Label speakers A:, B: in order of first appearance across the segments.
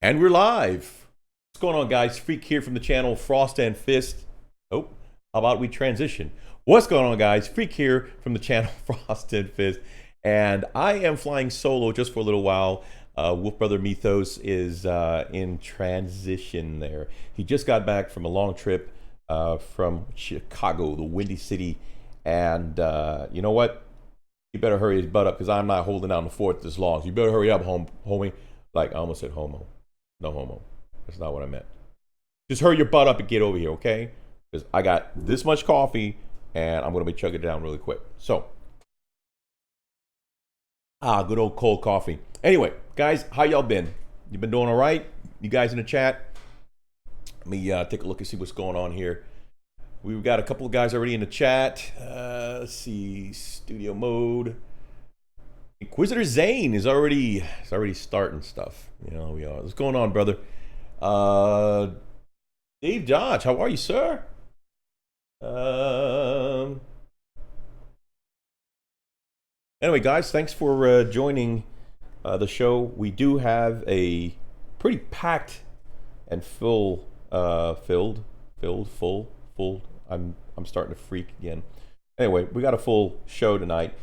A: And we're live. What's going on, guys? Freak here from the channel Frost and Fist. Oh, how about we transition? What's going on, guys? Freak here from the channel Frost and Fist. And I am flying solo just for a little while. Wolf Brother Mythos is in transition there. He just got back from a long trip from Chicago, the Windy City. And you know what? You better hurry his butt up because I'm not holding down the fort this long. So you better hurry up, homie. Like, I almost said homo. No homo. That's not what I meant. Just hurry your butt up and get over here, okay? Because I got this much coffee and I'm going to be chugging it down really quick. So, good old cold coffee. Anyway, guys, how y'all been? You been doing all right? You guys in the chat? Let me take a look and see what's going on here. We've got a couple of guys already in the chat. Let's see, studio mode. Inquisitor Zane is already starting stuff. You know, we are. What's going on, brother? Dave Dodge, how are you, sir? Anyway, guys, thanks for joining the show. We do have a pretty packed and full. I'm starting to freak again. Anyway, we got a full show tonight.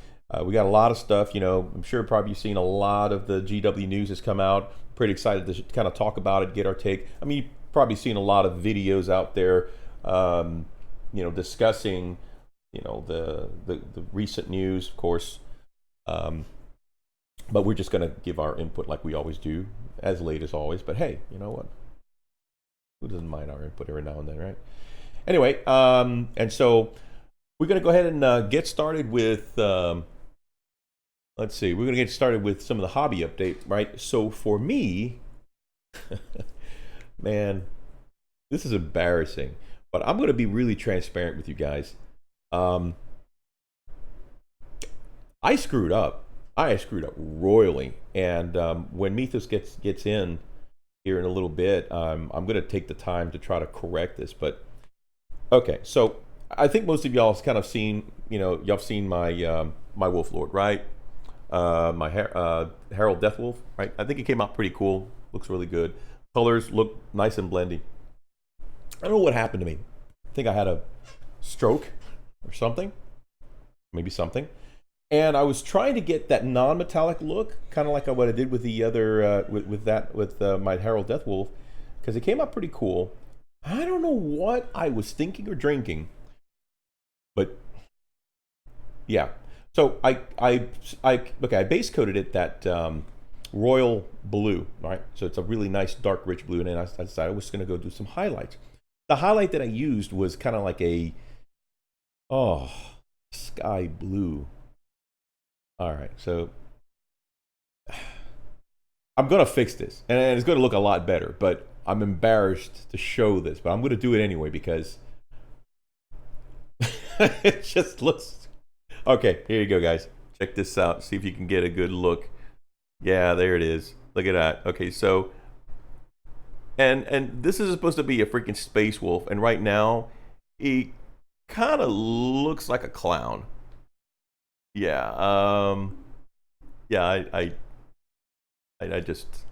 A: We got a lot of stuff, you know. I'm sure probably you've seen a lot of the GW news has come out. Pretty excited to kind of talk about it, get our take. I mean, you've probably seen a lot of videos out there, you know, discussing, you know, the recent news, of course. But we're just going to give our input like we always do, as late as always. But hey, you know what? Who doesn't mind our input every now and then, right? Anyway, and so we're going to go ahead and get started with... let's see, we're going to get started with some of the hobby update, right? So for me, man, this is embarrassing, but I'm going to be really transparent with you guys. I screwed up. I screwed up royally. And when Mythos gets in here in a little bit, I'm going to take the time to try to correct this. But, okay, so I think most of y'all have kind of seen, you know, y'all have seen my, my Wolf Lord, right? My Herald Deathwolf, right? I think it came out pretty cool. Looks really good. Colors look nice and blendy. I don't know what happened to me. I think I had a stroke or something. Maybe something. And I was trying to get that non-metallic look, kind of like what I did with the other, with my Herald Deathwolf, because it came out pretty cool. I don't know what I was thinking or drinking, but yeah. So I base coated it that royal blue, right? So it's a really nice dark rich blue, and then I decided I was going to go do some highlights. The highlight that I used was kind of like a sky blue. All right, so I'm going to fix this, and it's going to look a lot better. But I'm embarrassed to show this, but I'm going to do it anyway because it just looks. Okay, here you go, guys. Check this out. See if you can get a good look. Yeah, there it is. Look at that. Okay, so and this is supposed to be a freaking space wolf, and right now he kind of looks like a clown. Yeah. Yeah. I just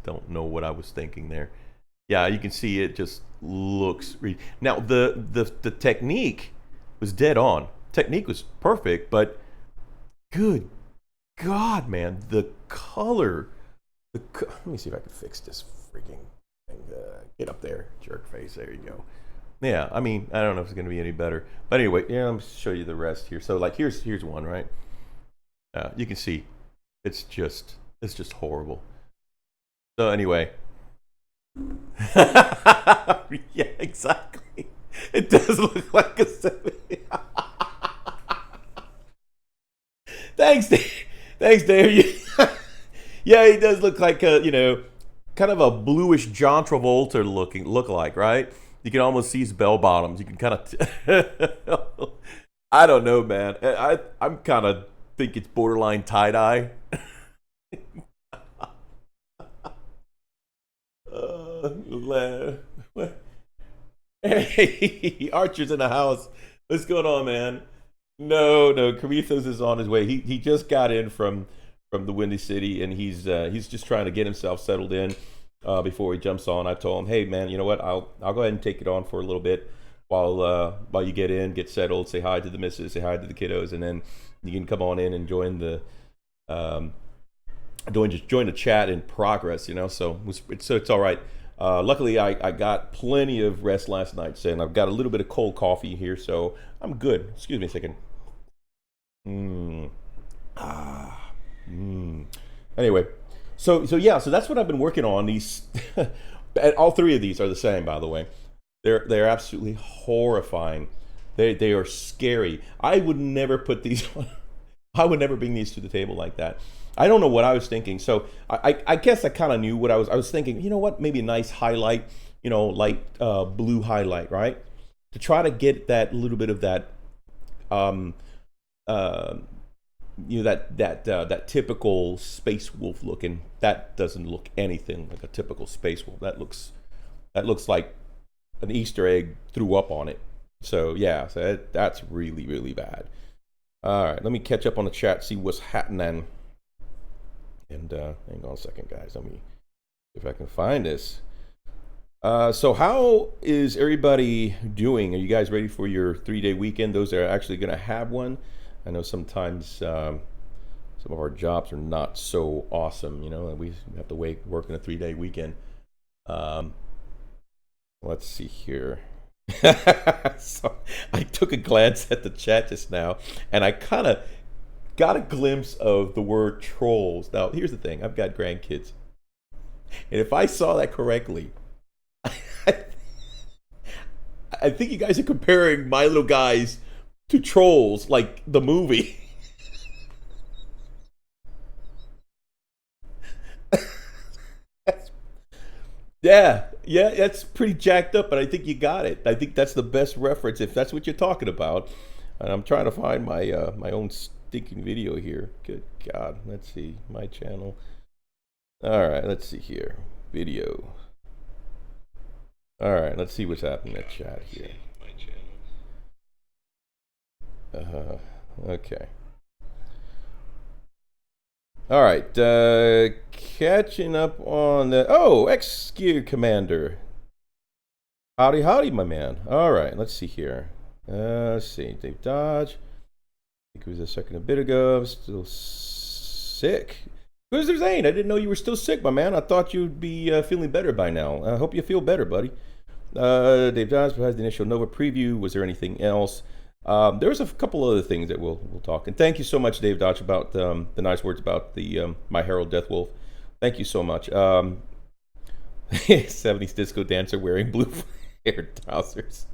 A: don't know what I was thinking there. Yeah, you can see it just looks. Now the technique was dead on. Technique was perfect, but good God, man, the color. Let me see if I can fix this freaking thing. Get up there, jerk face. There you go. Yeah, I mean, I don't know if it's going to be any better. But anyway, yeah, let me show you the rest here. So, like, here's one, right? You can see it's just horrible. So, anyway. Yeah, exactly. It does look like a 70. Thanks, Dave. Thanks, Dave. Yeah, he does look like a, you know, kind of a bluish John Travolta look like, right? You can almost see his bell bottoms. You can kind of, I don't know, man. I'm kind of think it's borderline tie-dye. Hey, Archer's in the house. What's going on, man? No, Karithos is on his way. He just got in from the Windy City, and he's just trying to get himself settled in. before he jumps on. I told him, hey man, you know what? I'll go ahead and take it on for a little bit while you get in, get settled, say hi to the missus, say hi to the kiddos, and then you can come on in and join the join the chat in progress. You know, so it's all right. Luckily, I got plenty of rest last night, and I've got a little bit of cold coffee here, so I'm good. Excuse me a second. Anyway, so yeah, so that's what I've been working on. These, and all three of these are the same, by the way. They're absolutely horrifying. They are scary. I would never put these on. I would never bring these to the table like that. I don't know what I was thinking. So I guess I kind of knew what I was thinking. You know what? Maybe a nice highlight, light blue highlight, right? To try to get that little bit of that, that typical Space Wolf look, and that doesn't look anything like a typical Space Wolf. That looks like an Easter egg threw up on it. So yeah, so that's really, really bad. All right, let me catch up on the chat, see what's happening. And hang on a second, guys. Let me see if I can find this. So how is everybody doing? Are you guys ready for your 3-day weekend? Those that are actually going to have one. I know sometimes some of our jobs are not so awesome, and we have to work in a 3-day weekend. Let's see here. So I took a glance at the chat just now, and I kind of got a glimpse of the word trolls. Now, here's the thing. I've got grandkids. And if I saw that correctly, I think you guys are comparing My Little Guys to Trolls, like the movie. Yeah, that's pretty jacked up, but I think you got it. I think that's the best reference if that's what you're talking about. And I'm trying to find my my own stinking video here. Good God, let's see my channel. All right, let's see here, video. All right, let's see what's happening in the chat here. Okay. All right, catching up on the X-Gear Commander. Howdy, howdy, my man. All right, let's see here. Let's see, Dave Dodge. I think it was a second a bit ago. I'm still sick. Wizard Zane, I didn't know you were still sick, my man. I thought you'd be feeling better by now. I hope you feel better, buddy. Dave Dodge provides the initial Nova preview. Was there anything else? There was a couple other things that we'll talk. And thank you so much, Dave Dodge, about the nice words about the My Herald Deathwolf. Thank you so much. 70s disco dancer wearing blue hair trousers.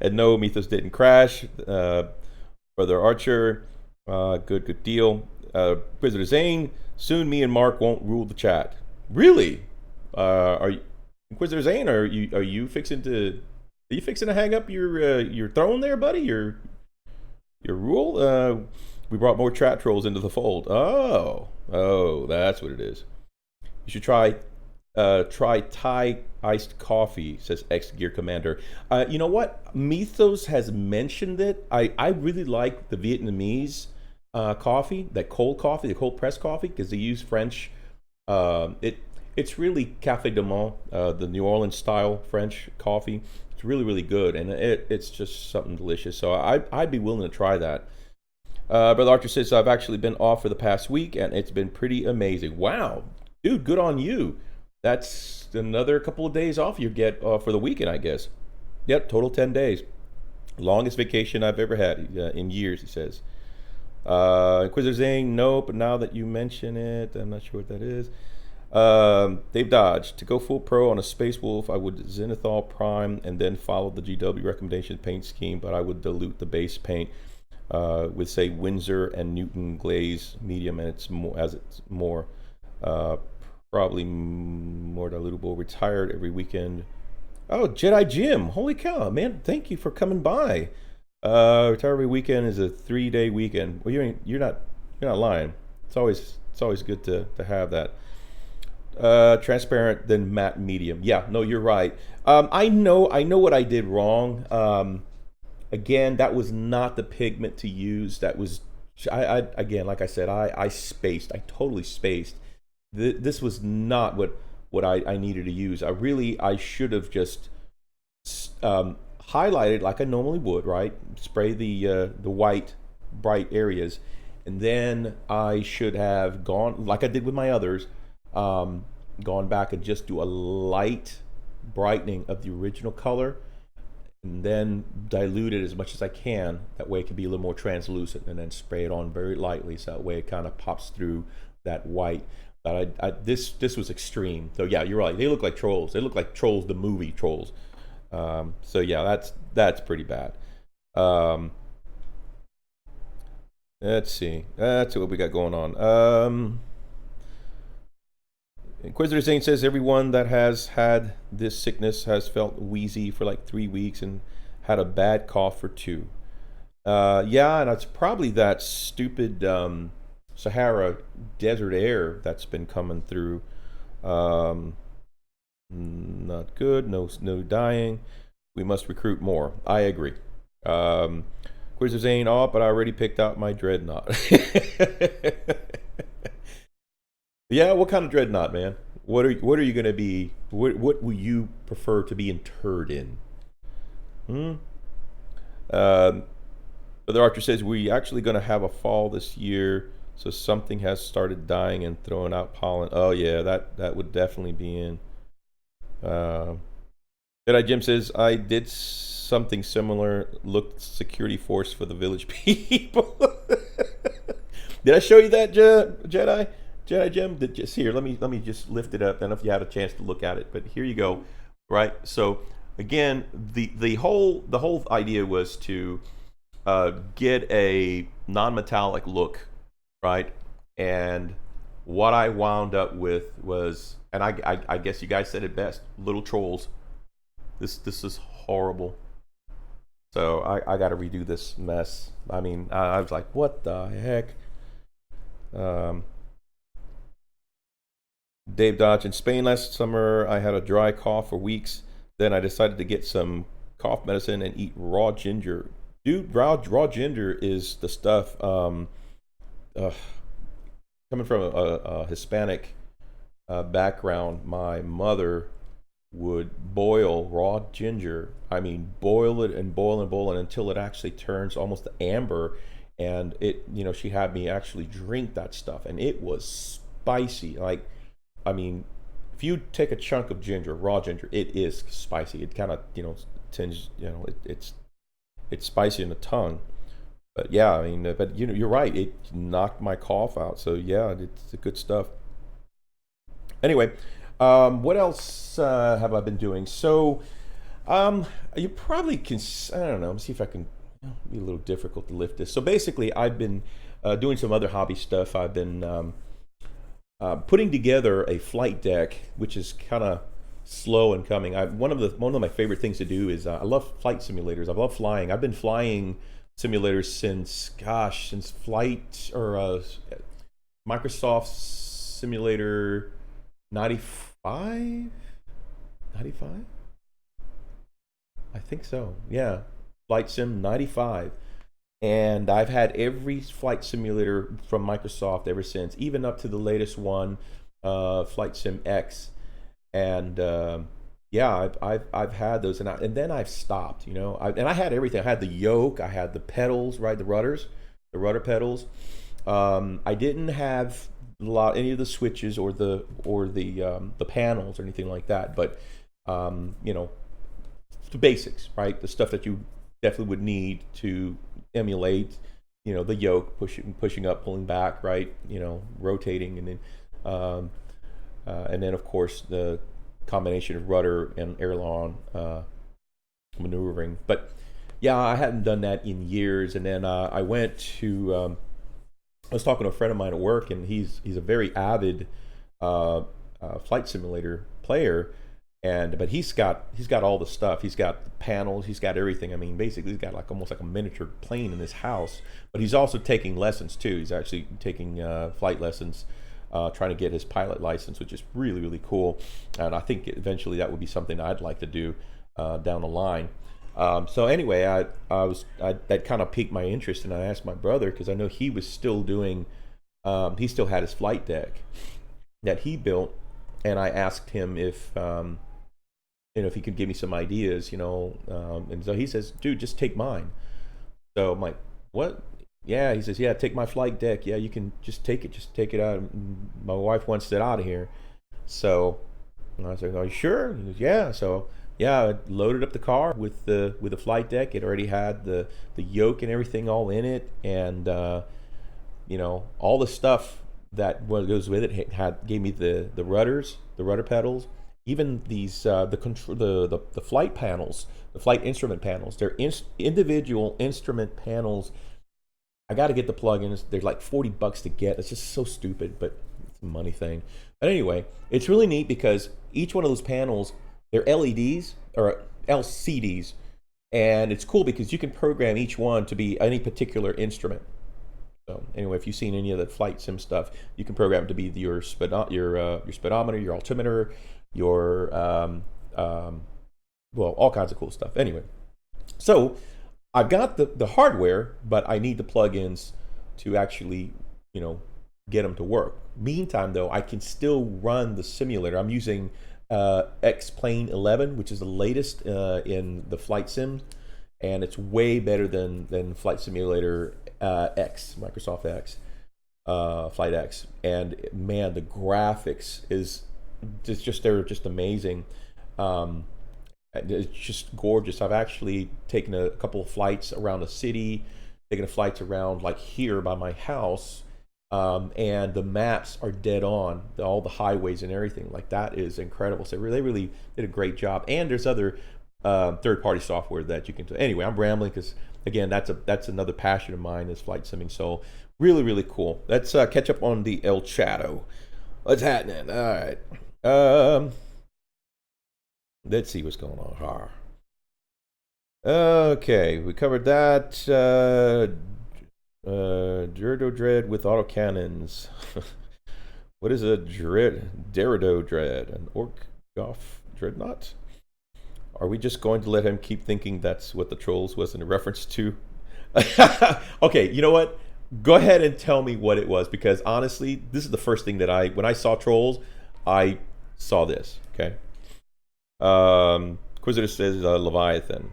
A: And no, Mythos didn't crash. Brother Archer, good deal. Prisoner Zane, soon me and Mark won't rule the chat. Really? Are you, Inquisitor Zane? Are you fixing to hang up your throne there, buddy? Your rule? We brought more chat trolls into the fold. Oh, that's what it is. You should try Thai iced coffee, says X-Gear Commander. You know what? Mythos has mentioned it. I really like the Vietnamese coffee, the cold pressed coffee, because they use French. It's really Café de Monde, the New Orleans style French coffee. It's really, really good, and it's just something delicious. So I'd be willing to try that. Brother Archer says, I've actually been off for the past week, and it's been pretty amazing. Wow, dude, good on you. That's another couple of days off you get for the weekend, I guess. Yep, total 10 days. Longest vacation I've ever had in years, he says. Inquisitor Zane, no, but now that you mention it, I'm not sure what that is. Dave Dodge, to go full pro on a Space Wolf, I would Zenithal Prime and then follow the GW recommendation paint scheme, but I would dilute the base paint with, say, Windsor and Newton glaze medium, and it's more probably more dilutable. Retired every weekend. Oh, Jedi Jim, holy cow, man! Thank you for coming by. Retire every weekend is a 3-day weekend. Well, you're not lying. It's always good to have that. Transparent then matte medium. Yeah, no, you're right. I know what I did wrong. Again, that was not the pigment to use. That was again, like I said, I spaced. I totally spaced. This was not what what I needed to use. I should have just highlighted like I normally would, right? Spray the white bright areas, and then I should have gone like I did with my others, gone back and just do a light brightening of the original color, and then dilute it as much as I can. That way it can be a little more translucent, and then spray it on very lightly, so that way it kind of pops through that white. But this was extreme. So yeah, you're right. They look like trolls. They look like Trolls, the movie Trolls. So yeah, that's pretty bad. Let's see. That's what we got going on. Inquisitor Zane says everyone that has had this sickness has felt wheezy for like 3 weeks and had a bad cough for 2. Yeah, and it's probably that stupid Sahara desert air that's been coming through. Not good. No dying. We must recruit more. I agree. Inquisitor Zane, but I already picked out my dreadnought. Yeah, what kind of dreadnought, man? What are you gonna be? What will you prefer to be interred in? Other Archer says we actually gonna have a fall this year, so something has started dying and throwing out pollen. Oh yeah, that would definitely be in. Jedi Jim says I did something similar. Looked security force for the village people. Did I show you that, Jedi? Jedi Jim, just here. Let me just lift it up. I don't know if you had a chance to look at it, but here you go. Right. So again, the whole idea was to get a non-metallic look, right? And what I wound up with was, and I guess you guys said it best, little trolls. This is horrible. So I got to redo this mess. I mean, I was like, what the heck? Dave Dodge, in Spain last summer, I had a dry cough for weeks. Then I decided to get some cough medicine and eat raw ginger. Dude, raw ginger is the stuff. Coming from a Hispanic background, my mother would boil raw ginger. I mean, boil it and boil and boil it until it actually turns almost amber. And she had me actually drink that stuff, and it was spicy. Like, I mean, if you take a chunk of ginger, raw ginger, it is spicy. It kind of, tinges, it's spicy in the tongue. But yeah, I mean, but you're right. It knocked my cough out. So yeah, it's good stuff. Anyway, what else have I been doing? So, you probably can. I don't know. Let me see if I can. Be a little difficult to lift this. So basically, I've been doing some other hobby stuff. I've been putting together a flight deck, which is kind of slow in coming. One of my favorite things to do is I love flight simulators. I love flying. I've been flying simulators since flight or Microsoft Simulator 95. I think so. Yeah, Flight Sim 95. And I've had every flight simulator from Microsoft ever since, even up to the latest one, Flight Sim X. And yeah, I've had those, and then I've stopped. And I had everything. I had the yoke, I had the pedals, right, the rudder pedals. I didn't have any of the switches or the panels or anything like that. But the basics, right, the stuff that you definitely would need to emulate, the yoke, pushing up, pulling back, right, rotating, and then of course the combination of rudder and aileron maneuvering. But yeah, I hadn't done that in years. And then I went to I was talking to a friend of mine at work, and he's a very avid flight simulator player. But he's got all the stuff. He's got the panels. He's got everything. I mean, basically, he's got almost like a miniature plane in his house. But he's also taking lessons too. He's actually taking flight lessons, trying to get his pilot license, which is really, really cool. And I think eventually that would be something I'd like to do down the line. So anyway, that kind of piqued my interest, and I asked my brother, because I know he was still doing. He still had his flight deck that he built. and I asked him if if he could give me some ideas, and so he says, "Dude, just take mine." So I'm like, "What?" Yeah, he says, "Yeah, take my flight deck. Yeah, you can just take it out. My wife wants it out of here." So I was like, "Are you sure?" He goes, "Yeah." So yeah, I loaded up the car with the flight deck. It already had the yoke and everything all in it, and all the stuff that what goes with it had gave me the rudders, the rudder pedals, even these the control the flight panels, the flight instrument panels. They're individual instrument panels. I got to get the plugins. They're like $40 to get. It's just so stupid, but it's a money thing. But anyway, it's really neat because each one of those panels, they're LEDs or LCDs, and it's cool because you can program each one to be any particular instrument. So anyway, if you've seen any of the flight sim stuff, you can program it to be your speedometer, your altimeter, your well, all kinds of cool stuff. Anyway, so I've got the hardware, but I need the plugins to actually, get them to work. Meantime, though, I can still run the simulator. I'm using X-Plane 11, which is the latest in the flight sim, and it's way better than Flight Simulator X, Microsoft X, Flight X. And man, the graphics is they're just amazing. It's just gorgeous. I've actually taken a couple of flights around the city, taken flights around like here by my house, and the maps are dead on, all the highways and everything. Like that is incredible. So they really did a great job. And there's other third-party software that you can do. Anyway, I'm rambling because again, that's another passion of mine is flight simming. So really, really cool. Let's catch up on the El Chato. What's happening? All right. Let's see what's going on. Okay, we covered that. Gyarados Dread with autocannons. What is a Gyarados Dread? An Orgoth Dreadnought? Are we just going to let him keep thinking that's what the Trolls was in reference to? Okay, you know what? Go ahead and tell me what it was, because honestly, this is the first thing that when I saw Trolls, I saw this. Okay. Quisitor says Leviathan.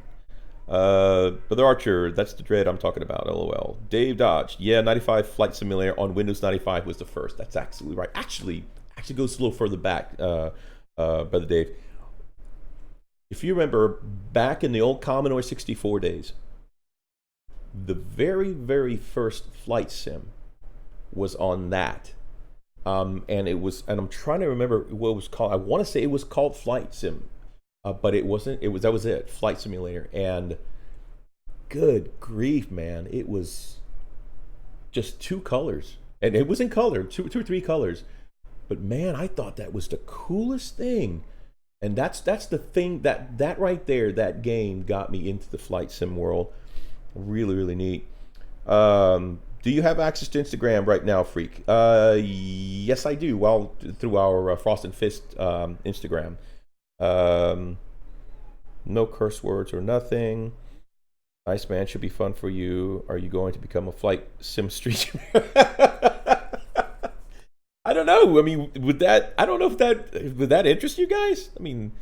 A: Brother Archer, that's the Dread I'm talking about. LOL. Dave Dodge, yeah, 95 Flight Simulator on Windows 95 was the first. That's absolutely right. Actually goes a little further back, Brother Dave. If you remember back in the old Commodore 64 days, the very, very first flight sim was on that. And I'm trying to remember what it was called. I want to say it was called Flight Sim, but it wasn't. That was it, Flight Simulator. And good grief, man, it was just two colors, and it was in color, two or three colors. But man, I thought that was the coolest thing. And that's the thing that right there, that game got me into the flight sim world. Really, really neat. Do you have access to Instagram right now, Freak? Yes, I do. Well, through our Frost and Fist Instagram. No curse words or nothing. Iceman should be fun for you. Are you going to become a flight sim streamer? I don't know. I mean, I don't know if would that interest you guys? I mean,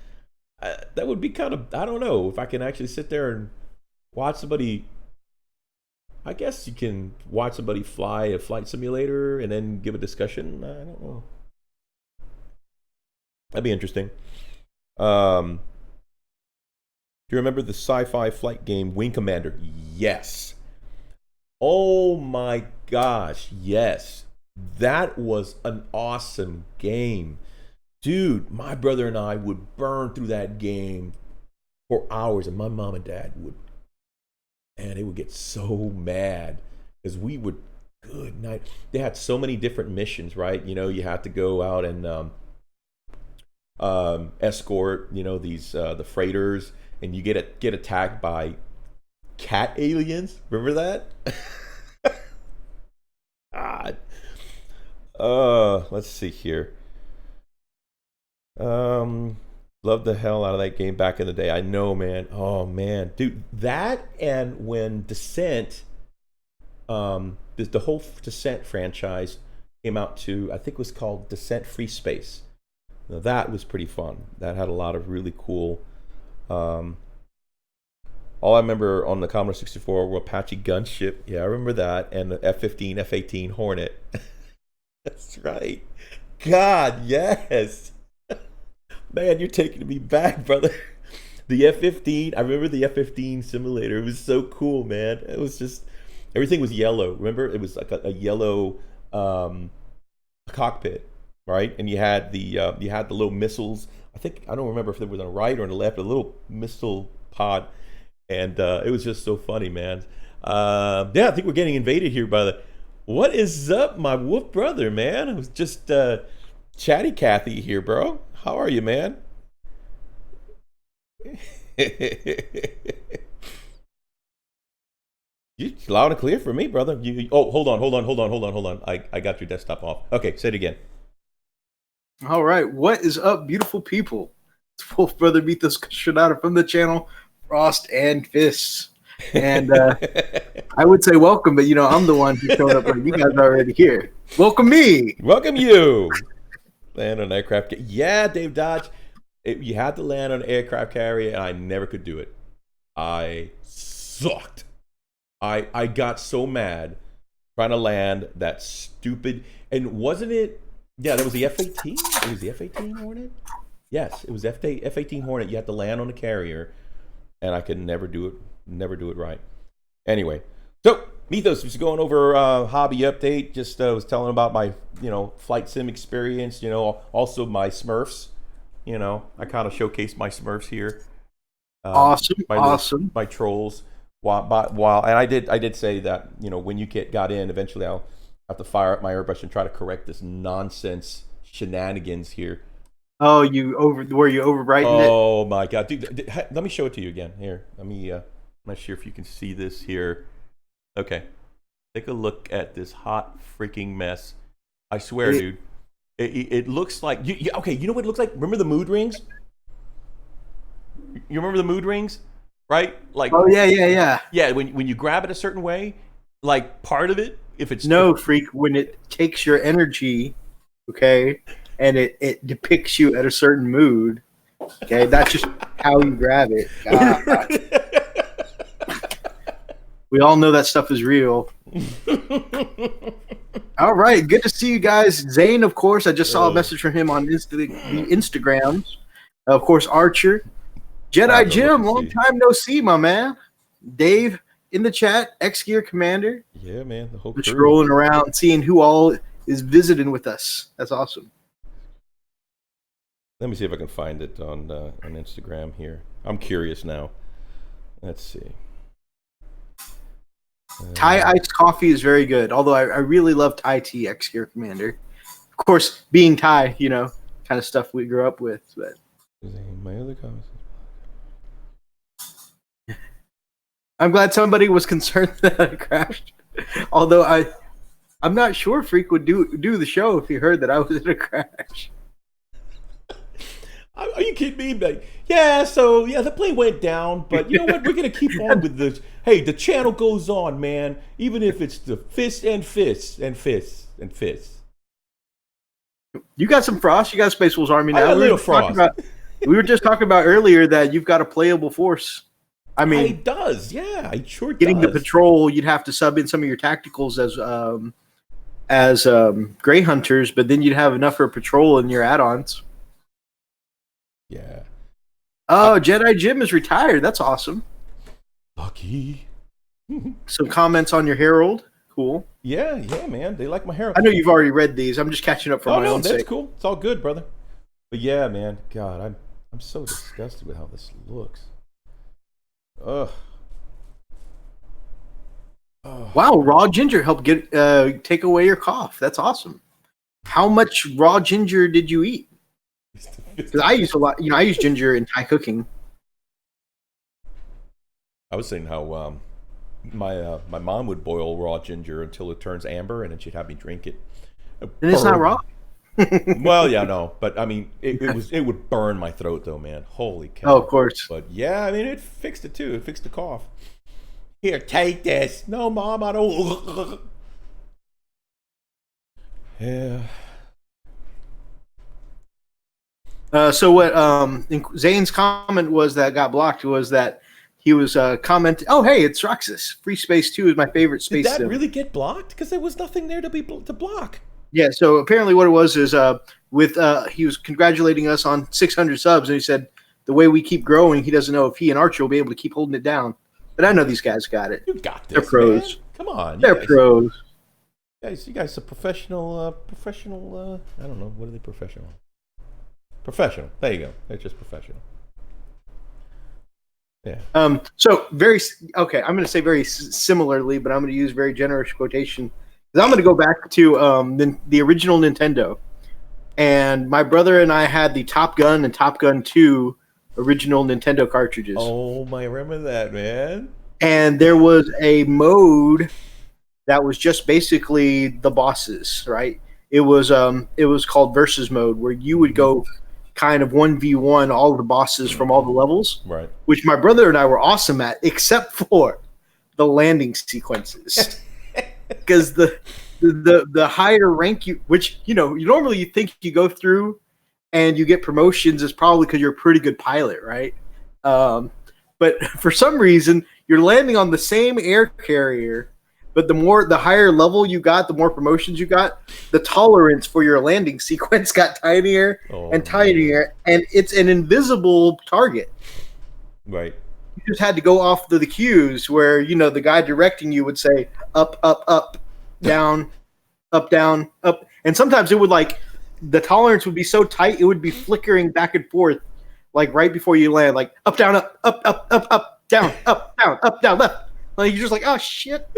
A: that would be kind of, I don't know if I can actually sit there and watch somebody. I guess you can watch somebody fly a flight simulator and then give a discussion. I don't know. That'd be interesting. Do you remember the sci-fi flight game Wing Commander? Yes. Oh my gosh, yes. That was an awesome game. Dude, my brother and I would burn through that game for hours, and my mom and dad would. And they would get so mad because we would, good night. They had so many different missions, right? You had to go out and escort, these the freighters, and you get attacked by cat aliens. Remember that? God. Let's see here. Love the hell out of that game back in the day. I know, man. Oh man, dude, that and when Descent, the whole Descent franchise came out to, I think it was called Descent Free Space. Now, that was pretty fun. That had a lot of really cool. Um, all I remember on the Commodore 64 were Apache gunship. Yeah, I remember that, and the F-15, F-18 Hornet. That's right. God, yes. Man, you're taking me back, brother. The F-15. I remember the F-15 simulator. It was so cool, man. It was just everything was yellow. Remember, it was like a yellow um, cockpit, right? And you had the little missiles. I don't remember if they were on the right or on the left. A little missile pod, and it was just so funny, man. Yeah, I think we're getting invaded here by the. What is up, my wolf brother, man? I was just chatty Cathy here, bro. How are you, man? You loud and clear for me, brother. Oh, hold on. I got your desktop off. Okay, say it again.
B: All right, what is up, beautiful people? It's Wolf Brother Mythos Shadada from the channel Frost and Fists. And I would say welcome, but I'm the one who showed up. Right? You guys are already here. Welcome me.
A: Welcome you. Land on an aircraft. Yeah, Dave Dodge. You had to land on an aircraft carrier, and I never could do it. I sucked. I got so mad trying to land that stupid. And wasn't it? Yeah, that was the F-18. It was the F-18 Hornet. Yes, it was F-18 Hornet. You had to land on the carrier, and I could never do it. Never do it right. Anyway, so Mythos was going over hobby update. Just was telling about my flight sim experience. Also my Smurfs. I kind of showcased my Smurfs here.
B: Awesome.
A: My trolls. While and I did say that when you got in, eventually I'll have to fire up my airbrush and try to correct this nonsense shenanigans here.
B: Oh, were you overwriting it?
A: Oh my god, dude! Let me show it to you again. Here, let me. I'm not sure if you can see this here. Okay, take a look at this hot freaking mess. I swear, dude, it looks like okay. You know what it looks like? Remember the mood rings? You remember the mood rings, right? Like,
B: oh yeah.
A: Yeah, when you grab it a certain way, like part of it, if it's
B: freak, when it takes your energy, okay, and it depicts you at a certain mood, okay, that's just how you grab it. We all know that stuff is real. All right, good to see you guys. Zane, of course, I just saw a message from him on the Instagrams. Of course, Archer. Jedi Jim, long time no see, my man. Dave in the chat, X-Gear Commander.
A: Yeah, man, the whole
B: crew. Strolling around, seeing who all is visiting with us. That's awesome.
A: Let me see if I can find it on Instagram here. I'm curious now. Let's see.
B: Thai iced coffee is very good, although I really love Thai tea, X-Gear Commander. Of course, being Thai, kind of stuff we grew up with. But
A: my other comments.
B: I'm glad somebody was concerned that I crashed. Although I'm not sure Freak would do the show if he heard that I was in a crash.
A: Are you kidding me? Like, the plane went down, but you know what? We're gonna keep on with this. Hey, the channel goes on, man. Even if it's the fists and fists and fists and fists.
B: You got some Frost. You got Space Wolves Army now.
A: I got a little Frost.
B: We were just talking about earlier that you've got a playable force. I mean,
A: it does. Yeah, I sure
B: getting
A: does.
B: The patrol, you'd have to sub in some of your tacticals as Grey Hunters, but then you'd have enough for a patrol in your add-ons.
A: Yeah.
B: Oh, Jedi Jim is retired. That's awesome.
A: Lucky.
B: Some comments on your Herald. Cool.
A: Yeah, man. They like my Herald.
B: I know you've already read these. I'm just catching up for my own sake.
A: That's cool. It's all good, brother. But yeah, man. God, I'm so disgusted with how this looks. Ugh.
B: Wow, raw ginger helped take away your cough. That's awesome. How much raw ginger did you eat? Because I use a lot. I use ginger in Thai cooking.
A: I was saying how my mom would boil raw ginger until it turns amber, and then she'd have me drink it.
B: And it's not raw.
A: Well, yeah, no, but I mean, it would burn my throat though, man. Holy cow!
B: Oh, of course.
A: But yeah, I mean, it fixed it too. It fixed the cough. Here, take this. No, Mom, I don't. Yeah.
B: So what Zane's comment was that got blocked was that he was commenting, "Oh, hey, it's Roxas. Free Space 2 is my favorite
A: Did
B: space
A: that
B: sim."
A: really get blocked? Because there was nothing there to block.
B: Yeah, so apparently what it was is he was congratulating us on 600 subs, and he said the way we keep growing, he doesn't know if he and Archie will be able to keep holding it down. But I know these guys got it.
A: You got this,
B: They're pros.
A: man. Come on,
B: They're pros.
A: You guys are professional. I don't know. What are they professional? Professional. There you go. They're just professional. Yeah.
B: So very okay. I'm going to say very similarly, but I'm going to use very generous quotation. I'm going to go back to the original Nintendo, and my brother and I had the Top Gun and Top Gun 2 original Nintendo cartridges.
A: Oh, I remember that, man.
B: And there was a mode that was just basically the bosses, right? It was called versus mode, where you would go kind of 1v1 all of the bosses from all the levels,
A: right?
B: Which my brother and I were awesome at, except for the landing sequences, because the higher rank you, which you normally you think you go through and you get promotions, is probably because you're a pretty good pilot, right? But for some reason you're landing on the same air carrier, but the higher level you got, the more promotions you got, the tolerance for your landing sequence got tinier and tinier, and it's an invisible target.
A: Right.
B: You just had to go off the cues where, the guy directing you would say up, up, up, down, up, down, up. And sometimes it would the tolerance would be so tight, it would be flickering back and forth, like right before you land, like up, down, up, up, up, up, up, down, up, down, left. Like you're just like, oh shit.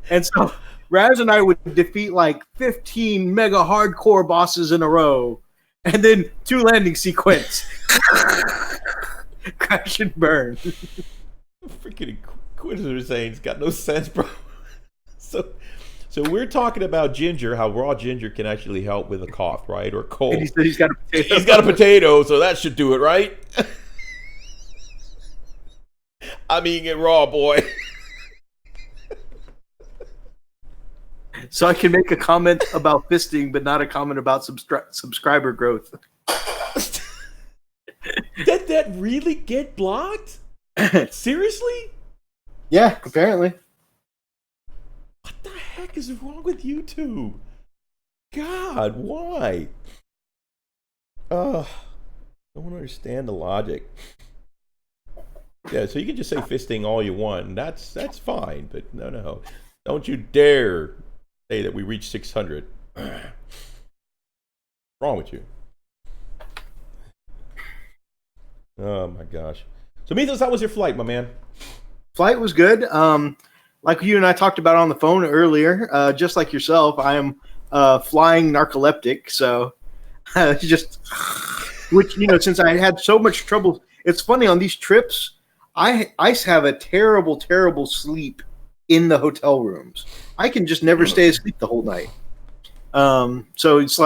B: And so Raz and I would defeat 15 mega hardcore bosses in a row, and then 2 landing sequence. Crash and burn.
A: Freaking Inquisitor Zane's got no sense, bro. So we're talking about ginger, how raw ginger can actually help with a cough, right? Or cold.
B: And he said he's got a potato.
A: He's got a potato, so that should do it, right? I'm eating it raw, boy.
B: So I can make a comment about fisting, but not a comment about subscriber growth.
A: Did that really get blocked? Seriously?
B: Yeah, apparently.
A: What the heck is wrong with YouTube? God, why? I don't understand the logic. Yeah, so you can just say fisting all you want, and that's fine, but no. Don't you dare say that we reached 600. What's wrong with you? Oh my gosh. So Mythos, how was your flight, my man?
B: Flight was good. Like you and I talked about on the phone earlier, just like yourself, I am flying narcoleptic. So just, which, since I had so much trouble, it's funny on these trips, I have a terrible, terrible sleep in the hotel rooms. I can just never stay asleep the whole night. So it's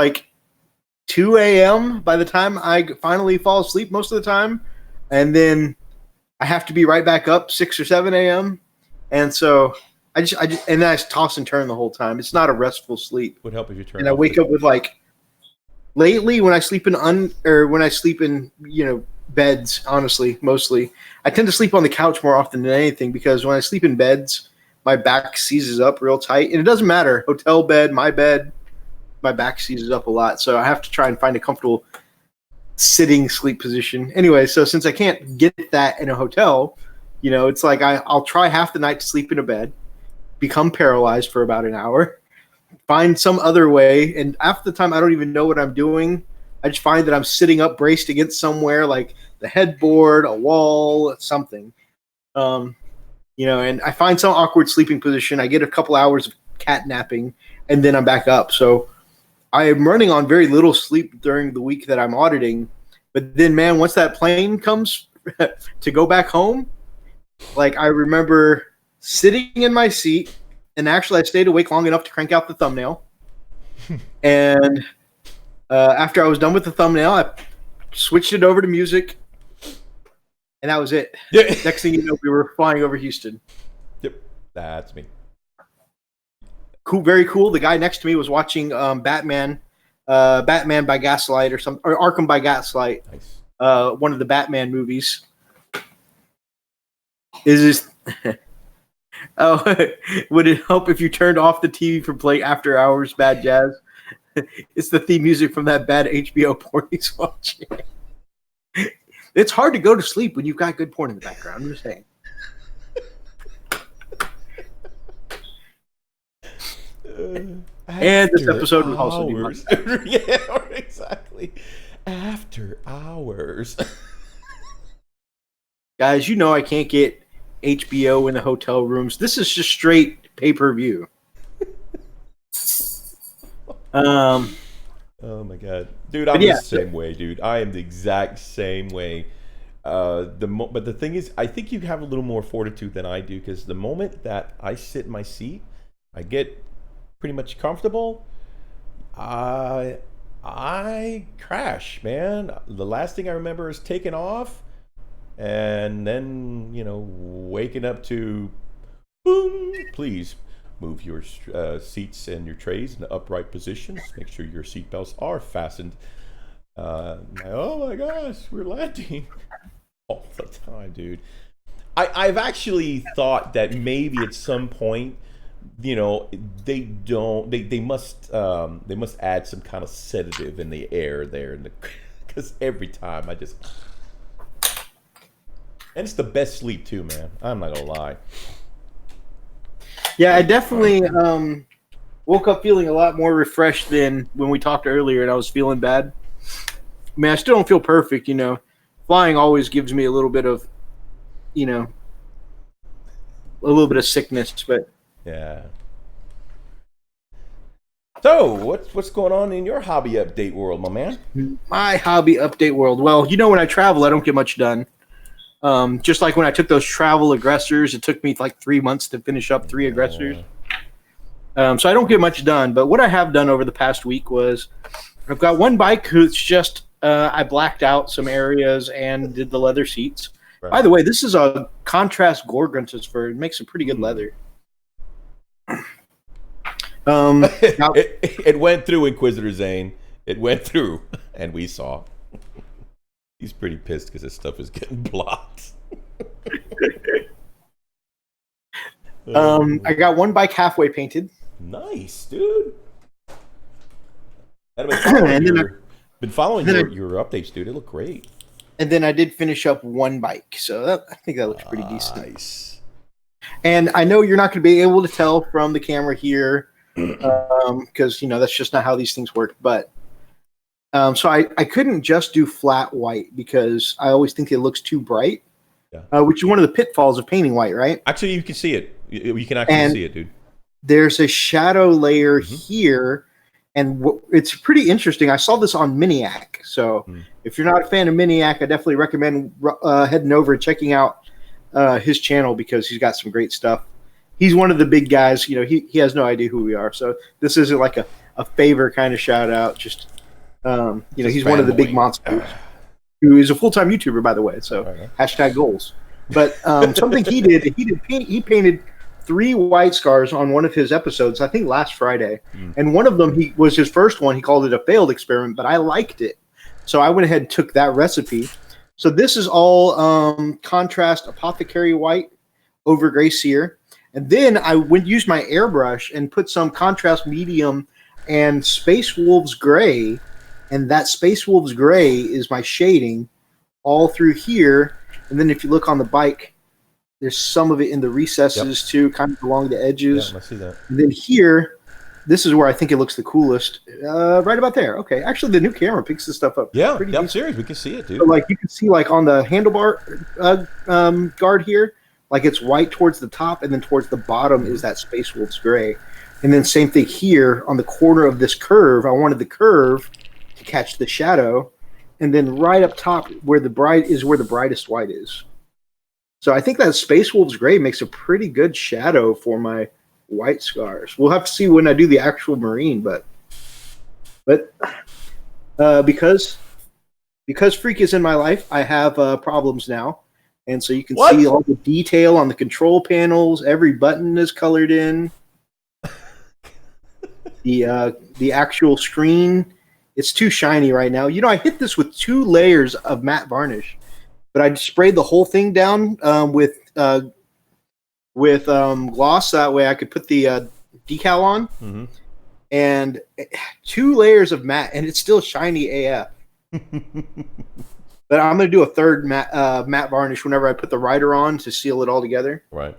B: 2 a.m. by the time I finally fall asleep most of the time. And then I have to be right back up 6 or 7 a.m. And so I just and then I toss and turn the whole time. It's not a restful sleep.
A: Would help if you turn.
B: And I wake up with lately when I sleep in beds, honestly, mostly I tend to sleep on the couch more often than anything, because when I sleep in beds, my back seizes up real tight, and it doesn't matter, hotel bed, my bed, my back seizes up a lot. So I have to try and find a comfortable sitting sleep position. Anyway, so since I can't get that in a hotel, it's I'll try half the night to sleep in a bed, become paralyzed for about an hour, find some other way, and half the time I don't even know what I'm doing. I just find that I'm sitting up braced against somewhere, like the headboard, a wall, something. And I find some awkward sleeping position. I get a couple hours of cat napping, and then I'm back up. So I am running on very little sleep during the week that I'm auditing. But then, man, once that plane comes to go back home, I remember sitting in my seat, and actually I stayed awake long enough to crank out the thumbnail. And after I was done with the thumbnail, I switched it over to music, and that was it.
A: Yeah.
B: Next thing you know, we were flying over Houston.
A: Yep, that's me.
B: Cool, very cool. The guy next to me was watching Batman Batman by Gaslight or something, or Arkham by Gaslight.
A: Nice.
B: One of the Batman movies. Is this? Oh, would it help if you turned off the TV for playing After Hours Bad Jazz? It's the theme music from that bad HBO porn he's watching. It's hard to go to sleep when you've got good porn in the background. I'm just saying. And this episode was also
A: yeah, exactly. After Hours.
B: Guys, you know I can't get HBO in the hotel rooms. This is just straight pay-per-view.
A: Oh my god, dude! I'm the same way, dude. I am the exact same way. But the thing is, I think you have a little more fortitude than I do, because the moment that I sit in my seat, I get pretty much comfortable. I crash, man. The last thing I remember is taking off, and then waking up to, boom! Please move your seats and your trays in the upright positions. Make sure your seat belts are fastened. Oh my gosh, we're landing all the time, dude. I've actually thought that maybe at some point, they must add some kind of sedative in the air there, because every time and it's the best sleep too, man. I'm not gonna lie.
B: Yeah, I definitely woke up feeling a lot more refreshed than when we talked earlier, and I was feeling bad. I mean, I still don't feel perfect, Flying always gives me a little bit of, a little bit of sickness, but
A: yeah. So, what's going on in your hobby update world, my man?
B: My hobby update world. Well, when I travel, I don't get much done. Just like when I took those travel aggressors, it took me like 3 months to finish up 3 aggressors. So I don't get much done. But what I have done over the past week was I've got one bike who's just I blacked out some areas and did the leather seats. Right. By the way, this is a contrast Gorgonzola fur. It makes a pretty good leather.
A: It went through, Inquisitor Zane. It went through, and we saw. He's pretty pissed because his stuff is getting blocked.
B: I got one bike halfway painted.
A: Nice, dude. Been following your updates, dude. It looked great.
B: And then I did finish up one bike, so I think that looks pretty decent.
A: Nice.
B: And I know you're not going to be able to tell from the camera here, because that's just not how these things work. But so I couldn't just do flat white because I always think it looks too bright, which is one of the pitfalls of painting white, right?
A: Actually, you can see it. You can actually see it, dude.
B: There's a shadow layer here, and it's pretty interesting. I saw this on Miniac, so if you're not a fan of Miniac, I definitely recommend heading over and checking out his channel because he's got some great stuff. He's one of the big guys. He has no idea who we are, so this isn't like a favor kind of shout out. Just he's one of the big monsters who is a full-time YouTuber, by the way. So #goals. But something he did, he painted 3 white scars on one of his episodes, I think last Friday. And one of them was his first one. He called it a failed experiment, but I liked it. So I went ahead and took that recipe. So this is all contrast apothecary white over gray sear. And then I used my airbrush and put some contrast medium and Space Wolves gray. And that Space Wolves gray is my shading all through here. And then if you look on the bike, there's some of it in the recesses too, kind of along the edges.
A: Yeah, I see that.
B: And then here, this is where I think it looks the coolest. Right about there. Okay. Actually, the new camera picks this stuff up.
A: Yeah, I'm serious. We can see it, dude.
B: So, you can see on the handlebar guard here, it's white towards the top, and then towards the bottom is that Space Wolves gray. And then same thing here on the corner of this curve. I wanted the curve to catch the shadow, and then right up top where the brightest white is. So I think that Space Wolves gray makes a pretty good shadow for my white scars. We'll have to see when I do the actual marine, but because Freak is in my life, I have problems now, and so you can see all the detail on the control panels. Every button is colored in. The actual screen It's too shiny right now. I hit this with 2 layers of matte varnish, but I sprayed the whole thing down with gloss. That way I could put the decal on.
A: Mm-hmm.
B: And 2 layers of matte, and it's still shiny AF. But I'm going to do a third matte varnish whenever I put the rider on to seal it all together.
A: Right.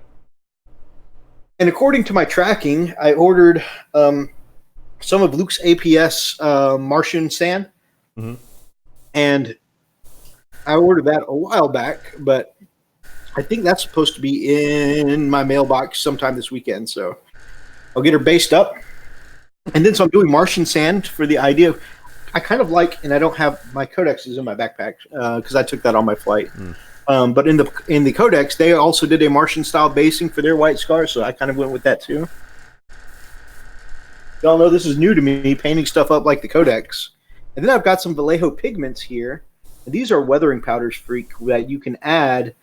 B: And according to my tracking, I ordered some of Luke's APS Martian sand.
A: Mm-hmm.
B: And I ordered that a while back, but I think that's supposed to be in my mailbox sometime this weekend. So I'll get her based up. And then so I'm doing Martian sand for the idea of, I kind of like, and I don't have my Codex is in my backpack because I took that on my flight. But in the Codex, they also did a Martian style basing for their white scars, so I kind of went with that too. Y'all know this is new to me, painting stuff up like the Codex. And then I've got some Vallejo pigments here. And these are weathering powders, Freak, that you can add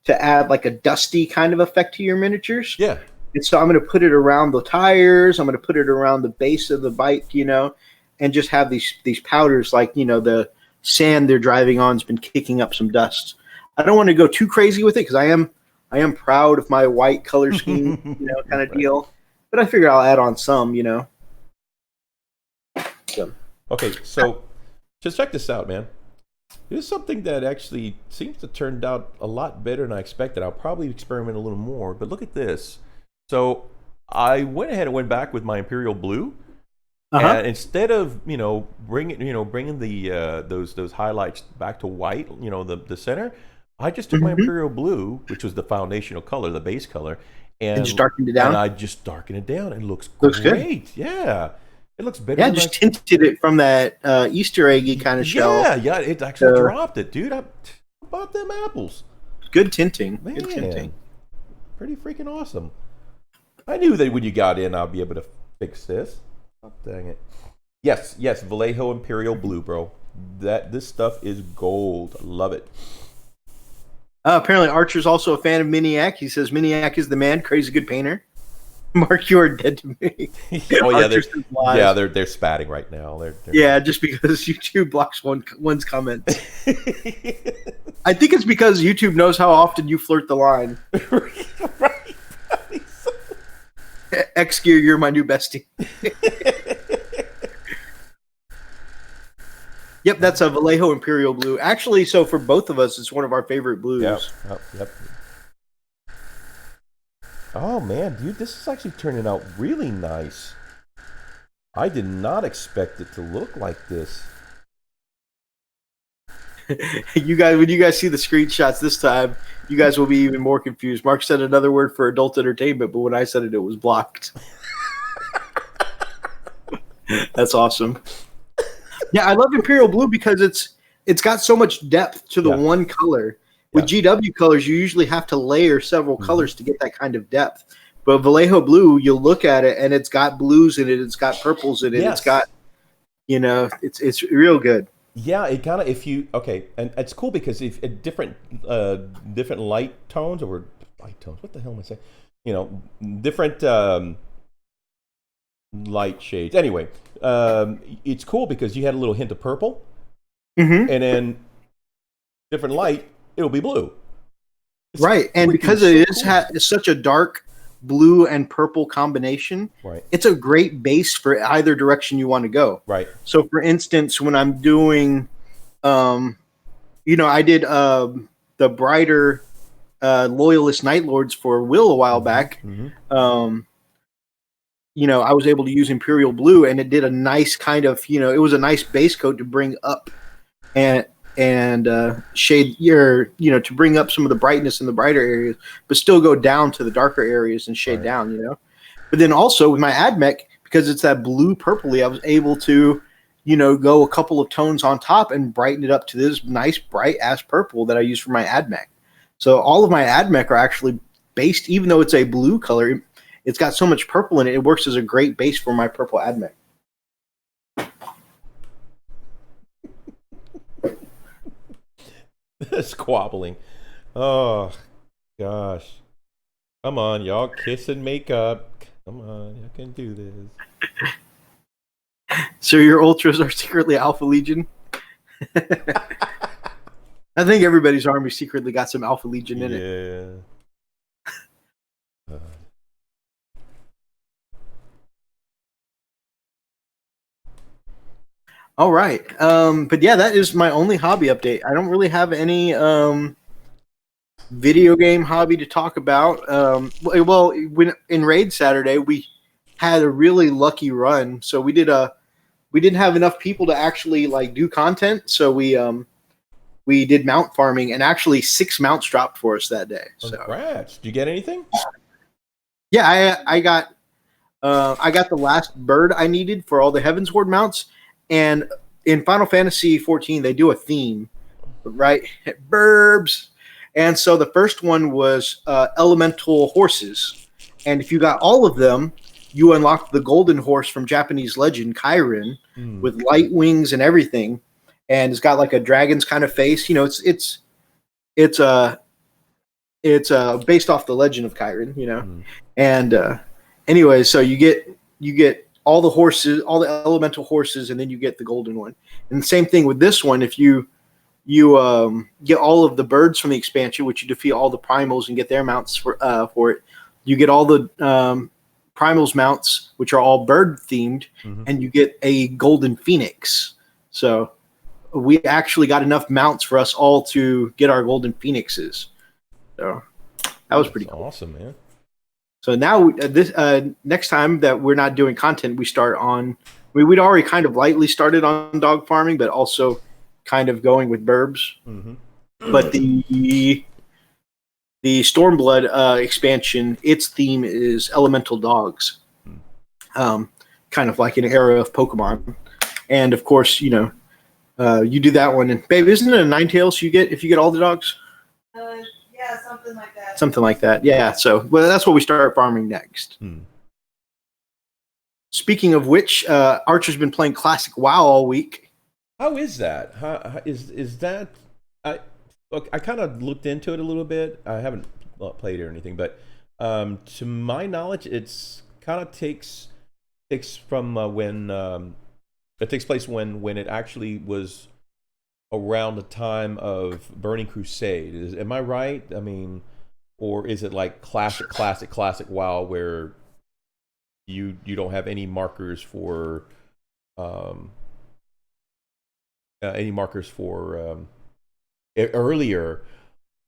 B: to add like a dusty kind of effect to your miniatures.
A: Yeah.
B: And so I'm going to put it around the tires. I'm going to put it around the base of the bike, and just have these powders like, the sand they're driving on has been kicking up some dust. I don't want to go too crazy with it because I am proud of my white color scheme, kind of deal. But I figure I'll add on some, So.
A: Okay, so just check this out, man. This is something that actually seems to turn out a lot better than I expected. I'll probably experiment a little more, but look at this. So I went ahead and went back with my Imperial Blue. And instead of bringing the those highlights back to white, the center, I just took my Imperial Blue, which was the foundational color, the base color, and
B: just darkened it down.
A: And I just darkened it down, and it looks
B: great.
A: Good. Yeah, it looks better.
B: Yeah, just tinted it from that Easter eggy kind of shell.
A: Yeah, it actually dropped it, dude. I bought them apples.
B: Good tinting.
A: Man,
B: good tinting.
A: Pretty freaking awesome. I knew that when you got in, I'll be able to fix this. Oh, dang it. Yes, Vallejo Imperial Blue, bro. This stuff is gold. Love it.
B: Apparently, Archer's also a fan of Miniac. He says Miniac is the man. Crazy good painter. Mark, you are dead to me.
A: They're spatting right now. They're
B: just because YouTube blocks one's comment. I think it's because YouTube knows how often you flirt the line.
A: Right.
B: X Gear, you're my new bestie. Yep, that's a Vallejo Imperial Blue. Actually, so for both of us, it's one of our favorite blues.
A: Yep. Oh, man, dude, this is actually turning out really nice. I did not expect it to look like this.
B: When you guys see the screenshots this time, you guys will be even more confused. Mark said another word for adult entertainment, but when I said it, it was blocked. That's awesome. Yeah, I love Imperial Blue because it's got so much depth to the one color. With GW colors, you usually have to layer several colors to get that kind of depth. But Vallejo Blue, you'll look at it and it's got blues in it, it's got purples in it, it's got, it's real good.
A: Yeah, it kind of and it's cool because if different light tones or light tones, what the hell am I saying? Different light shades. Anyway, it's cool because you had a little hint of purple, and then different light, it'll be blue.
B: Right, and because it is it's such a dark blue and purple combination,
A: right,
B: it's a great base for either direction you want to go.
A: Right.
B: So, for instance, when I'm doing, I did the brighter Loyalist Night Lords for Will a while back. I was able to use Imperial Blue, and it did a nice kind of, it was a nice base coat to bring up and shade your, to bring up some of the brightness in the brighter areas, but still go down to the darker areas and shade down, But then also with my AdMech, because it's that blue purpley, I was able to, go a couple of tones on top and brighten it up to this nice bright ass purple that I use for my AdMech. So all of my AdMech are actually based, even though it's a blue color, it's got so much purple in it, it works as a great base for my purple AdMech.
A: Squabbling. Oh, gosh. Come on, y'all. Kiss and make up. Come on. Y'all can do this.
B: So your ultras are secretly Alpha Legion. I think everybody's army secretly got some Alpha Legion in it.
A: Yeah.
B: All right. But yeah, that is my only hobby update. I don't really have any video game hobby to talk about. Well, when in Raid Saturday, we had a really lucky run. So we didn't have enough people to actually like do content. So we did mount farming, and actually 6 mounts dropped for us that day. So
A: Congrats. Did you get anything?
B: yeah, I got the last bird I needed for all the Heavensward mounts. And in Final Fantasy 14, they do a theme, right? Burbs. And so the first one was elemental horses. And if you got all of them, you unlocked the golden horse from Japanese legend, Kyren, with light wings and everything. And it's got like a dragon's kind of face. You know, it's based off the legend of Kyren, you know. And anyway, so you get all the horses, all the elemental horses, and then you get the golden one. And the same thing with this one. If you get all of the birds from the expansion, which you defeat all the primals and get their mounts for it, you get all the primals mounts, which are all bird themed, and you get a golden phoenix. So we actually got enough mounts for us all to get our golden phoenixes. So that was pretty cool.
A: Awesome, man.
B: So now this next time that we're not doing content, we start on. We'd already kind of lightly started on dog farming, but also kind of going with burbs. But the Stormblood expansion, its theme is elemental dogs, kind of like an era of Pokemon. And of course, you know, you do that one. And babe, isn't it a Ninetales you get if you get all the dogs?
C: Yeah, something like that.
B: Something like that. Yeah. So that's what we start farming next. Speaking of which, Archer's been playing Classic WoW all week.
A: How is that? How is that? I kind of looked into it a little bit. I haven't played it or anything, but to my knowledge, it's kind of takes from when it takes place when it actually was around the time of Burning Crusade. Am I right? I mean, or is it like classic WoW where you don't have any markers for earlier?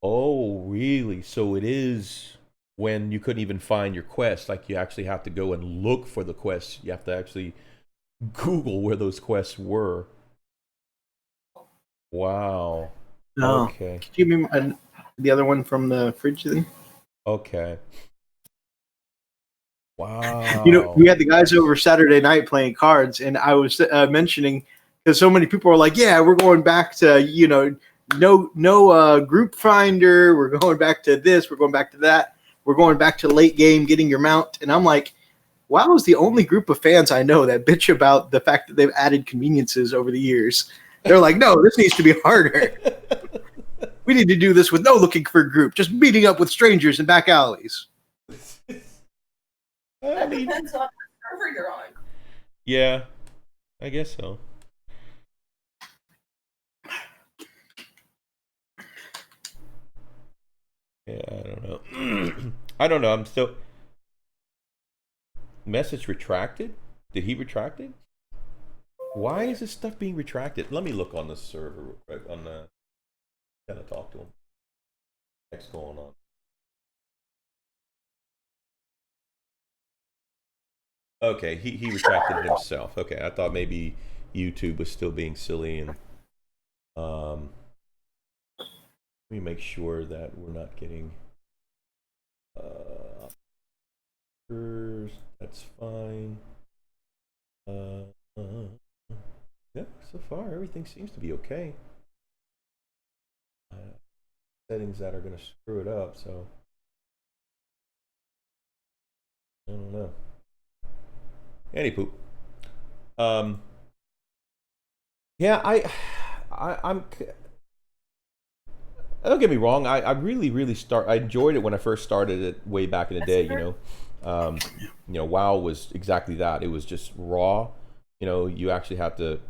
A: Oh, really? So it is when you couldn't even find your quest. Like you actually have to go and look for the quests. You have to actually Google where those quests were. Wow.
B: Oh.
A: Okay.
B: Could you give me the other one from the fridge then?
A: Okay. Wow.
B: You know, we had the guys over Saturday night playing cards, and I was mentioning, because so many people are like, yeah, we're going back to, you know, no group finder. We're going back to this. We're going back to that. We're going back to late game, getting your mount. And I'm like, WoW is the only group of fans I know that bitch about the fact that they've added conveniences over the years. They're like, no, this needs to be harder. We need to do this with no looking for a group, just meeting up with strangers in back alleys.
C: That depends on what server you're on.
A: Yeah, I guess so. Yeah, I don't know. I don't know. I'm still. Message retracted? Did he retract it? Why is this stuff being retracted? Let me look on the server real quick. On the, kind of talk to him. What's going on? Okay, he retracted it himself. Okay, I thought maybe YouTube was still being silly, and let me make sure that we're not getting that's fine. Yeah, so far everything seems to be okay. Settings that are going to screw it up, so I don't know. Any poop. Yeah, I'm. Don't get me wrong. I really I enjoyed it when I first started it way back in the day. You know, WoW was exactly that. It was just raw, you actually have to.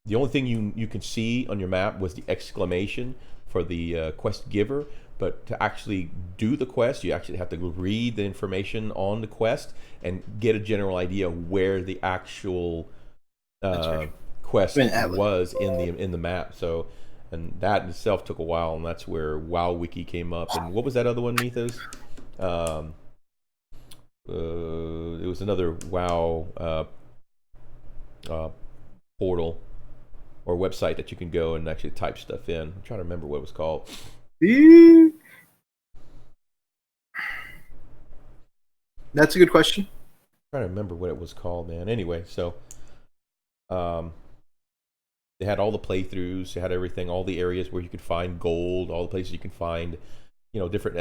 A: The only thing you can see on your map was the exclamation for the quest giver, but to actually do the quest, you actually have to read the information on the quest and get a general idea where the actual quest was in the map. So, and that in itself took a while, and that's where WoWWiki came up. And what was that other one, Mythos? It was another WoW portal or website that you can go and actually type stuff in. I'm trying to remember what it was called.
B: That's a good question.
A: I'm trying to remember what it was called, man. Anyway, so they had all the playthroughs, they had everything, all the areas where you could find gold, all the places you can find, different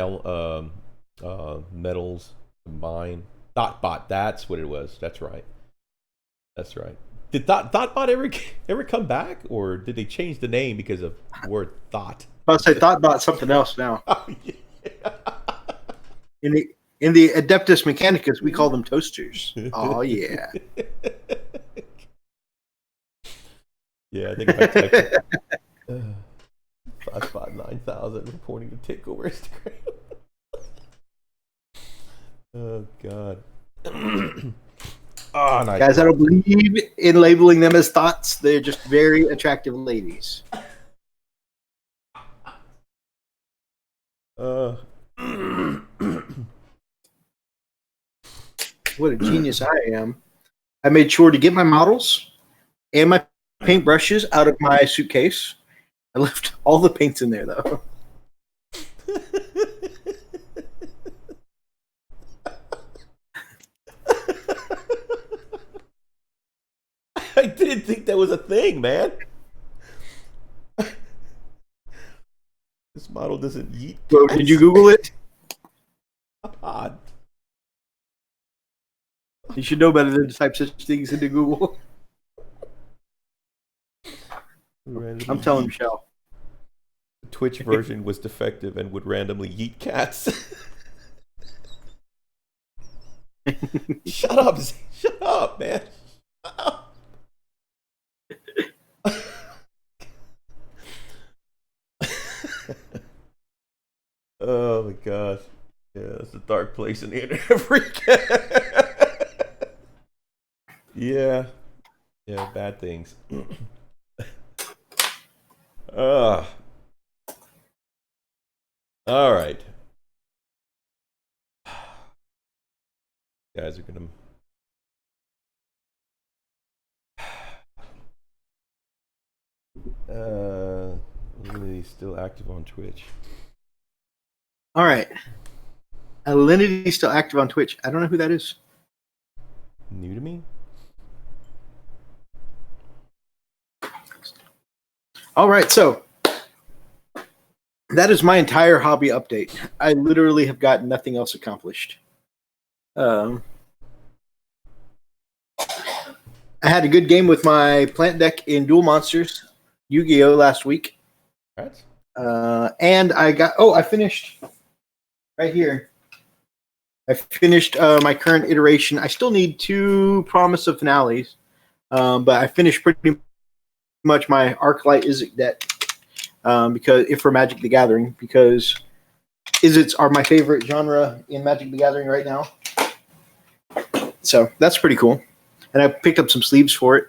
A: metals combined. Thoughtbot, that's what it was. That's right. Did Thoughtbot ever come back, or did they change the name because of the word thought?
B: I'll say Thoughtbot something else now.
A: Oh, yeah.
B: In the Adeptus Mechanicus, we call them toasters. Oh yeah.
A: Yeah, I think if I typed Thoughtbot 9000 reporting to take over Instagram. Oh God. Oh, nice.
B: Guys, I don't believe in labeling them as thoughts. They're just very attractive ladies. What a genius I am. I made sure to get my models and my paintbrushes out of my suitcase. I left all the paints in there, though.
A: I didn't think that was a thing, man. This model doesn't eat.
B: Bro, did you Google it?
A: Odd.
B: You should know better than to type such things into Google. I'm telling Michelle.
A: The Twitch version was defective and would randomly eat cats. Shut up, man. Shut up. Oh my gosh. Yeah, it's a dark place in the internet freak. Yeah, bad things. All right. Guys are gonna. Alinity still active on Twitch.
B: All right. Alinity still active on Twitch. I don't know who that is.
A: New to me?
B: All right, so that is my entire hobby update. I literally have got nothing else accomplished. I had a good game with my plant deck in Duel Monsters Yu-Gi-Oh! Last week.
A: Right.
B: And I finished right here. I finished my current iteration. I still need 2 Promise of Finales, but I finished pretty much my Arclight Izzet deck because for Magic the Gathering, because Izzets are my favorite genre in Magic the Gathering right now. So that's pretty cool. And I picked up some sleeves for it.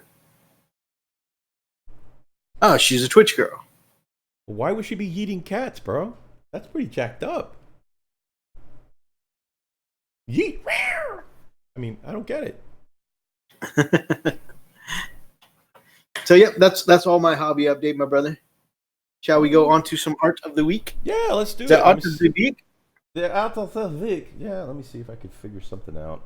B: Oh, she's a Twitch girl.
A: Why would she be eating cats, bro? That's pretty jacked up. Yeet. I mean, I don't get it.
B: So, yep, that's all my hobby update, my brother. Shall we go on to some art of the week?
A: Yeah, let's do it.
B: The art of the week?
A: The art of the week. Yeah, let me see if I can figure something out.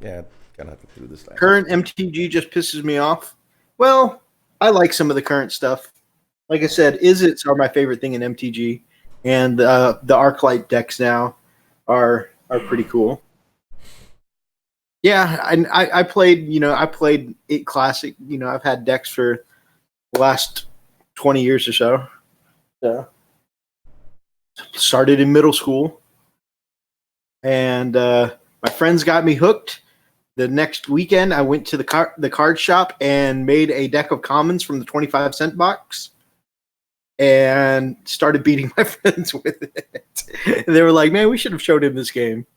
A: Yeah, gonna have to do this.
B: Current MTG just pisses me off. Well, I like some of the current stuff. Like I said, Izzets are my favorite thing in MTG, and the Arclight decks now are pretty cool. Yeah, I played it classic. I've had decks for the last 20 years or so. So started in middle school, and my friends got me hooked. The next weekend, I went to the card shop and made a deck of commons from the 25-cent box and started beating my friends with it. And they were like, man, we should have showed him this game.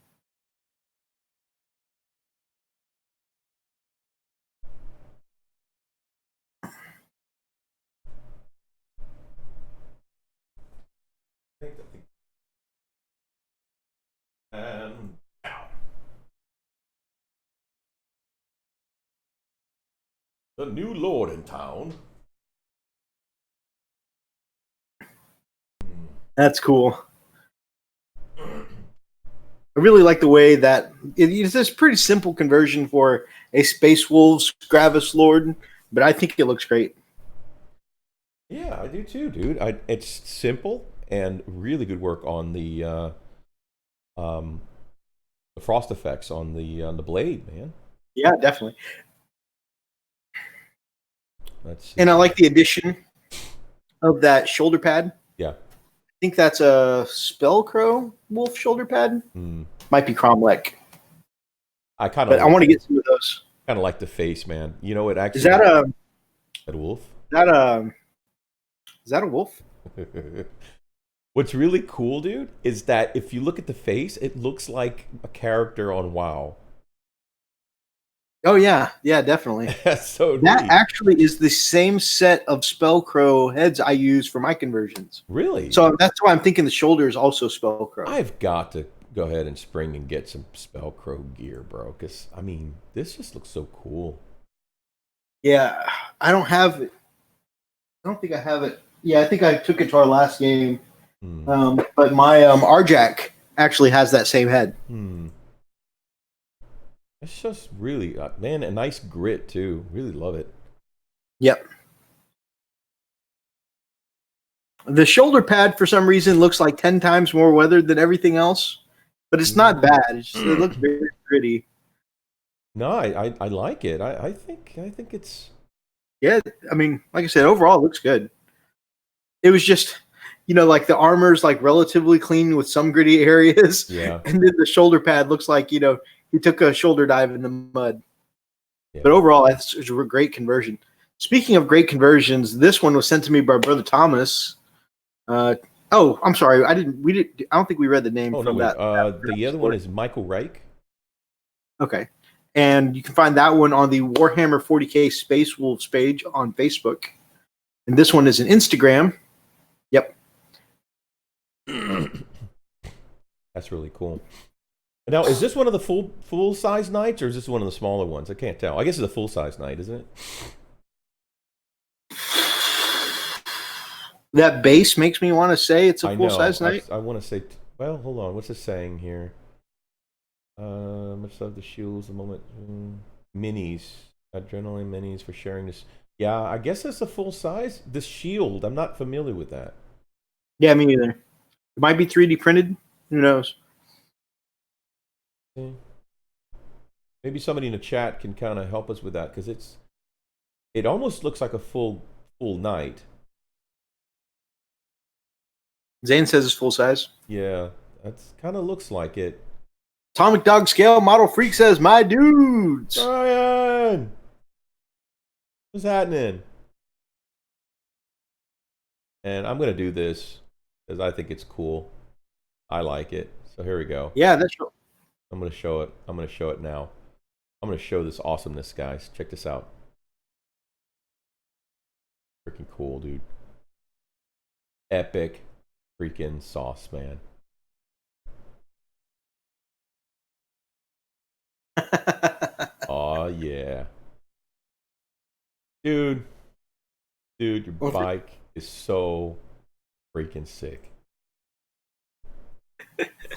A: And now. The new lord in town.
B: That's cool. I really like the way that it's this pretty simple conversion for a Space Wolves Gravis Lord, but I think it looks great.
A: Yeah, I do too, dude. It's simple and really good work on the frost effects on the blade, man.
B: Yeah, definitely.
A: That's
B: And I like the addition of that shoulder pad.
A: Yeah.
B: I think that's a Spellcrow Wolf shoulder pad. Might be Cromlech.
A: I kind
B: But
A: of
B: I want to get some of those.
A: kind of like the face, man. You know, it actually
B: Is that
A: a wolf.
B: Is that a wolf?
A: What's really cool, dude, is that if you look at the face, it looks like a character on WoW.
B: Oh yeah, yeah, definitely.
A: That's so
B: That
A: neat.
B: actually is the same set of Spellcrow heads I use for my conversions.
A: Really?
B: So that's why I'm thinking the shoulder is also Spellcrow.
A: I've got to go ahead and spring and get some Spellcrow gear, bro. Because I mean, this just looks so cool.
B: Yeah, I don't have it. I don't think I have it. Yeah, I think I took it to our last game. But my Arjack actually has that same head.
A: It's just really, man, a nice grit too. Really love it.
B: Yep. The shoulder pad, for some reason, looks like 10 times more weathered than everything else, but it's not bad. It looks very pretty.
A: No, I like it. I think it's.
B: Yeah, I mean, like I said, overall, it looks good. It was just, like the armor's like relatively clean with some gritty areas.
A: Yeah.
B: And then the shoulder pad looks like, he took a shoulder dive in the mud.
A: Yeah.
B: But overall, it's a great conversion. Speaking of great conversions, this one was sent to me by Brother Thomas. I'm sorry. I don't think we read the name from that.
A: The other one is Michael Reich.
B: Okay. And you can find that one on the Warhammer 40K Space Wolves page on Facebook. And this one is an Instagram. Yep.
A: That's really cool. Now, is this one of the full size knights, or is this one of the smaller ones? I can't tell. I guess it's a full size knight, isn't it?
B: That base makes me want to say it's a full size knight.
A: I want to say. Well, hold on. What's it saying here? Much of the shields, the moment minis, adrenaline minis for sharing this. Yeah, I guess that's a full size. The shield, I'm not familiar with that.
B: Yeah, me neither. It might be 3D printed. Who knows?
A: Maybe somebody in the chat can kind of help us with that, because it almost looks like a full knight.
B: Zane says it's full size.
A: Yeah, that kind of looks like it.
B: Atomic Dog Scale Model Freak says, my dudes.
A: Brian! What's happening? And I'm going to do this because I think it's cool. I like it. So here we go.
B: Yeah, that's true.
A: I'm going to show it. I'm going to show it now. I'm going to show this awesomeness, guys. Check this out. Freaking cool, dude. Epic freaking sauce, man. Oh yeah. Dude, your bike is so freaking sick.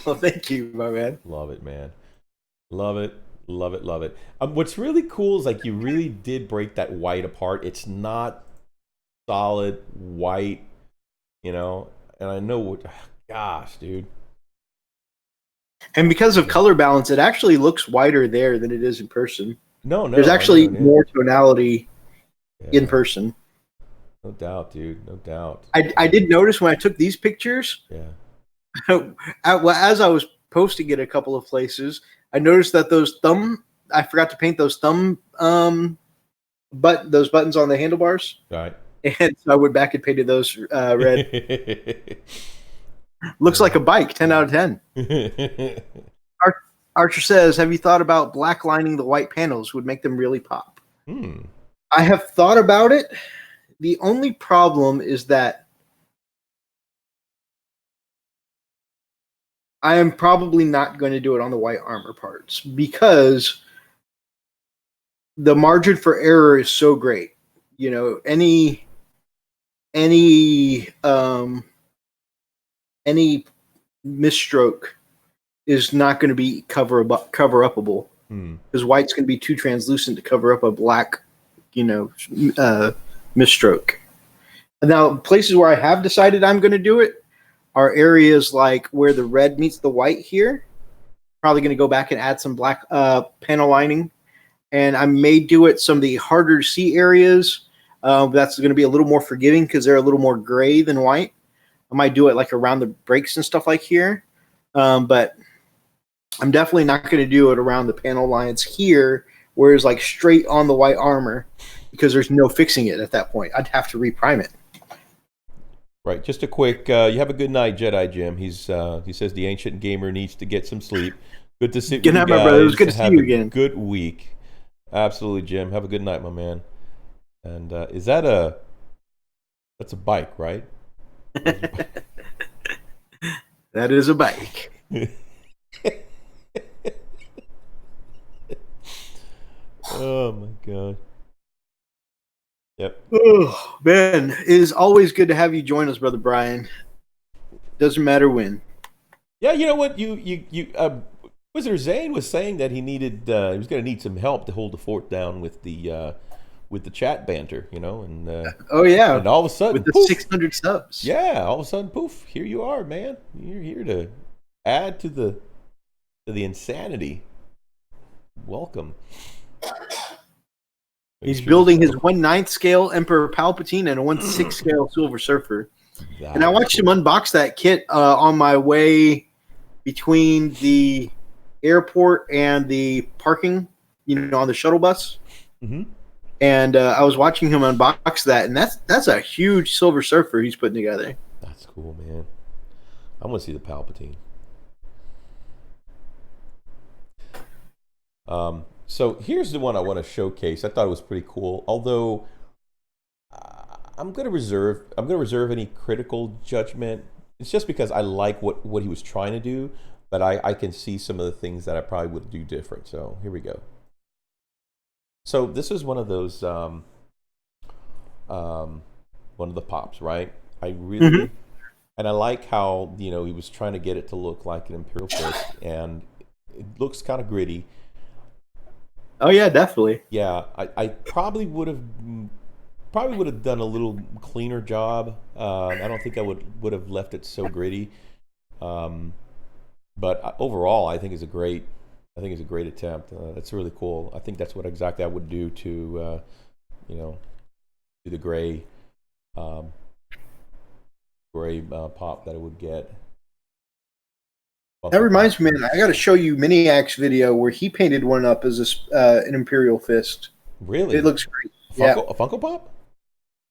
B: Well, thank you, my man.
A: Love it, man. Love it. Love it. Love it. What's really cool is like you really did break that white apart. It's not solid white, and I know what, gosh, dude.
B: And because of color balance, it actually looks whiter there than it is in person.
A: No.
B: There's actually more tonality in person.
A: No doubt, dude. No doubt.
B: I did notice when I took these pictures,
A: Yeah.
B: as I was posting it a couple of places, I noticed that those thumb I forgot to paint those thumb those buttons on the handlebars,
A: Right.
B: and so I went back and painted those red. Looks like a bike. 10 out of 10. Archer says, "Have you thought about black lining the white panels? Would make them really pop." I have thought about it. The only problem is that I am probably not going to do it on the white armor parts because the margin for error is so great. You know, any misstroke is not going to be cover upable because white's going to be too translucent to cover up a black, misstroke. Now, places where I have decided I'm going to do it are areas like where the red meets the white here. Probably going to go back and add some black panel lining. And I may do it some of the harder to see areas. That's going to be a little more forgiving because they're a little more gray than white. I might do it like around the brakes and stuff like here. But I'm definitely not going to do it around the panel lines here, where it's like straight on the white armor, because there's no fixing it at that point. I'd have to reprime it.
A: Right. Just a quick, you have a good night, Jedi Jim. He says the ancient gamer needs to get some sleep. Good to see you
B: guys. My brother. It was good to see you again.
A: Good week. Absolutely, Jim. Have a good night, my man. And that's a bike, right?
B: That is a bike.
A: Oh my god. Yep.
B: Oh man, it is always good to have you join us, Brother Brian. Doesn't matter when.
A: Yeah, you know what? Wizard Zane was saying that he needed he was going to need some help to hold the fort down with the chat banter, and
B: oh yeah,
A: and all of a sudden
B: with the
A: poof,
B: 600 subs.
A: Yeah, all of a sudden, poof! Here you are, man. You're here to add to the insanity. Welcome.
B: He's building his 1/9 scale Emperor Palpatine and a 1/6 scale Silver Surfer. And I watched him unbox that kit on my way between the airport and the parking, on the shuttle bus.
A: Mm-hmm.
B: And I was watching him unbox that, and that's a huge Silver Surfer he's putting together.
A: That's cool, man. I want to see the Palpatine. So here's the one I want to showcase. I thought it was pretty cool. Although I'm going to reserve any critical judgment. It's just because I like what he was trying to do, but I can see some of the things that I probably would do different. So here we go. So this is one of those one of the pops, right? I really and I like how he was trying to get it to look like an Imperial Fist, and it looks kind of gritty.
B: Oh yeah, definitely.
A: Yeah, I probably would have done a little cleaner job. I don't think I would have left it so gritty. But overall, I think it's a great attempt. That's really cool. I think that's what exactly I would do to do the gray pop that it would get.
B: That reminds me, man, I got to show you Miniac's video where he painted one up as an Imperial Fist.
A: Really?
B: It looks great.
A: A Funko Pop?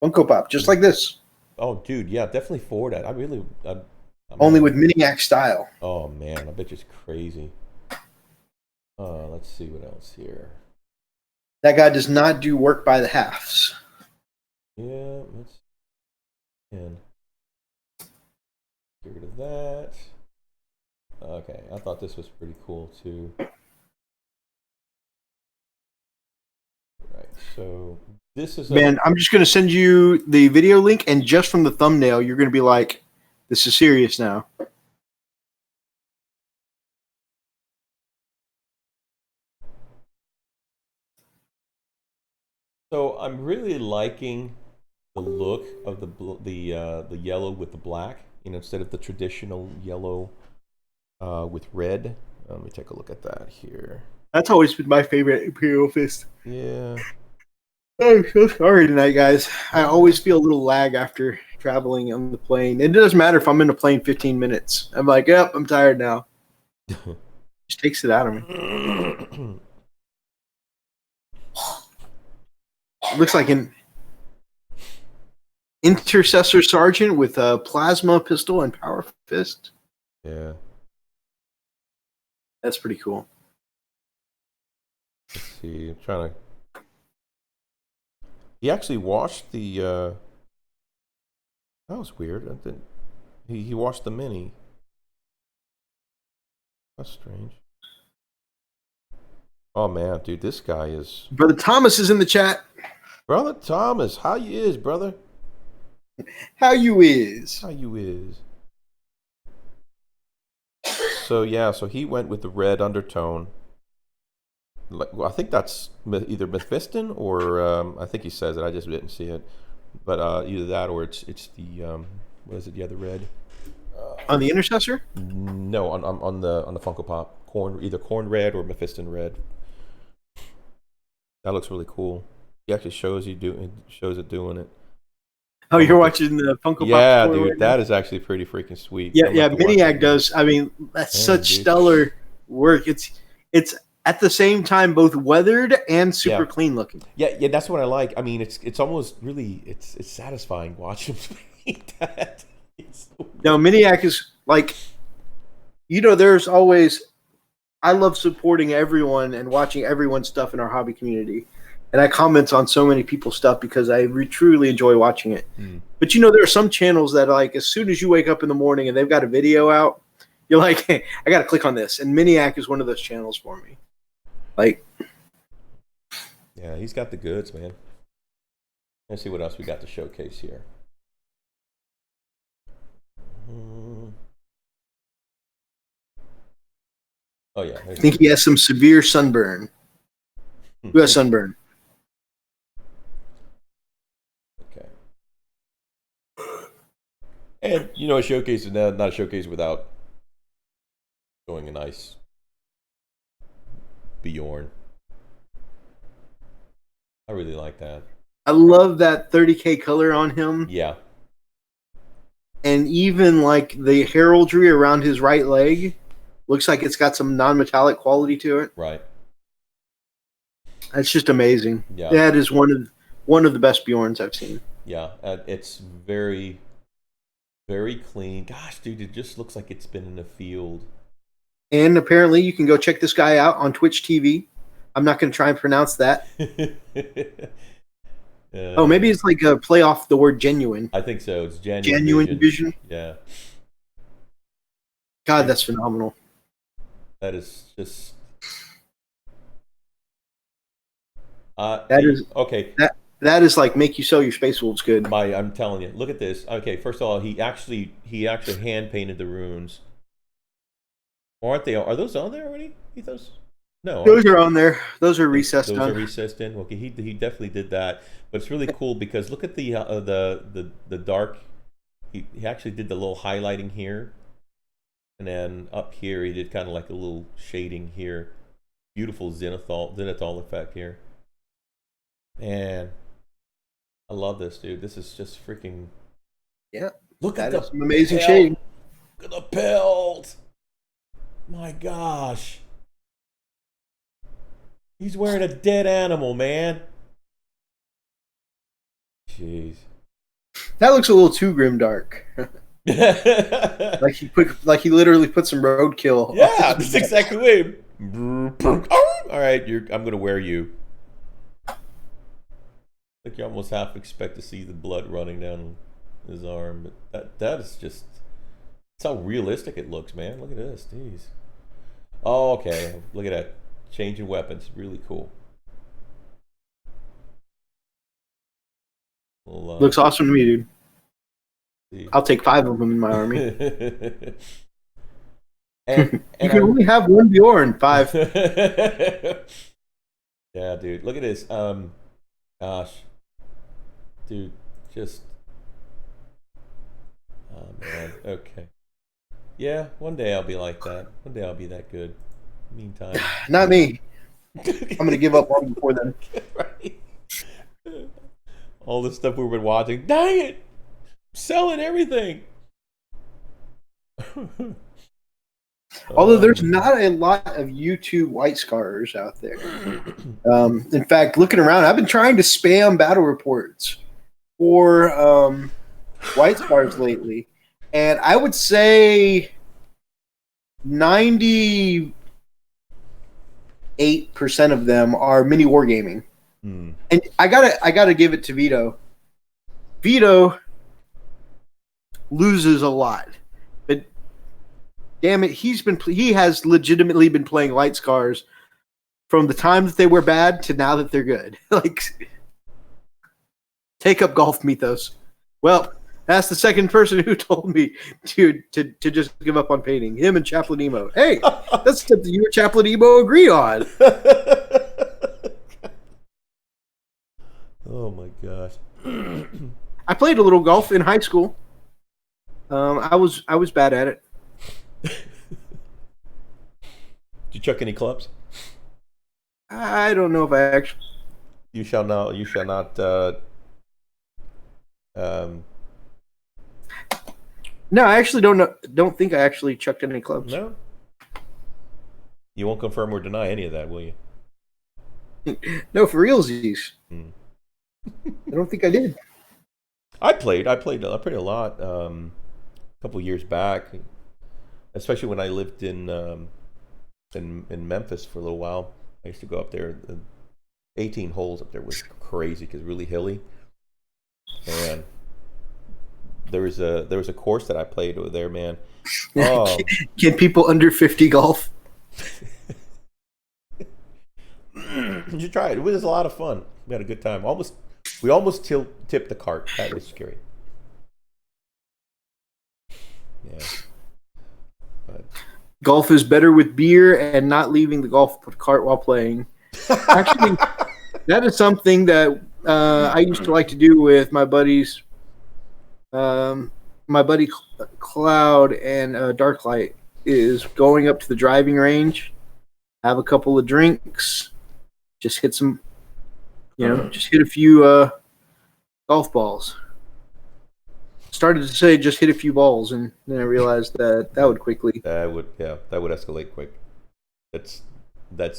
B: Funko Pop, just like this.
A: Oh, dude, yeah, definitely for that.
B: Only with Miniac style.
A: Oh, man, I bet you it's crazy. Let's see what else here.
B: That guy does not do work by the halves.
A: Yeah, let's get rid of that. Okay, I thought this was pretty cool too. Right, so this is
B: man. I'm just gonna send you the video link, and just from the thumbnail, you're gonna be like, "This is serious now."
A: So I'm really liking the look of the yellow with the black. Instead of the traditional yellow. With red. Let me take a look at that here.
B: That's always been my favorite Imperial Fist.
A: Yeah.
B: I'm so sorry tonight, guys. I always feel a little lag after traveling on the plane. It doesn't matter if I'm in the plane 15 minutes. I'm like, yep, I'm tired now. Just takes it out of me. looks like an intercessor sergeant with a plasma pistol and power fist.
A: Yeah.
B: That's pretty cool.
A: Let's see. I'm trying to. He actually watched the. That was weird. I didn't. He watched the mini. That's strange. Oh man, dude, this guy is.
B: Brother Thomas is in the chat.
A: Brother Thomas, how you is, brother?
B: How you is?
A: How you is? So yeah, so he went with the red undertone. Like, well, I think that's either Mephiston or I think he says it. I just didn't see it, but either that or it's the what is it? The other red.
B: On the intercessor?
A: No, on the Funko Pop, either corn red or Mephiston red. That looks really cool. He actually shows it doing it.
B: Oh, you're watching the Funko Pop?
A: Yeah,
B: tour
A: dude,
B: right now?
A: that is actually pretty freaking sweet.
B: Yeah,
A: I'd
B: yeah.
A: like to watch
B: Miniac
A: it.
B: does. I mean, that's
A: Man,
B: such
A: dude.
B: stellar work. It's at the same time both weathered and super
A: Yeah.
B: clean looking.
A: Yeah, that's what I like. I mean, it's almost really it's satisfying watching him paint that. It's so
B: Now, Miniac is like, there's always. I love supporting everyone and watching everyone's stuff in our hobby community. And I comment on so many people's stuff because I truly enjoy watching it.
A: Mm.
B: But there are some channels that like as soon as you wake up in the morning and they've got a video out, you're like, hey, I got to click on this. And Miniac is one of those channels for me. Like,
A: Yeah, he's got the goods, man. Let's see what else we got to showcase here. Oh yeah,
B: I think he has some severe sunburn. Who has sunburn?
A: Okay. And a showcase is not a showcase without showing a nice Bjorn. I really like that.
B: I love that 30K color on him.
A: Yeah.
B: And even like the heraldry around his right leg looks like it's got some non-metallic quality to it.
A: Right.
B: That's just amazing.
A: Yeah.
B: That is one of the best Bjorns I've seen.
A: Yeah. It's very, very clean. Gosh, dude, it just looks like it's been in the field.
B: And apparently you can go check this guy out on Twitch TV. I'm not going to try and pronounce that. Oh, maybe it's like a play off the word genuine.
A: I think so. It's
B: Genuine Vision.
A: Yeah.
B: God, that's phenomenal.
A: That is just.
B: That is
A: okay.
B: That is like make you sell your Space Wolves good.
A: I'm telling you. Look at this. Okay, first of all, he actually hand painted the runes. Or aren't they? Are those on there already? Ethos? No.
B: Those are on there. Those are recessed
A: Those
B: on.
A: are recessed in. Okay, he definitely did that. But it's really cool because look at the dark. He actually did the little highlighting here, and then up here he did kind of like a little shading here. Beautiful zenithal effect here. Man, I love this, dude. This is just freaking.
B: Yeah.
A: Look at
B: That is
A: the
B: some amazing
A: pelt.
B: shading.
A: Look at the pelt. My gosh. He's wearing a dead animal, man. Jeez.
B: That looks a little too grimdark. Like he literally put some roadkill.
A: Yeah, that's exactly what. All right, I'm gonna wear you. Like you almost half expect to see the blood running down his arm, but that is just. That's how realistic it looks, man. Look at this, jeez. Oh, okay. Look at that. Changing weapons, really cool. Well,
B: Looks awesome to me, dude.
A: see.
B: I'll take 5 of them in my army.
A: and
B: You can only have one Bjorn. 5.
A: Yeah, dude. Look at this. Gosh, dude, just. Oh man. Okay. Yeah, one day I'll be like that. One day I'll be that good. Meantime,
B: Not me. I'm gonna give up long before then.
A: right? All the stuff we've been watching. Dang it! I'm selling everything.
B: Although there's not a lot of YouTube white scars out there. In fact, looking around, I've been trying to spam battle reports for white scars lately, and I would say 98% of them are mini wargaming. And I gotta give it to Vito. Vito loses a lot, but damn it, he has legitimately been playing White Scars from the time that they were bad to now that they're good. Like, take up golf, Mythos. Well, that's the second person who told me to just give up on painting. Him and Chaplain Emo. Hey, that's something you and Chaplain Emo agree on.
A: Oh my gosh.
B: I played a little golf in high school. I was bad at it.
A: Did you chuck any clubs?
B: I don't know if I actually.
A: You shall not. You shall not.
B: No, I actually don't know. Don't think I actually chucked any clubs.
A: No. You won't confirm or deny any of that, will you?
B: No, for realsies. I don't think I did.
A: I played a lot a couple years back, especially when I lived in Memphis for a little while. I used to go up there. 18 holes up there was crazy because really hilly. And there was a course that I played over there, man. Oh.
B: Can people under 50 golf?
A: You should try it. It was a lot of fun. We had a good time. We almost tipped the cart. That was scary. Yeah. But
B: Golf is better with beer and not leaving the golf cart while playing. Actually, that is something that I used to like to do with my buddies. My buddy Cloud and Darklight is going up to the driving range, have a couple of drinks, just hit some, just hit a few golf balls. Started to say just hit a few balls, and then I realized that would quickly.
A: That would escalate quick. That's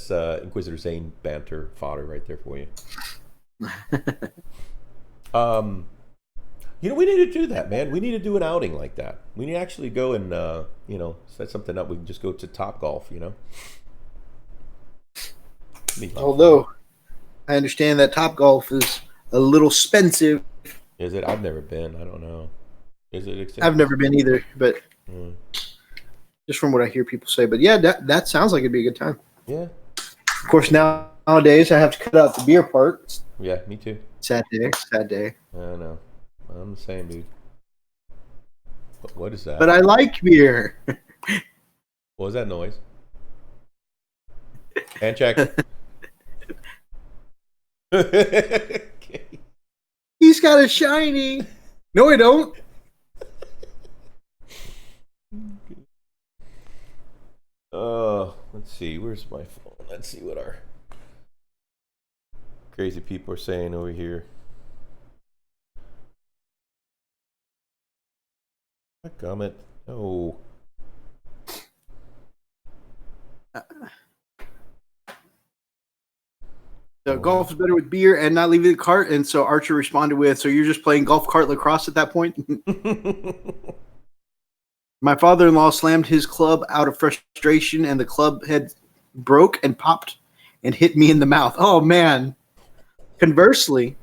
A: Inquisitor Zane banter fodder right there for you. We need to do that, man. We need to do an outing like that. We need to actually go and set something up. We can just go to Top Golf,
B: Although I understand that Top Golf is a little expensive.
A: Is it? I've never been. I don't know. Is it expensive?
B: I've never been either, but just from what I hear people say. But yeah, that sounds like it'd be a good time.
A: Yeah.
B: Of course, nowadays I have to cut out the beer part.
A: Yeah, me too.
B: Sad day.
A: I know. I'm the same, dude. What is that?
B: But I like beer.
A: What was that noise? Hand check. Okay.
B: He's got a shiny. No, I don't.
A: Let's see. Where's my phone? Let's see what our crazy people are saying over here. Gummit. Oh.
B: So golf is better with beer and not leaving the cart. And so Archer responded with, so you're just playing golf cart lacrosse at that point? My father-in-law slammed his club out of frustration, and the club head broke and popped and hit me in the mouth. Oh, man. Conversely,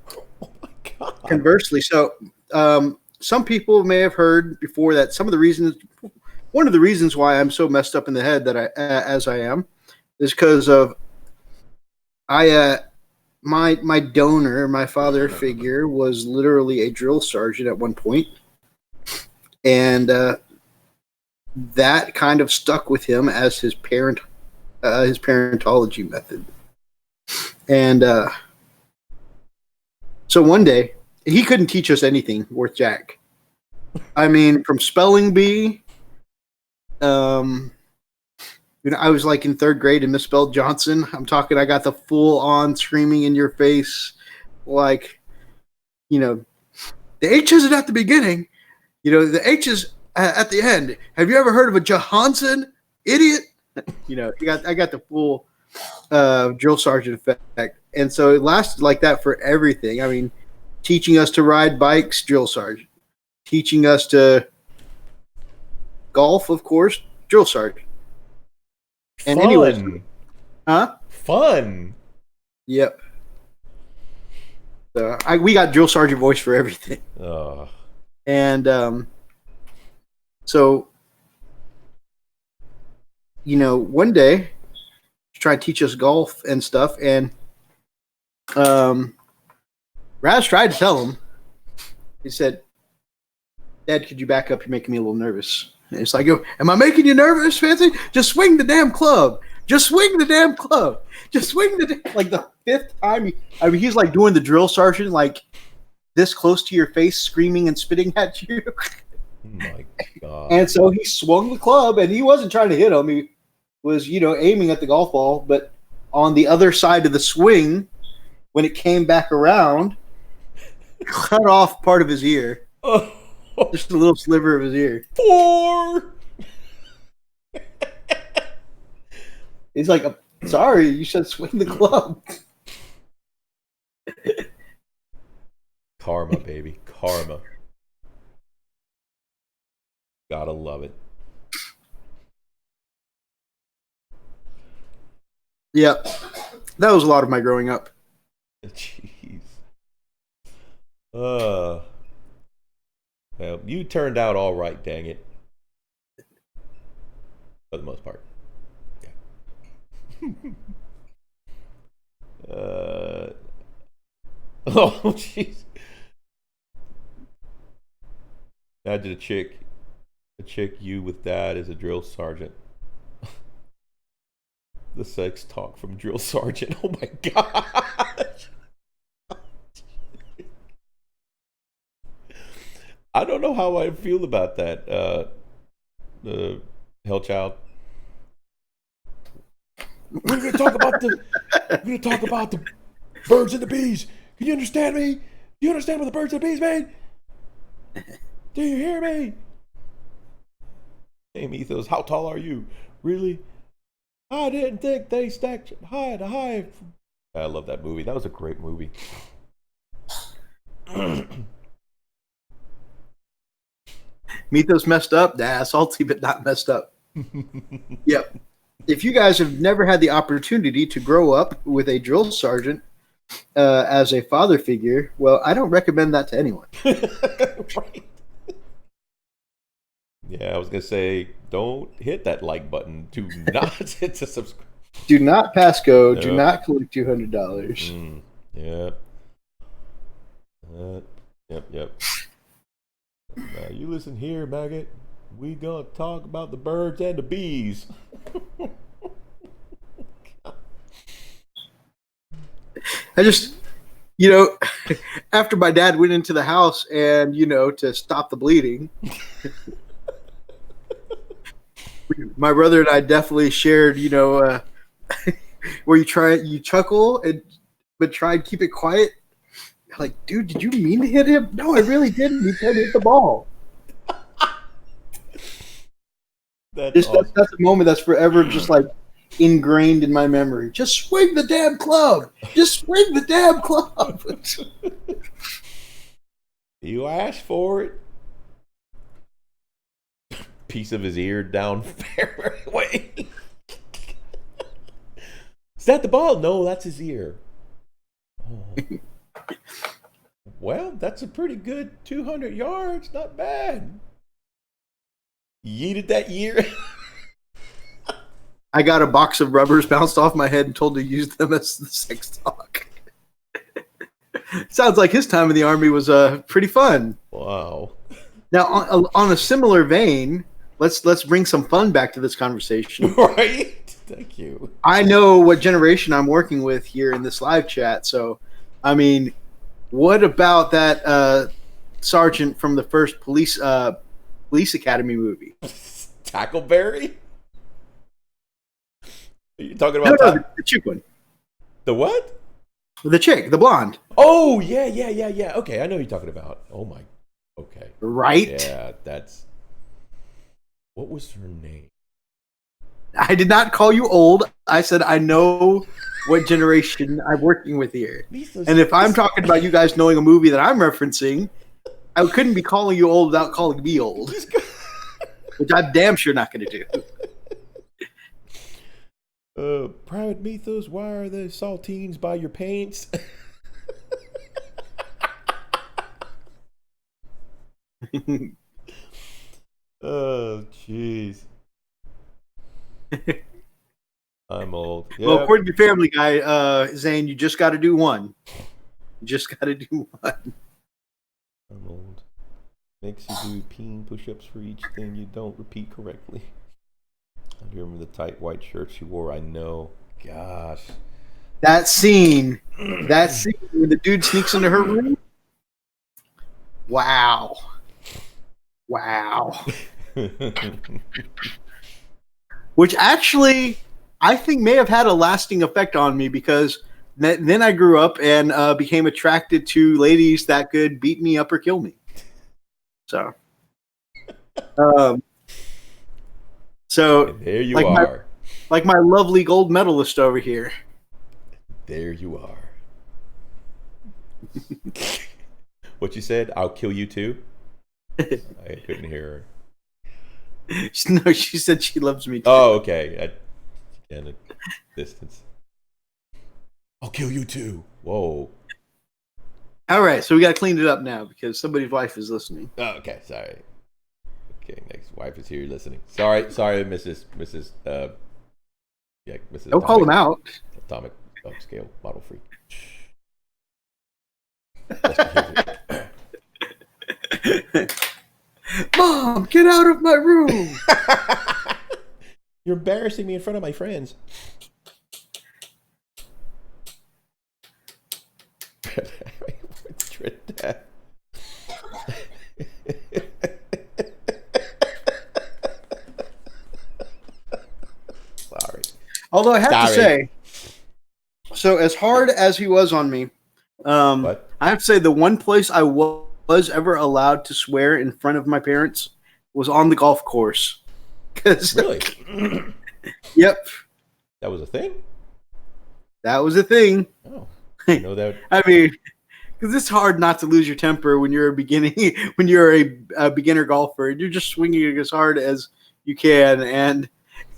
B: so some people may have heard before that one of the reasons why I'm so messed up in the head as I am is because of my donor, my father figure, was literally a drill sergeant at one point, and that kind of stuck with him as his parentology method. And so one day he couldn't teach us anything worth jack. I mean, from spelling bee, I was like in third grade and misspelled Johnson. I'm talking, I got the full on screaming in your face, like, the H isn't at the beginning, the H is at the end. Have you ever heard of a Johansson? idiot. I got the full drill sergeant effect, and so it lasted like that for everything. I mean, teaching us to ride bikes, drill sergeant. Teaching us to golf, of course, drill sergeant. And anyways,
A: Fun.
B: Yep. So we got drill sergeant voice for everything. And so, one day, try to teach us golf and stuff, and Raz tried to tell him. He said, "Dad, could you back up? You're making me a little nervous." And it's like, "Am I making you nervous, Fancy? Just swing the damn club. Just swing the damn club. Just swing the like the fifth time." He's like doing the drill sergeant, like this close to your face, screaming and spitting at you.
A: Oh my God.
B: And so he swung the club, and he wasn't trying to hit him. He was, aiming at the golf ball, but on the other side of the swing, when it came back around, cut off part of his ear.
A: Oh.
B: Just a little sliver of his ear.
A: 4.
B: He's like, "Sorry, you should swing the club."
A: Karma, baby. Karma. Gotta love it.
B: Yeah. That was a lot of my growing up.
A: Jeez. Well, you turned out all right, dang it. For the most part. Yeah. Oh, jeez. Imagine a chick you with dad as a drill sergeant. The sex talk from drill sergeant. Oh my gosh. I don't know how I feel about that. The Hell Child. We're gonna talk about the birds and the bees. Can you understand me? Do you understand what the birds and the bees mean? Do you hear me? Hey, Ethos, how tall are you? Really? I didn't think they stacked high to high. I love that movie. That was a great movie.
B: Mythos messed up. Nah, salty, but not messed up. Yep. If you guys have never had the opportunity to grow up with a drill sergeant as a father figure, well, I don't recommend that to anyone.
A: Right. Yeah, I was going to say, don't hit that like button. Do not hit the subscribe.
B: Do not pass go.
A: No.
B: Do not collect $200.
A: Yep. Yep. Now, you listen here, maggot. We gonna talk about the birds and the bees.
B: I just, after my dad went into the house and, to stop the bleeding, my brother and I definitely shared, where you chuckle but try and keep it quiet. Like, dude, did you mean to hit him? No, I really didn't. He tried to hit the ball. That's a moment that's forever just like ingrained in my memory. Just swing the damn club. Just swing the damn club.
A: You asked for it. Piece of his ear down fairway way. Is that the ball? No, that's his ear. Oh. Well, that's a pretty good 200 yards. Not bad. Yeeted that year.
B: I got a box of rubbers bounced off my head and told to use them as the sex talk. Sounds like his time in the Army was pretty fun.
A: Wow.
B: Now, on a similar vein, let's bring some fun back to this conversation.
A: Right? Thank you.
B: I know what generation I'm working with here in this live chat, so I mean, what about that sergeant from the first police academy movie?
A: Tackleberry? Are you talking about
B: the chick one?
A: The what?
B: The chick, the blonde.
A: Oh, yeah. Okay, I know what you're talking about. Oh, my. Okay.
B: Right?
A: Yeah, that's... What was her name?
B: I did not call you old. I said I know what generation I'm working with here. And if I'm talking about you guys knowing a movie that I'm referencing, I couldn't be calling you old without calling me old, which I'm damn sure not going to do.
A: Private Mythos, why are the saltines by your pants? Oh, jeez. I'm old. Yep.
B: Well, according to Family Guy, Zane, you just got to do one. You just got to do one.
A: I'm old. Makes you do peen push-ups for each thing you don't repeat correctly. I do remember the tight white shirt she wore. I know. Gosh.
B: That scene when the dude sneaks into her room. Wow. Which actually, I think may have had a lasting effect on me because then I grew up and became attracted to ladies that could beat me up or kill me. So,
A: and there you are.
B: Like my lovely gold medalist over here.
A: There you are. What you said? I'll kill you too? I couldn't hear her.
B: No, she said she loves me too.
A: Oh, okay. At a distance. I'll kill you too. Whoa.
B: All right, so we got to clean it up now because somebody's wife is listening.
A: Oh, okay, sorry. Okay, next wife is here listening. Sorry, Mrs. Mrs.
B: Don't call them out.
A: Atomic upscale model freak.
B: Mom, get out of my room.
A: You're embarrassing me in front of my friends. Sorry.
B: Although I have to say, so as hard as he was on me, I have to say the one place I was ever allowed to swear in front of my parents was on the golf course.
A: Really?
B: Yep.
A: That was a thing?
B: That was a thing.
A: Oh, I know that.
B: I mean, because it's hard not to lose your temper when you're a beginner golfer. You're just swinging it as hard as you can, and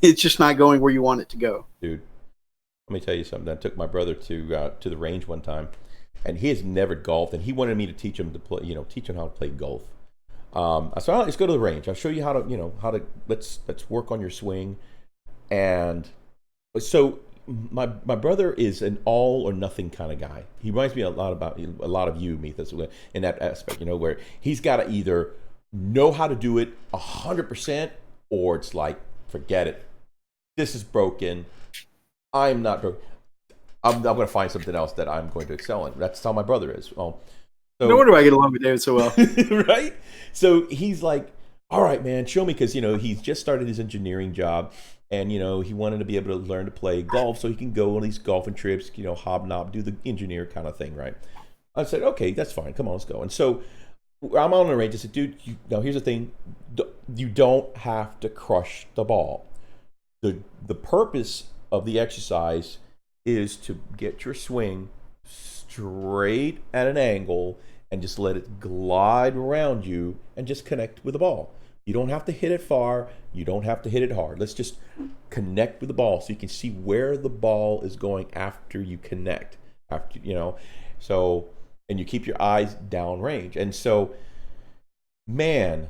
B: it's just not going where you want it to go.
A: Dude, let me tell you something. I took my brother to the range one time, and he has never golfed, and he wanted me to teach him to play. Teach him how to play golf. I said, let's go to the range. I'll show you how to let's work on your swing. And so my brother is an all or nothing kind of guy. He reminds me a lot of you, Mythos, in that aspect. Where he's got to either know how to do it 100%, or it's like, forget it. This is broken. I'm not broken. I'm going to find something else that I'm going to excel in. That's how my brother is. Well,
B: no wonder I get along with David so well.
A: Right? So he's like, all right, man, show me. Because, he's just started his engineering job. And, he wanted to be able to learn to play golf so he can go on these golfing trips, hobnob, do the engineer kind of thing, right? I said, okay, that's fine. Come on, let's go. And so I'm on the range. I said, dude, here's the thing. You don't have to crush the ball. The purpose of the exercise is to get your swing straight at an angle and just let it glide around you and just connect with the ball. You don't have to hit it far. You don't have to hit it hard. Let's just connect with the ball so you can see where the ball is going after you connect. So, and you keep your eyes downrange. And so, man,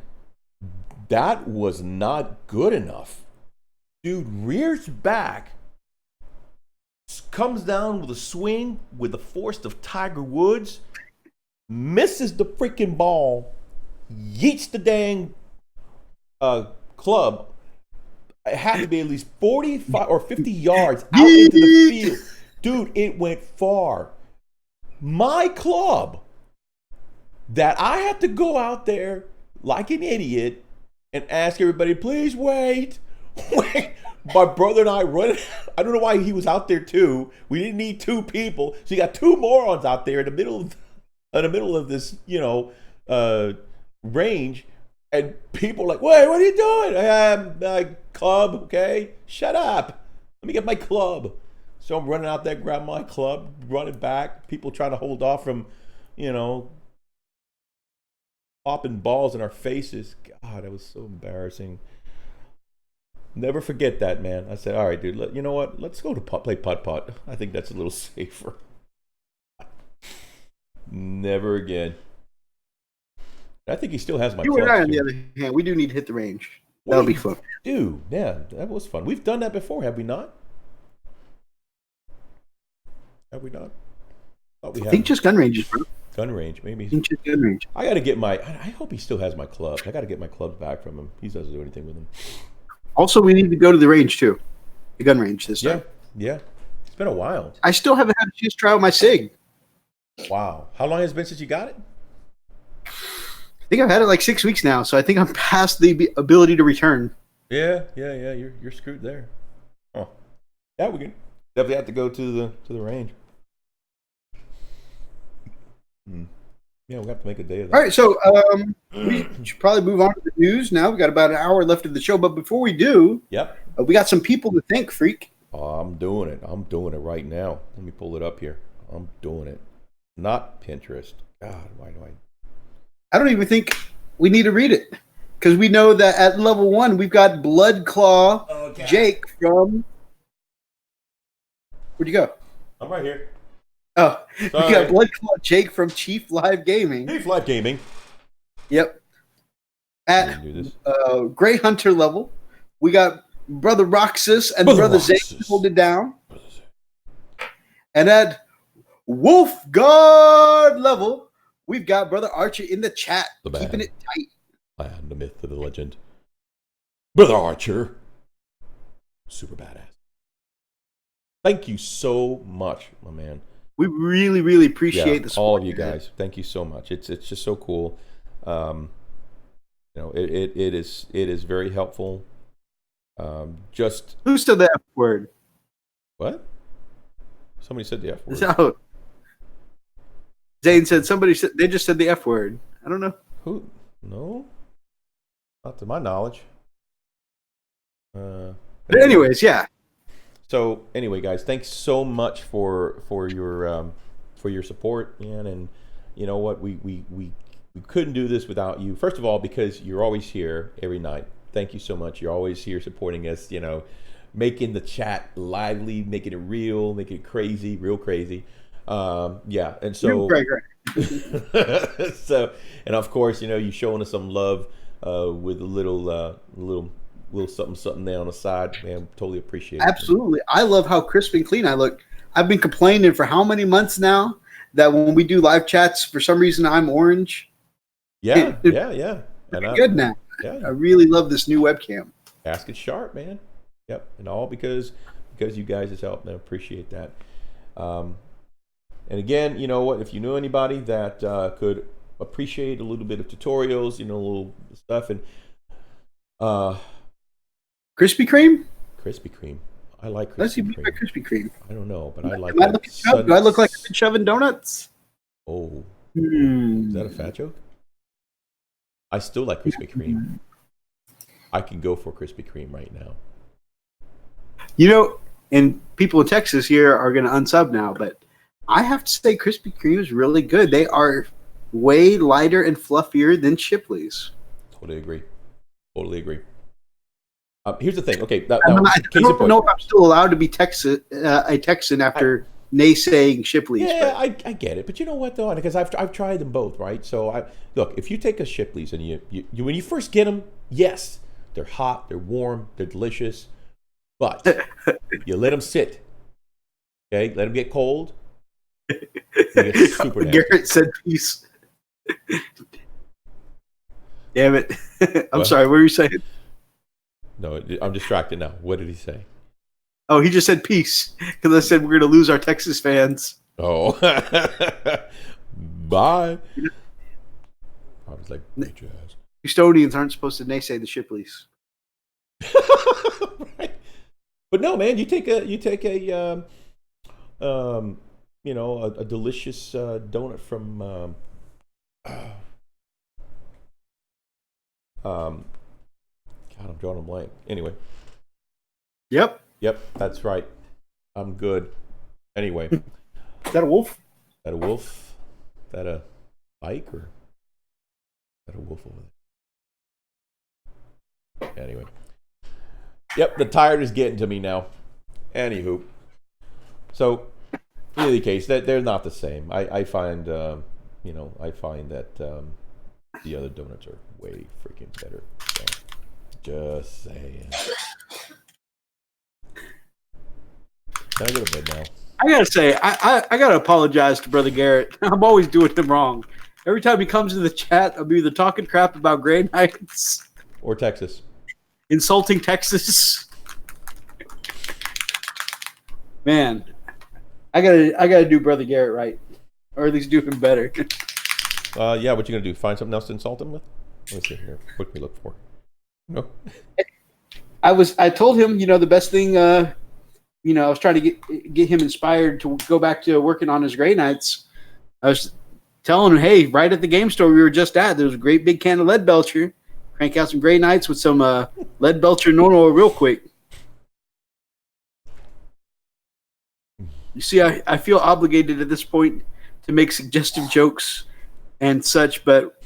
A: that was not good enough. Dude rears back, comes down with a swing with the force of Tiger Woods, misses the freaking ball, yeets the dang club. It had to be at least 45 or 50 yards out into the field. Dude, it went far. My club, that I had to go out there like an idiot and ask everybody, please wait. My brother and I running. I don't know why he was out there too. We didn't need two people, so you got two morons out there in the middle of this, range, And people are like, wait, what are you doing? Club, okay? Shut up. Let me get my club. So I'm running out there, grab my club, running back. People trying to hold off from, you know, popping balls in our faces. God, that was so embarrassing. Never forget that, man. I said, all right, dude, you know what? Let's go to play putt-putt. I think that's a little safer. Never again. I think he still has my
B: You and
A: clubs,
B: I, on the
A: too.
B: other hand, we do need to hit the range.
A: What
B: That'll
A: do
B: be
A: you
B: fun.
A: do? Yeah, that was fun. We've done that before, have we not? Have we not? Thought we
B: I
A: had
B: think just gun ranges, bro.
A: gun range. Maybe
B: I think just gun range.
A: I got to get my. I hope he still has my clubs. I got to get my clubs back from him. He doesn't do anything with them.
B: Also, we need to go to the range too. The gun range this time.
A: Yeah. It's been a while.
B: I still haven't had a chance to try out my SIG.
A: Wow. How long has it been since you got it?
B: I think I've had it like 6 weeks now, so I think I'm past the ability to return.
A: Yeah. You're screwed there. Oh, yeah. We can definitely have to go to the range. Yeah, we have to make a day of that.
B: All right, so we should probably move on to the news now. We've got about an hour left of the show, but before we do,
A: Yep.
B: we got some people to thank, Freak.
A: Oh, I'm doing it. I'm doing it right now. Let me pull it up here. I'm doing it. Not Pinterest. God, why do I?
B: I don't even think we need to read it because we know that at level 1 we've got Blood Claw Jake from. Where'd you go?
A: I'm right here.
B: Oh, we
A: Sorry.
B: got Blood Claw Jake from Chief Live Gaming.
A: Hey, Live Gaming.
B: Yep.
A: I
B: At
A: didn't do this.
B: Grey Hunter level, we got Brother Roxas and
A: Brother
B: Brother Zane
A: Roxas.
B: hold it down. And at Wolf Guard level, we've got Brother Archer in the chat,
A: The man.
B: keeping it tight.
A: I am the myth of the legend. Brother Archer. Super badass. Thank you so much, my man.
B: We really, really appreciate the support.
A: all of you guys. Thank you so much. It's just so cool. It is very helpful. Just
B: Who said the F word?
A: what? Somebody said the F word.
B: So, Zane said they just said the F word. I don't know.
A: Who? No, not to my knowledge.
B: But anyways, yeah.
A: So anyway, guys, thanks so much for your support, man. And you know what, we couldn't do this without you. First of all, because you're always here every night. Thank you so much. You're always here supporting us. You know, making the chat lively, making it real, making it crazy, real crazy. Yeah, and so
B: Right.
A: so, and of course, you know, you showing us some love with a little something there on the side, man. Totally appreciate it.
B: Absolutely. I love how crisp and clean I look. I've been complaining for how many months now that when we do live chats, for some reason I'm orange.
A: Yeah.
B: It's
A: And
B: good now. I
A: Yeah,
B: really love this new webcam.
A: ask it sharp, man. Yep, and all because you guys has helped, and I appreciate that. And again, you know what? If you knew anybody that could appreciate a little bit of tutorials, you know, a little stuff, and
B: Krispy Kreme?
A: Krispy Kreme. I like
B: Let's see
A: Krispy
B: if you got
A: Kreme.
B: Krispy Kreme.
A: I don't know, but I like
B: Am I
A: that.
B: looking shoved? Do I look like I've been shoving donuts?
A: Oh,
B: Hmm.
A: is that a fat joke? I still like Krispy Kreme. I can go for Krispy Kreme right now.
B: You know, and people in Texas here are going to unsub now, but I have to say Krispy Kreme is really good. They are way lighter and fluffier than Shipley's.
A: Totally agree. Totally agree. Here's the thing. Okay,
B: I don't know if I'm still allowed to be a Texan after naysaying Shipley's.
A: Yeah,
B: but
A: I get it, but you know what though? Because I've tried them both, right? So look, if you take a Shipley's and you when you first get them, yes, they're hot, they're warm, they're delicious, but you let them sit. Okay, let them get cold. They get super nasty.
B: Garrett said peace. Damn it. I'm
A: What?
B: sorry, what were you saying?
A: No, I'm distracted now. What did he say?
B: Oh, he just said peace because I said we're going to lose our Texas fans.
A: Oh, bye. I was like, "Bitch ass."
B: Houstonians aren't supposed to naysay the Shipleys.
A: Right. But no, man, you take a you know, a delicious donut from God, I'm drawing a blank. Anyway,
B: Yep.
A: yep, that's right. I'm good. Anyway, is
B: Is that a wolf?
A: that a wolf? Is that a bike or is that a wolf over there? Anyway. Yep, the tired is getting to me now. Anywho. So, in any case, they're not the same. I find, I find that the other donuts are way freaking better. So, just saying. Can I go to bed now?
B: I gotta say, I gotta apologize to Brother Garrett. I'm always doing him wrong. Every time he comes to the chat, I'm either talking crap about Grey Knights,
A: Or Texas.
B: insulting Texas. Man, I gotta do Brother Garrett right, or at least do him better.
A: Yeah, what you gonna do? Find something else to insult him with? Let's see here. What can we look for? No.
B: I told him, the best thing, I was trying to get him inspired to go back to working on his Grey Knights. I was telling him, hey, right at the game store we were just at, there was a great big can of Lead Belcher. Crank out some Grey Knights with some Lead Belcher normal real quick. You see, I feel obligated at this point to make suggestive jokes and such, but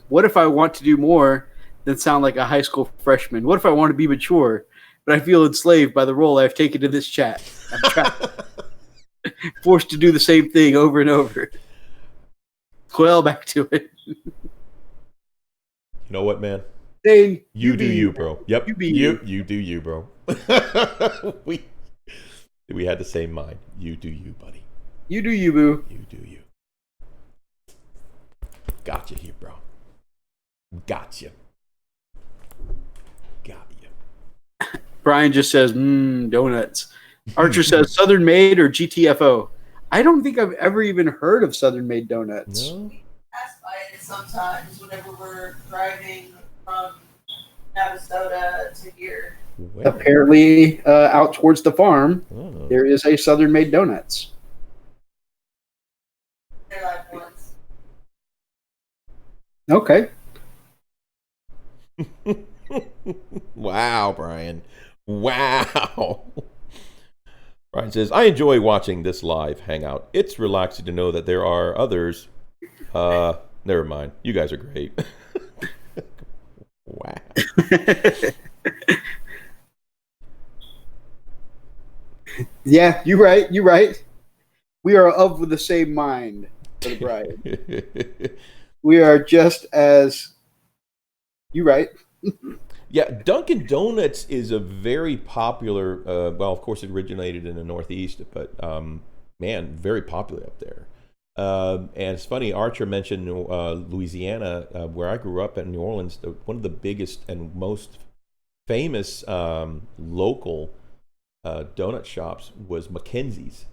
B: what if I want to do more than sound like a high school freshman? What if I want to be mature, but I feel enslaved by the role I've taken in this chat? I'm forced to do the same thing over and over. Well, back to it.
A: You know what, man?
B: Dane,
A: You do you, bro. Yep.
B: You be
A: you do you, bro. we had the same mind. You do you, buddy.
B: You do you, boo.
A: You do you. Gotcha here, bro. Gotcha. Got you.
B: Brian just says, donuts. Archer says, Southern Made or GTFO? I don't think I've ever even heard of Southern Made donuts.
A: No?
C: Pass by it sometimes whenever we're driving from Navasota to here.
A: Where?
B: Apparently, out towards the farm,
A: Oh.
B: there is a Southern Made donuts.
C: They're like once.
B: Okay.
A: Wow, Brian. Wow. Brian says, I enjoy watching this live hangout. It's relaxing to know that there are others. Never mind. You guys are great. Wow.
B: Yeah, you're right. You're right. We are of the same mind, Brother Brian. We are just as. You're right.
A: Yeah, Dunkin' Donuts is a very popular. Well, of course, it originated in the Northeast, but man, very popular up there. And it's funny. Archer mentioned Louisiana, where I grew up in New Orleans. One of the biggest and most famous local donut shops was Mackenzie's.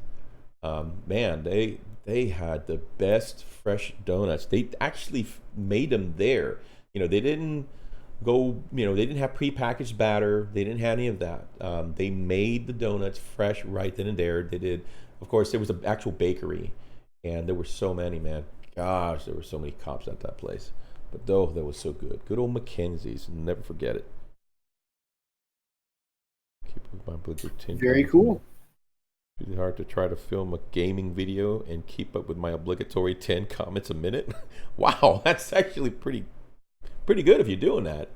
A: Man, they had the best fresh donuts. They actually made them there. They didn't go, they didn't have prepackaged batter. They didn't have any of that. They made the donuts fresh right then and there. They did. Of course, there was an actual bakery, and there were so many, man. Gosh, there were so many cops at that place. But though, that was so good. Good old Mackenzie's. Never forget it. Keep with my budget 10.
B: Very cool.
A: It's hard to try to film a gaming video and keep up with my obligatory 10 comments a minute. Wow, that's actually pretty good if you're doing that.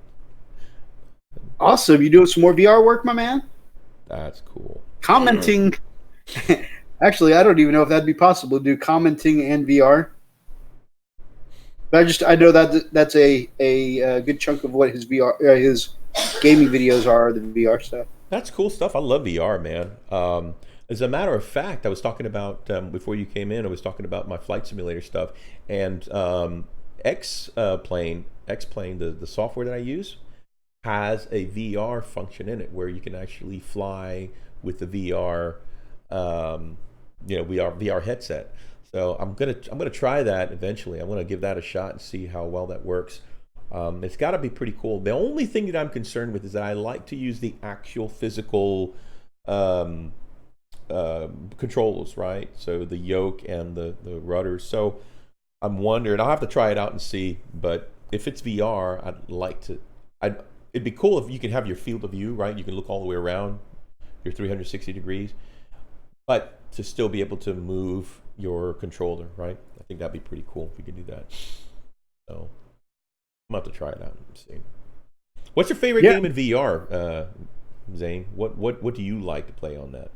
B: Awesome. You doing some more VR work, my man?
A: That's cool.
B: Commenting. Actually, I don't even know if that'd be possible to do commenting and VR. But I know that that's a good chunk of what his his gaming videos are, the VR stuff.
A: That's cool stuff. I love VR, man. As a matter of fact, I was talking about, before you came in, I was talking about my flight simulator stuff. And X-Plane, the software that I use, has a VR function in it where you can actually fly with the VR, VR headset. So I'm gonna try that eventually. I'm gonna give that a shot and see how well that works. It's got to be pretty cool. The only thing that I'm concerned with is that I like to use the actual physical controls, right? So the yoke and the rudders. So I'm wondering. I'll have to try it out and see. But if it's VR, I'd like to. It'd be cool if you could have your field of view, right? You can look all the way around your 360 degrees, but to still be able to move your controller, right? I think that'd be pretty cool if we could do that. So I'm about to try it out and see. What's your favorite game in VR, Zane? What do you like to play on that?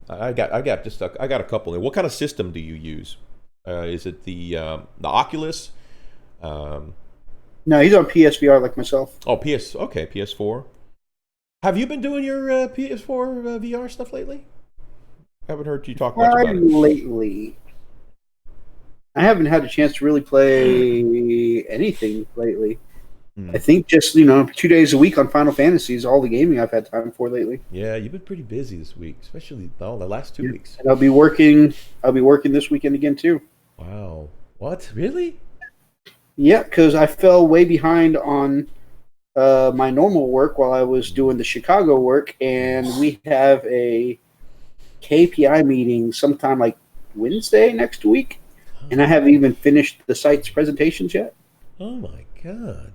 A: I got a couple there. What kind of system do you use? Is it the Oculus?
D: No, he's on PSVR like myself.
A: Oh, PS4. Have you been doing your PS4 VR stuff lately? I haven't heard you talk much about it.
D: Lately. I haven't had a chance to really play anything lately. I think just, 2 days a week on Final Fantasy is all the gaming I've had time for lately.
A: Yeah, you've been pretty busy this week, especially the last 2 weeks.
D: And I'll be working this weekend again too.
A: Wow. What? Really?
D: Yeah, because I fell way behind on my normal work while I was doing the Chicago work, and we have a KPI meeting sometime like Wednesday next week, and I haven't even finished the site's presentations yet.
A: Oh my god.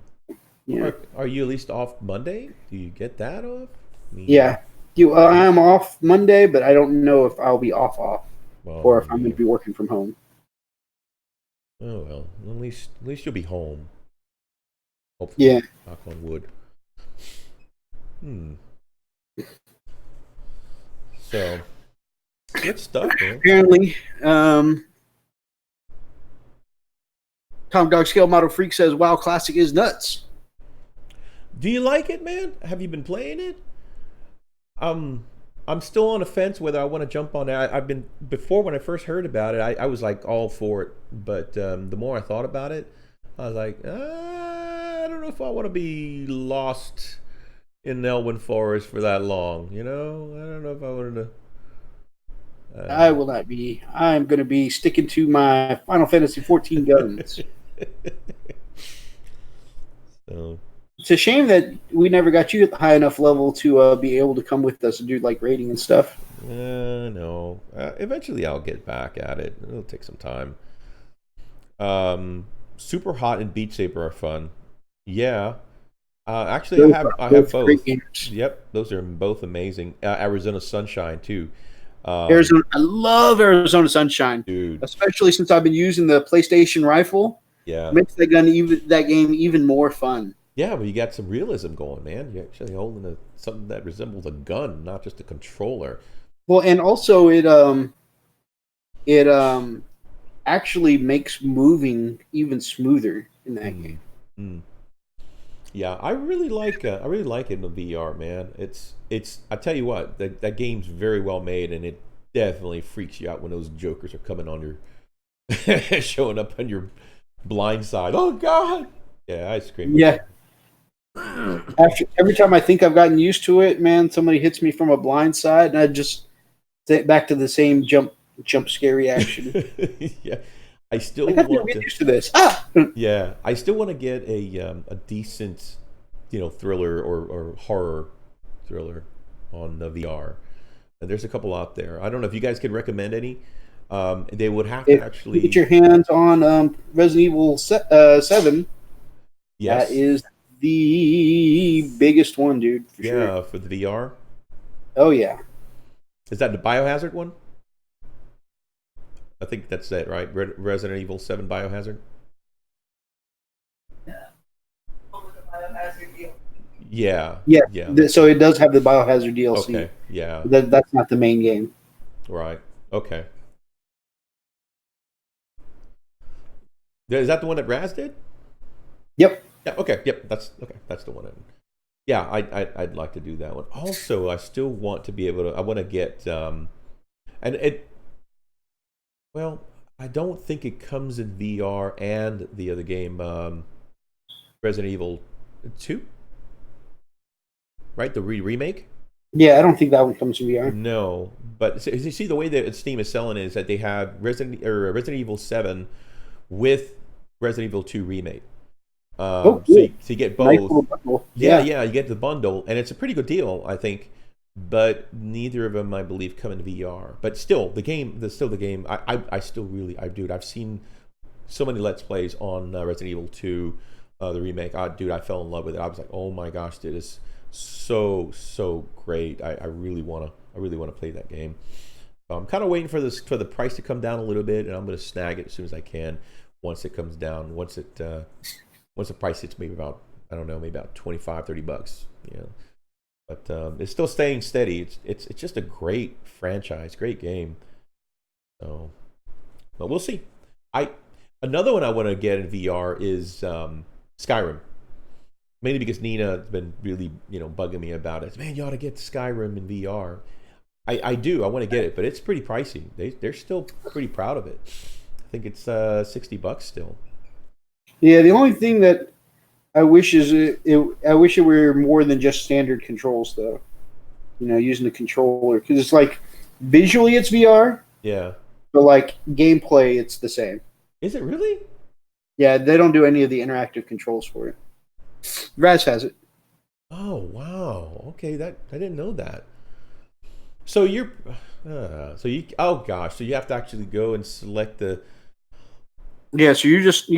D: Yeah.
A: Are you at least off Monday? Do you get that off?
D: Yeah. I'm off Monday, but I don't know if I'll be off,
A: well,
D: or if I'm going to be working from home.
A: Oh well, at least you'll be home. Hopefully,
D: yeah.
A: Knock on wood. So, good stuff, man.
D: Apparently, Tom Dog Scale Model Freak says, "WoW Classic is nuts."
A: Do you like it, man? Have you been playing it? I'm still on the fence whether I want to jump on it. I've been before when I first heard about it. I was like all for it, but the more I thought about it, I was like, I don't know if I want to be lost in Elwyn Forest for that long. I don't know if I wanted to.
D: I will not be. I'm going to be sticking to my Final Fantasy 14 guns.
A: So.
D: It's a shame that we never got you at the high enough level to be able to come with us and do like raiding and stuff.
A: No. Eventually I'll get back at it. It'll take some time. Super Hot and Beat Saber are fun. Yeah. Actually, I have both. Yep, those are both amazing. Arizona Sunshine too.
D: I love Arizona Sunshine,
A: dude.
D: Especially since I've been using the PlayStation rifle.
A: Yeah,
D: it makes that game even more fun.
A: Yeah, but you got some realism going, man. You're actually holding something that resembles a gun, not just a controller.
D: Well, and also it actually makes moving even smoother in that game.
A: Yeah, I really like it in the VR, man. It's I tell you what, that game's very well made, and it definitely freaks you out when those jokers are coming on your showing up on your blind side. Oh God! Yeah, I scream.
D: Yeah. Every time I think I've gotten used to it, man, somebody hits me from a blind side, and I just get back to the same jump scare reaction.
A: Yeah, I still
D: want to get used to this.
A: Yeah, I still want to get a decent, thriller or horror thriller on the VR. And there's a couple out there. I don't know if you guys could recommend any. They would have to actually
D: get your hands on Resident Evil 7.
A: Yes,
D: that is the biggest one, dude. For sure.
A: Yeah, for the VR.
D: Oh yeah.
A: Is that the Biohazard one? I think that's it, right? Resident Evil 7 Biohazard. Yeah.
D: Yeah. So it does have the Biohazard DLC.
A: Okay. Yeah.
D: That's not the main game.
A: Right. Okay. Is that the one that Raz did?
D: Yep.
A: Yeah. Okay. Yep. That's the one. Yeah. I'd like to do that one. Also, I still want to be able to. I want to get and it. Well, I don't think it comes in VR and the other game, Resident Evil 2. Right, the remake.
D: Yeah, I don't think that one comes in VR.
A: No, but you see the way that Steam is selling it is that they have Resident Evil 7 with Resident Evil 2 remake.
D: Cool.
A: So you get both.
D: Nice little bundle.
A: Yeah, you get the bundle, and it's a pretty good deal, I think. But neither of them, I believe, come into VR. But still, the game. I still really, dude. I've seen so many Let's Plays on Resident Evil 2, the remake. Dude, I fell in love with it. I was like, oh my gosh, dude, it's so great. I really wanna play that game. I'm kind of waiting for the price to come down a little bit, and I'm gonna snag it as soon as I can. Once it comes down, once the price hits maybe about, I don't know, maybe about $25-$30. You know, but it's still staying steady. It's just a great franchise, great game. So, but we'll see. Another one I want to get in VR is Skyrim. Mainly because Nina's been really, bugging me about it. Man, you ought to get Skyrim in VR. I do. I want to get it, but it's pretty pricey. They're still pretty proud of it. I think it's $60 still.
D: Yeah, the only thing that I wish is I wish it were more than just standard controls, though. Using the controller, because it's like visually it's VR.
A: Yeah.
D: But like gameplay, it's the same.
A: Is it really?
D: Yeah, they don't do any of the interactive controls for it. Raz has it.
A: Oh wow. Okay, I didn't know that. So so you have to actually go and select the.
D: Yeah, so you just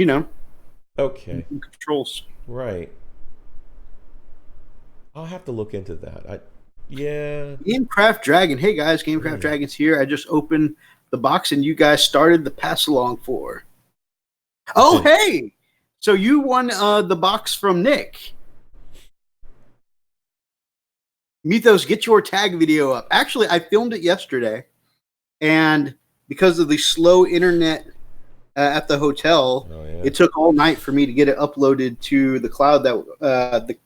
A: Okay.
D: Controls.
A: Right. I'll have to look into that. Yeah.
D: Gamecraft Dragon. Hey guys, Gamecraft Dragon's here. I just opened the box and you guys started the pass along for. Oh hey! So you won the box from Nick. Mythos, get your tag video up. Actually, I filmed it yesterday, and because of the slow internet at the hotel, it took all night for me to get it uploaded to the cloud that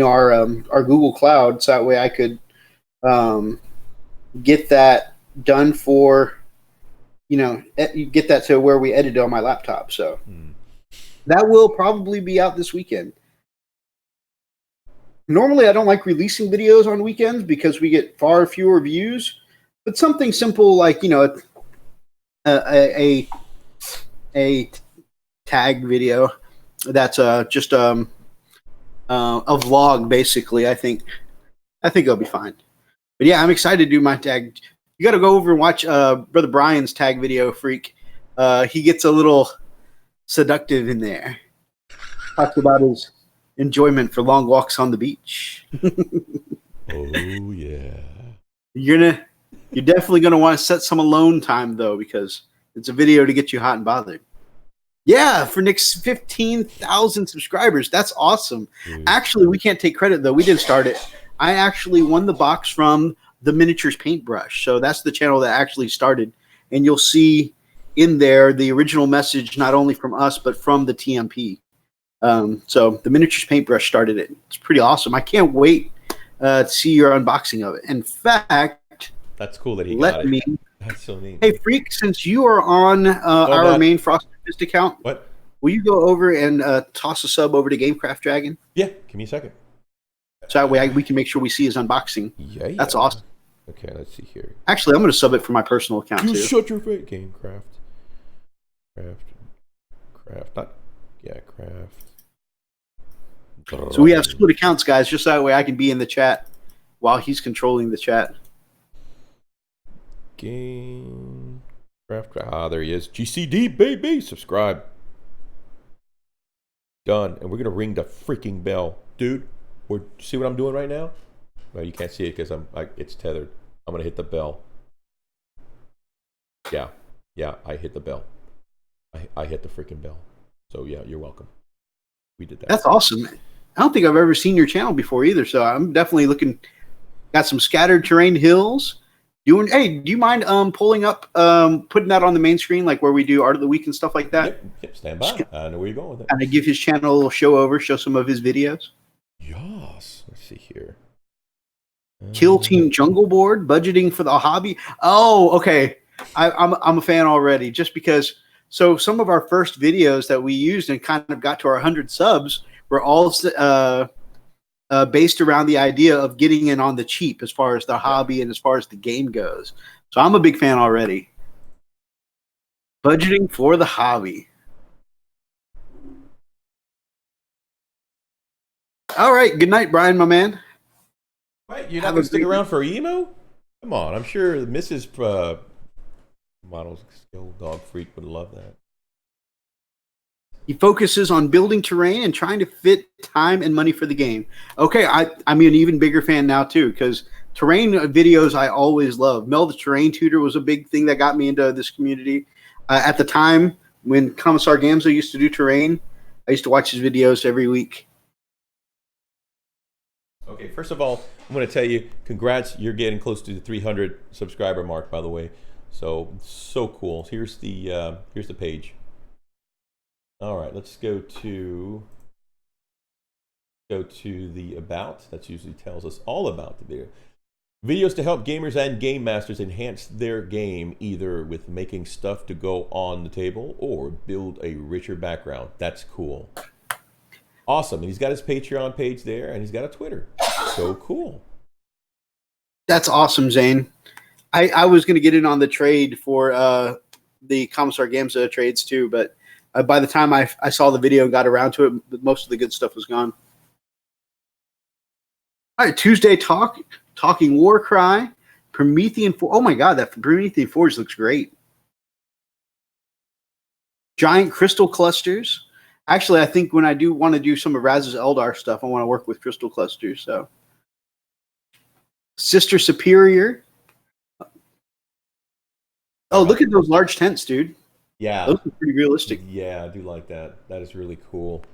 D: our Google Cloud, so that way I could get that done for get that to where we edited on my laptop. So that will probably be out this weekend. Normally, I don't like releasing videos on weekends because we get far fewer views. But something simple like a tag video that's just a vlog basically. I think it'll be fine. But yeah, I'm excited to do my tag. You got to go over and watch Brother Brian's tag video, freak. He gets a little seductive in there. Talks about his enjoyment for long walks on the beach.
A: Oh yeah.
D: You're definitely gonna want to set some alone time though, because it's a video to get you hot and bothered. Yeah, for Nick's 15,000 subscribers. That's awesome. Dude. Actually, we can't take credit though. We didn't start it. I actually won the box from the Miniatures Paintbrush. So that's the channel that actually started. And you'll see in there the original message, not only from us, but from the TMP. So the Miniatures Paintbrush started it. It's pretty awesome. I can't wait to see your unboxing of it. In fact,
A: that's cool that he got it. That's so neat.
D: Hey, Freak, since you are on our main Frosted Fist account,
A: what?
D: Will you go over and toss a sub over to Gamecraft Dragon?
A: Yeah, give me a second.
D: So that way we can make sure we see his unboxing.
A: Yeah.
D: That's awesome.
A: Okay, let's see here.
D: Actually, I'm going to sub it for my personal account too.
A: Shut your face, Gamecraft. Craft.
D: So we have split accounts, guys, just that way I can be in the chat while he's controlling the chat.
A: Gamecraft. There he is. GCD, baby. Subscribe. Done. And we're going to ring the freaking bell. Dude, see what I'm doing right now? Well, you can't see it because it's tethered. I'm going to hit the bell. Yeah, I hit the bell. I hit the freaking bell. So, yeah, you're welcome. We did that.
D: That's awesome. I don't think I've ever seen your channel before either, so I'm definitely looking. Got some scattered terrain hills. Hey, do you mind pulling up, putting that on the main screen, like where we do Art of the Week and stuff like that?
A: Yep, stand by. I know where you're going with it.
D: And I give his channel a little show some of his videos.
A: Yes. Let's see here.
D: Kill Team Jungle Board, budgeting for the hobby. Oh, okay. I'm a fan already, just because. So some of our first videos that we used and kind of got to our 100 subs were all based around the idea of getting in on the cheap as far as the hobby and as far as the game goes. So I'm a big fan already. Budgeting for the hobby. All right. Good night, Brian, my man.
A: Wait, you're not going to stick around for emo? Come on. I'm sure Mrs. Models Skill Dog Freak would love that.
D: He focuses on building terrain and trying to fit time and money for the game. Okay, I'm an even bigger fan now too, because terrain videos I always love. Mel the Terrain Tutor was a big thing that got me into this community. At the time when Commissar Gamza used to do terrain, I used to watch his videos every week.
A: Okay, first of all, I'm going to tell you, congrats, you're getting close to the 300 subscriber mark, by the way. So cool. Here's the page. All right, let's go to the about. That usually tells us all about the video. Videos to help gamers and game masters enhance their game, either with making stuff to go on the table or build a richer background. That's cool. Awesome. And he's got his Patreon page there, and he's got a Twitter. So cool.
D: That's awesome, Zane. I was going to get in on the trade for the Commissar Gamza trades too, but by the time I saw the video and got around to it, most of the good stuff was gone. All right, Tuesday talking Warcry, Promethean Forge. Oh my God, that Promethean Forge looks great. Giant crystal clusters. Actually, I think when I do want to do some of Raz's Eldar stuff, I want to work with crystal clusters. So, Sister Superior. Oh, look at those large tents, dude.
A: Yeah.
D: Those are pretty realistic.
A: Yeah, I do like that. That is really cool.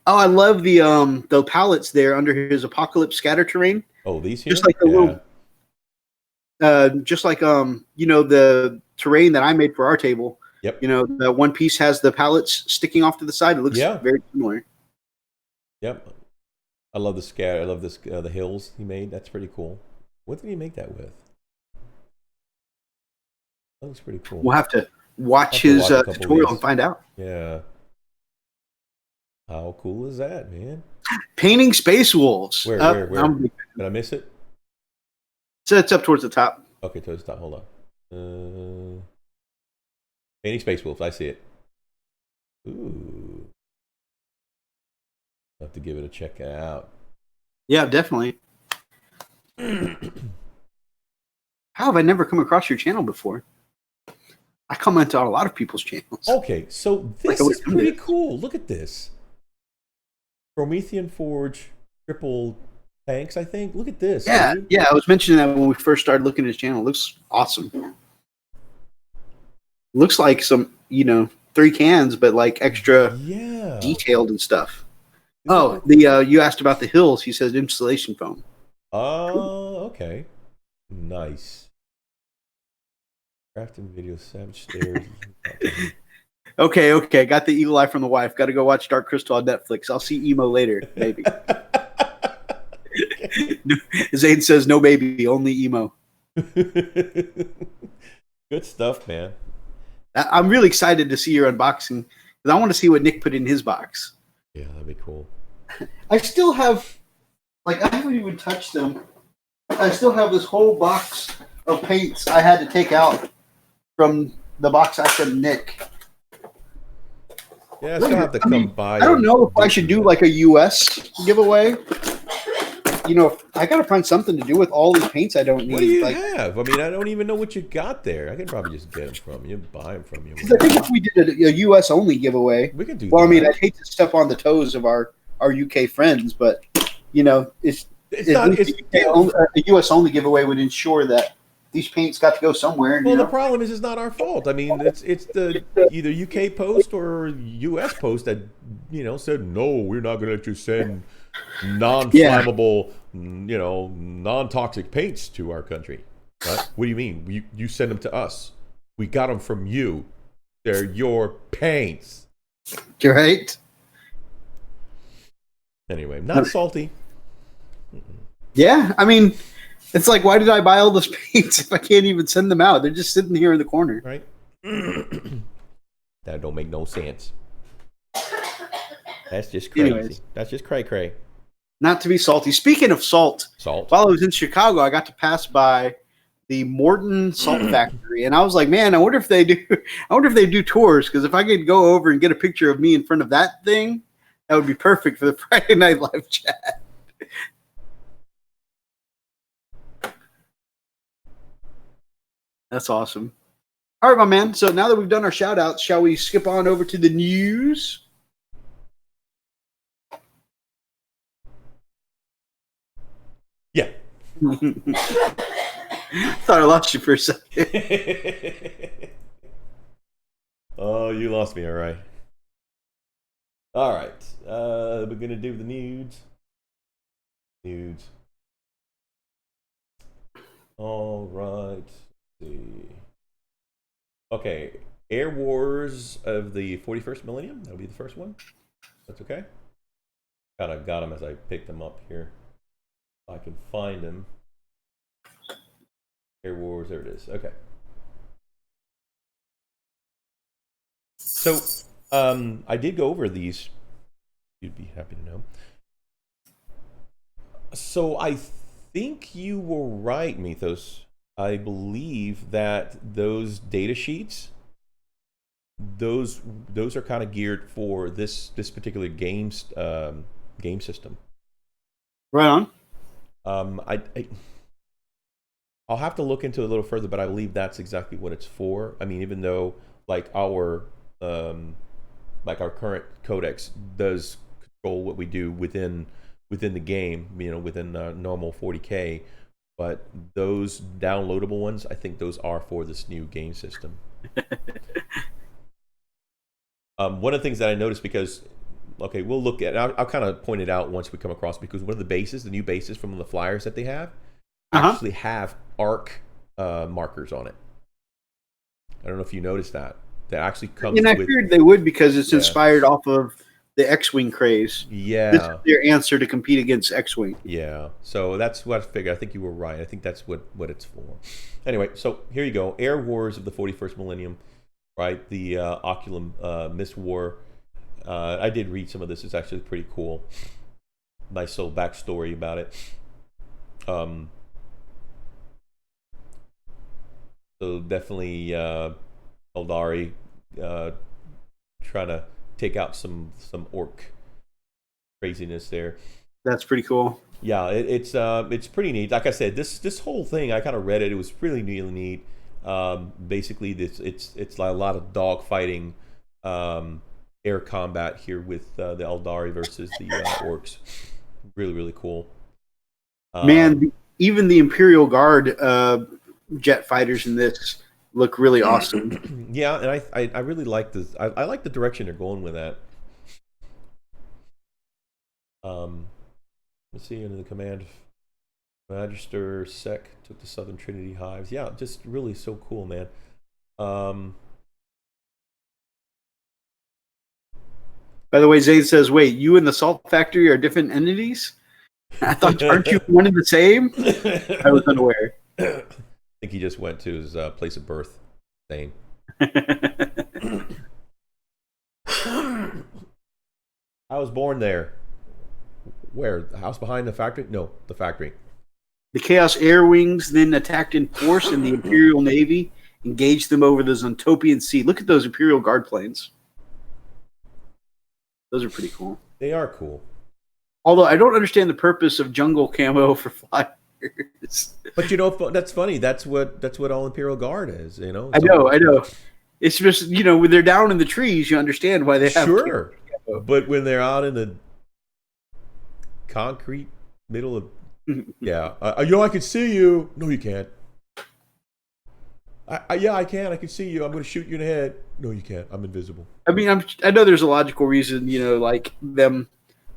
D: Oh, I love the pallets there under his Apocalypse scatter terrain.
A: Oh, these here?
D: Just like the little, just like the terrain that I made for our table.
A: Yep.
D: You know, the one piece has the pallets sticking off to the side. It looks very similar.
A: Yep. I love the scatter. I love this the hills he made. That's pretty cool. What did he make that with? That looks pretty cool.
D: We'll have to watch his tutorial and find out.
A: Yeah. How cool is that, man?
D: Painting Space Wolves.
A: Where? Did I miss it?
D: So it's up towards the top.
A: Okay, towards the top. Hold on. Painting Space Wolves. I see it. Ooh. I'll have to give it a check out.
D: Yeah, definitely. How have I never come across your channel before? I comment on a lot of people's channels.
A: Okay, so this is pretty cool. Look at this. Promethean Forge triple tanks, I think. Look at this.
D: Yeah,
A: dude.
D: yeah. I was mentioning that when we first started looking at his channel. It looks awesome. Looks like some, 3 cans, but like extra detailed and stuff. Oh, you asked about the hills. He says installation foam.
A: Oh, okay. Nice. Crafting video, Savage Stairs.
D: Okay. Got the eagle eye from the wife. Got to go watch Dark Crystal on Netflix. I'll see Emo later, maybe. Zane says no baby, only Emo.
A: Good stuff, man.
D: I'm really excited to see your unboxing because I want to see what Nick put in his box.
A: Yeah, that'd be cool.
D: I still have, I haven't even touched them. I still have this whole box of paints I had to take out from the box I sent Nick.
A: Yeah, I still have to come by.
D: I don't know if I should do like a US giveaway. I got to find something to do with all these paints I don't need.
A: What do you have? I mean, I don't even know what you got there. I could probably just get them from you, buy them from you.
D: I think if we did a US only giveaway,
A: we could do.
D: Well,
A: that.
D: I mean, I'd hate to step on the toes of our UK friends, but it's a US only giveaway would ensure that these paints got to go somewhere.
A: Well, the problem is it's not our fault. I mean, it's the either UK post or US post that said no, we're not going to let you send non-flammable, non-toxic paints to our country. Right? What do you mean? You send them to us. We got them from you. They're your paints.
D: You're right.
A: Anyway, not salty.
D: Yeah, I mean, it's like, why did I buy all those paints if I can't even send them out? They're just sitting here in the corner.
A: Right. That don't make no sense. That's just crazy.
D: Anyways.
A: That's just cray-cray.
D: Not to be salty. Speaking of salt, while I was in Chicago, I got to pass by the Morton Salt Factory, and I was like, man, I wonder if they do tours, because if I could go over and get a picture of me in front of that thing, that would be perfect for the Friday Night Live chat. That's awesome. All right, my man. So now that we've done our shout outs, shall we skip on over to the news?
A: Yeah.
D: Thought I lost you for a second.
A: Oh, you lost me. All right. All right. We're gonna do the nudes. Nudes. All right. Let's see. Okay. Air Wars of the 41st Millennium. That'll be the first one. That's okay. Kind of got them as I picked them up here. If I can find them. Air Wars. There it is. Okay. So, I did go over these. You'd be happy to know. So I think you were right, Mythos. I believe that those data sheets, those are kind of geared for this particular game system.
D: Right on.
A: I'll have to look into it a little further, but I believe that's exactly what it's for. I mean, even though like our current codex does control what we do within the game, within normal 40K, but those downloadable ones, I think those are for this new game system. One of the things that I noticed, because we'll look at, I'll kind of point it out once we come across, because one of the bases, the new bases from the flyers that they have, actually have arc markers on it. I don't know if you noticed that. That actually comes
D: And I figured they would, because it's inspired off of the X-Wing craze.
A: Yeah.
D: This is their answer to compete against X-Wing.
A: Yeah. So that's what I figured. I think you were right. I think that's what it's for. Anyway, so here you go. Air Wars of the 41st Millennium, right? The Oculum Mist War. I did read some of this. It's actually pretty cool. Nice little backstory about it. So definitely Eldari trying to take out some orc craziness there.
D: That's pretty cool.
A: Yeah, it's pretty neat. Like I said, this whole thing, I kind of read it. It was really neat. Basically, it's like a lot of dog fighting, air combat here with the Eldari versus the orcs. Really cool.
D: Man, even the Imperial Guard jet fighters in this look really awesome.
A: Yeah, and I really like this. I like the direction they're going with that. Let's see, under the command Magister Sec took the Southern Trinity Hives. Yeah, just really so cool, man.
D: By the way, Zayd says, wait, you and the Salt Factory are different entities? I thought, aren't you one and the same? I was unaware.
A: I think he just went to his place of birth, Zane. I was born there. Where? The house behind the factory? No, the factory.
D: The Chaos Air Wings then attacked in force, and the Imperial Navy engaged them over the Zontopian Sea. Look at those Imperial Guard planes. Those are pretty cool.
A: They are cool.
D: Although I don't understand the purpose of jungle camo for flyers.
A: But that's funny. That's what all Imperial Guard is. You know.
D: I know. It's just, when they're down in the trees, you understand why they have.
A: Sure. But when they're out in the concrete middle of, yeah, I can see you. No, you can't. I can. I can see you. I'm going to shoot you in the head. No, you can't. I'm invisible.
D: I mean, I know there's a logical reason, like them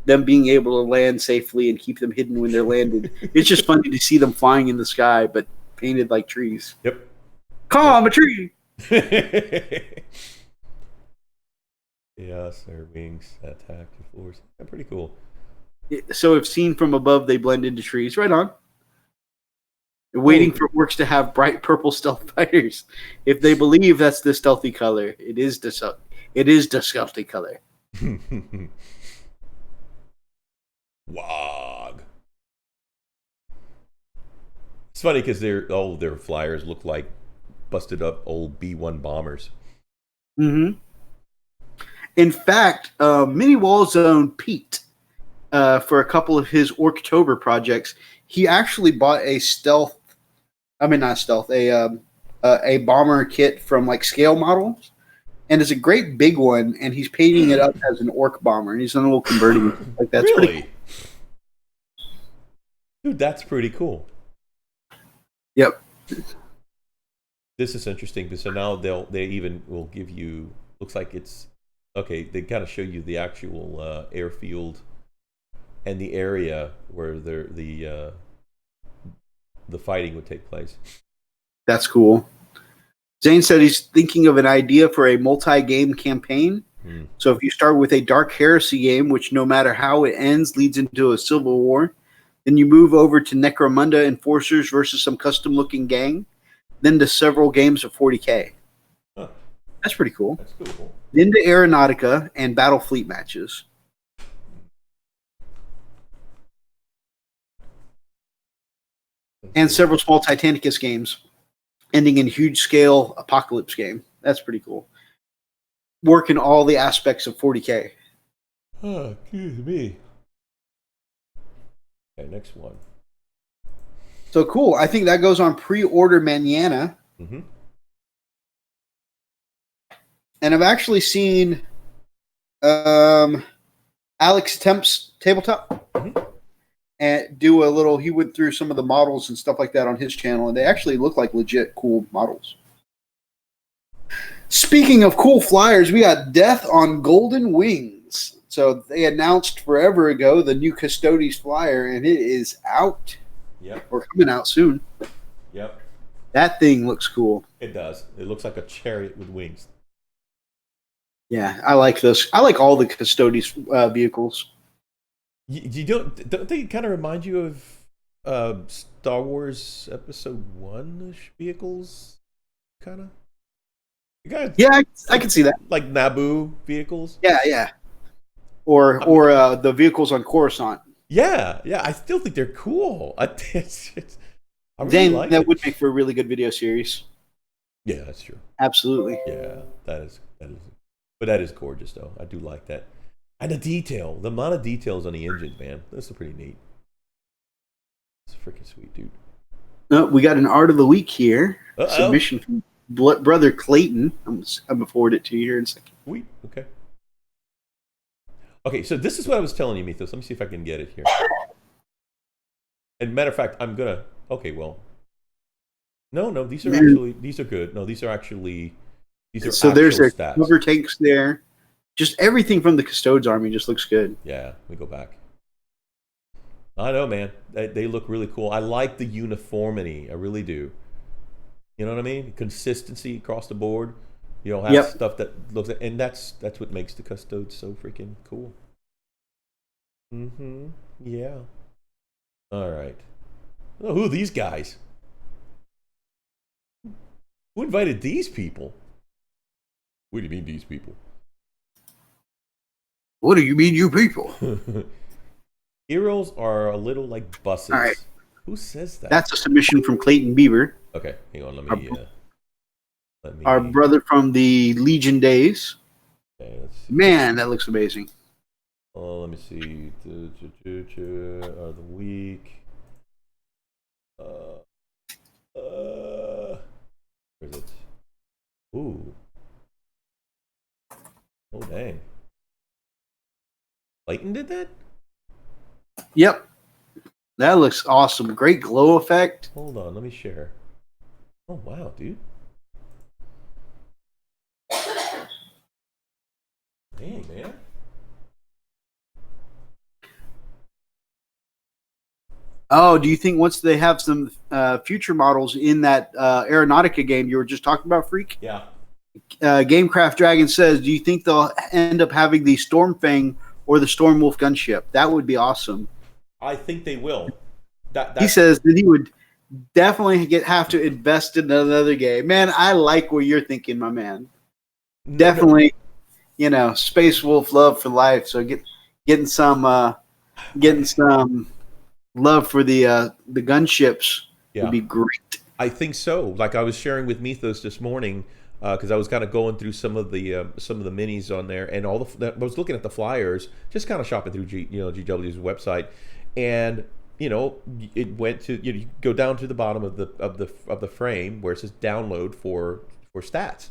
D: being able to land safely and keep them hidden when they're landed. It's just funny to see them flying in the sky, but painted like trees.
A: Yep.
D: I'm a tree.
A: Yes, their wings attack the floors. Yeah, pretty cool.
D: So if seen from above, they blend into trees. Right on. Waiting for orcs to have bright purple stealth fighters. If they believe that's the stealthy color, it is the stealthy color.
A: Wog. It's funny because their flyers look like busted up old B-1 bombers.
D: Mm-hmm. In fact, Mini Wallzone Pete, for a couple of his Orktober projects, he actually bought a a bomber kit from like scale models, and it's a great big one. And he's painting it up as an orc bomber, and he's done a little converting like that's
A: really?
D: pretty cool.
A: Dude, that's pretty cool.
D: Yep.
A: This is interesting because so now they even will give you. Looks like it's okay. They kind of show you the actual airfield and the area where the fighting would take place.
D: That's cool. Zane said he's thinking of an idea for a multi-game campaign. So if you start with a Dark Heresy game, which no matter how it ends leads into a civil war, then you move over to Necromunda Enforcers versus some custom-looking gang, then to several games of 40K.
A: Huh.
D: That's pretty cool.
A: That's cool.
D: Then to Aeronautica and Battle Fleet matches. And several small Titanicus games, ending in huge-scale Apocalypse game. That's pretty cool. Working all the aspects of 40K.
A: Oh, excuse me. Okay, next one.
D: So cool. I think that goes on pre-order manana.
A: Mm-hmm.
D: And I've actually seen Alex Temp's tabletop and do a little. He went through some of the models and stuff like that on his channel, and they actually look like legit cool models. Speaking of cool flyers, we got Death on Golden Wings. So they announced forever ago the new Custodes flyer, and it is out.
A: Yep.
D: Or coming out soon.
A: Yep.
D: That thing looks cool.
A: It does. It looks like a chariot with wings.
D: Yeah, I like this. I like all the Custodes vehicles.
A: You don't they kind of remind you of Star Wars Episode 1-ish vehicles? Kind of? You guys,
D: Yeah, I can see that.
A: like Naboo vehicles?
D: Yeah. Or the vehicles on Coruscant.
A: Yeah. I still think they're cool. I really
D: Dang,
A: like
D: that
A: it.
D: would make for a really good video series.
A: Yeah, that's true.
D: Absolutely.
A: Yeah, that is. But that is gorgeous, though. I do like that. And the amount of details on the engine, man, that's pretty neat. It's freaking sweet, dude.
D: We got an art of the week here.
A: Uh-oh.
D: Submission from brother Clayton. I'm gonna forward it to you here in a second.
A: Sweet. Okay. Okay, so this is what I was telling you, Mythos. Let me see if I can get it here. And matter of fact, I'm gonna. Okay, well. No, these are good. No, these are
D: So there's their
A: stats.
D: cover tanks there. Just everything from the Custodes army just looks good.
A: Yeah, we go back. I know, man. They look really cool. I like the uniformity. I really do. You know what I mean? Consistency across the board. You don't have stuff that looks, and that's what makes the Custodes so freaking cool. Mm-hmm. Yeah. All right. Oh, who are these guys? Who invited these people? What do you mean, these people?
D: What do you mean, you people?
A: Heroes are a little like buses.
D: All right.
A: Who says that?
D: That's a submission from Clayton Beaver,
A: Okay, hang on. Let me.
D: our brother from the Legion days.
A: Okay, let's see.
D: Man, that looks amazing.
A: Oh, let me see. The week. Where is it? Ooh. Oh dang. Clayton did that?
D: Yep. That looks awesome. Great glow effect.
A: Hold on, let me share. Oh wow, dude. Dang, man.
D: Oh, do you think once they have some future models in that Aeronautica game you were just talking about, Freak?
A: Yeah.
D: Gamecraft Dragon says, do you think they'll end up having the Stormfang or the Stormwolf gunship? That would be awesome.
A: I think they will.
D: He says that he would definitely have to invest in another game. Man, I like what you're thinking, my man. Definitely, Space Wolf love for life. So getting some love for the gunships would be great.
A: I think so. Like I was sharing with Mythos this morning, because I was kind of going through some of the minis on there, and I was looking at the flyers, just kind of shopping through GW's website, and it went to you go down to the bottom of the frame where it says download for stats,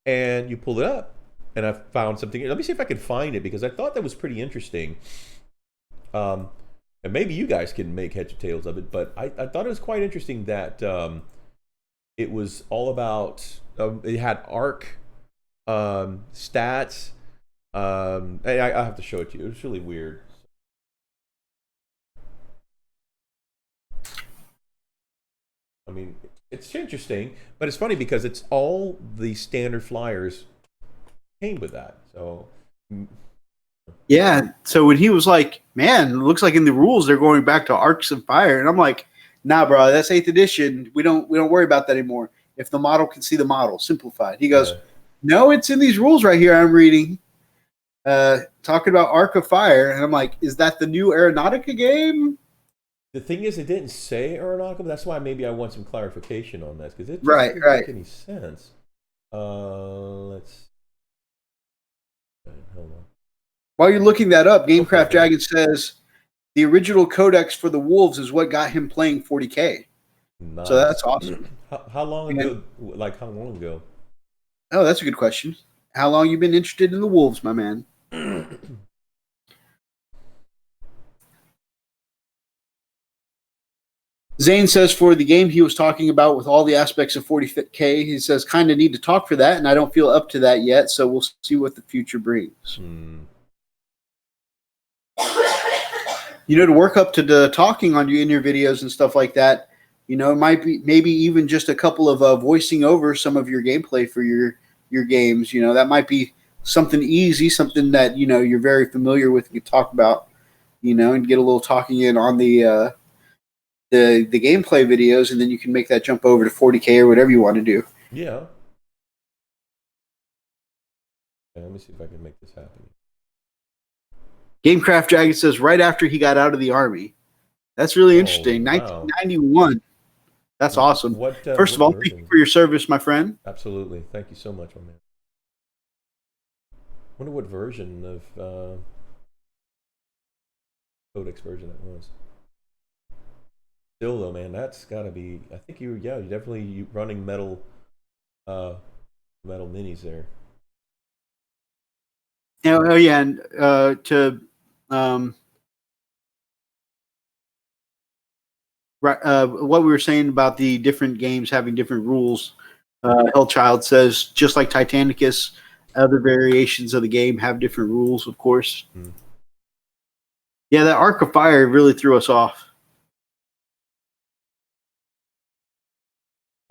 A: and you pull it up, and I found something. Let me see if I can find it because I thought that was pretty interesting. And maybe you guys can make heads or tails of it, but I thought it was quite interesting that it was all about. It had ARC stats. I have to show it to you. It was really weird. I mean, it's interesting, but it's funny because it's all the standard flyers came with that. So,
B: Yeah. So when he was like, "Man, it looks like in the rules they're going back to Arcs of Fire," and I'm like, "Nah, bro, that's 8th edition. We don't worry about that anymore. If the model can see the model, simplified." He goes, "No, it's in these rules right here. I'm reading, talking about Arc of Fire," and I'm like, "Is that the new Aeronautica game?"
A: the thing is, it didn't say Aeronautica, but that's why maybe I want some clarification on this because it just
B: Right,
A: didn't
B: right.
A: make any sense. Let's hold on.
B: While you're looking that up, Gamecraft Dragon says the original codex for the Wolves is what got him playing 40K.
A: Nice.
B: So that's awesome.
A: How long ago? Like how long ago?
B: Oh, that's a good question. How long you been interested in the Wolves, my man? Zane says for the game he was talking about with all the aspects of 40K, he says kind of need to talk for that, and I don't feel up to that yet, so we'll see what the future brings. To work up to the talking on you in your videos and stuff like that, it might be maybe even just a couple of voicing over some of your gameplay for your games. That might be something easy, something that you're very familiar with. You can talk about, and get a little talking in on the gameplay videos, and then you can make that jump over to 40K or whatever you want to do.
A: Yeah. Let me see if I can make this happen.
B: Gamecraft Dragon says right after he got out of the army. That's really interesting.
A: Wow.
B: 1991. That's awesome. First of all, thank you for your service, my friend.
A: Absolutely. Thank you so much, my man. I wonder what version of Codex version that was. Still though, man, that's got to be. I think you're definitely running metal minis there.
B: Oh yeah, and what we were saying about the different games having different rules. Hellchild says just like Titanicus, other variations of the game have different rules, of course. Yeah, that Arc of Fire really threw us off.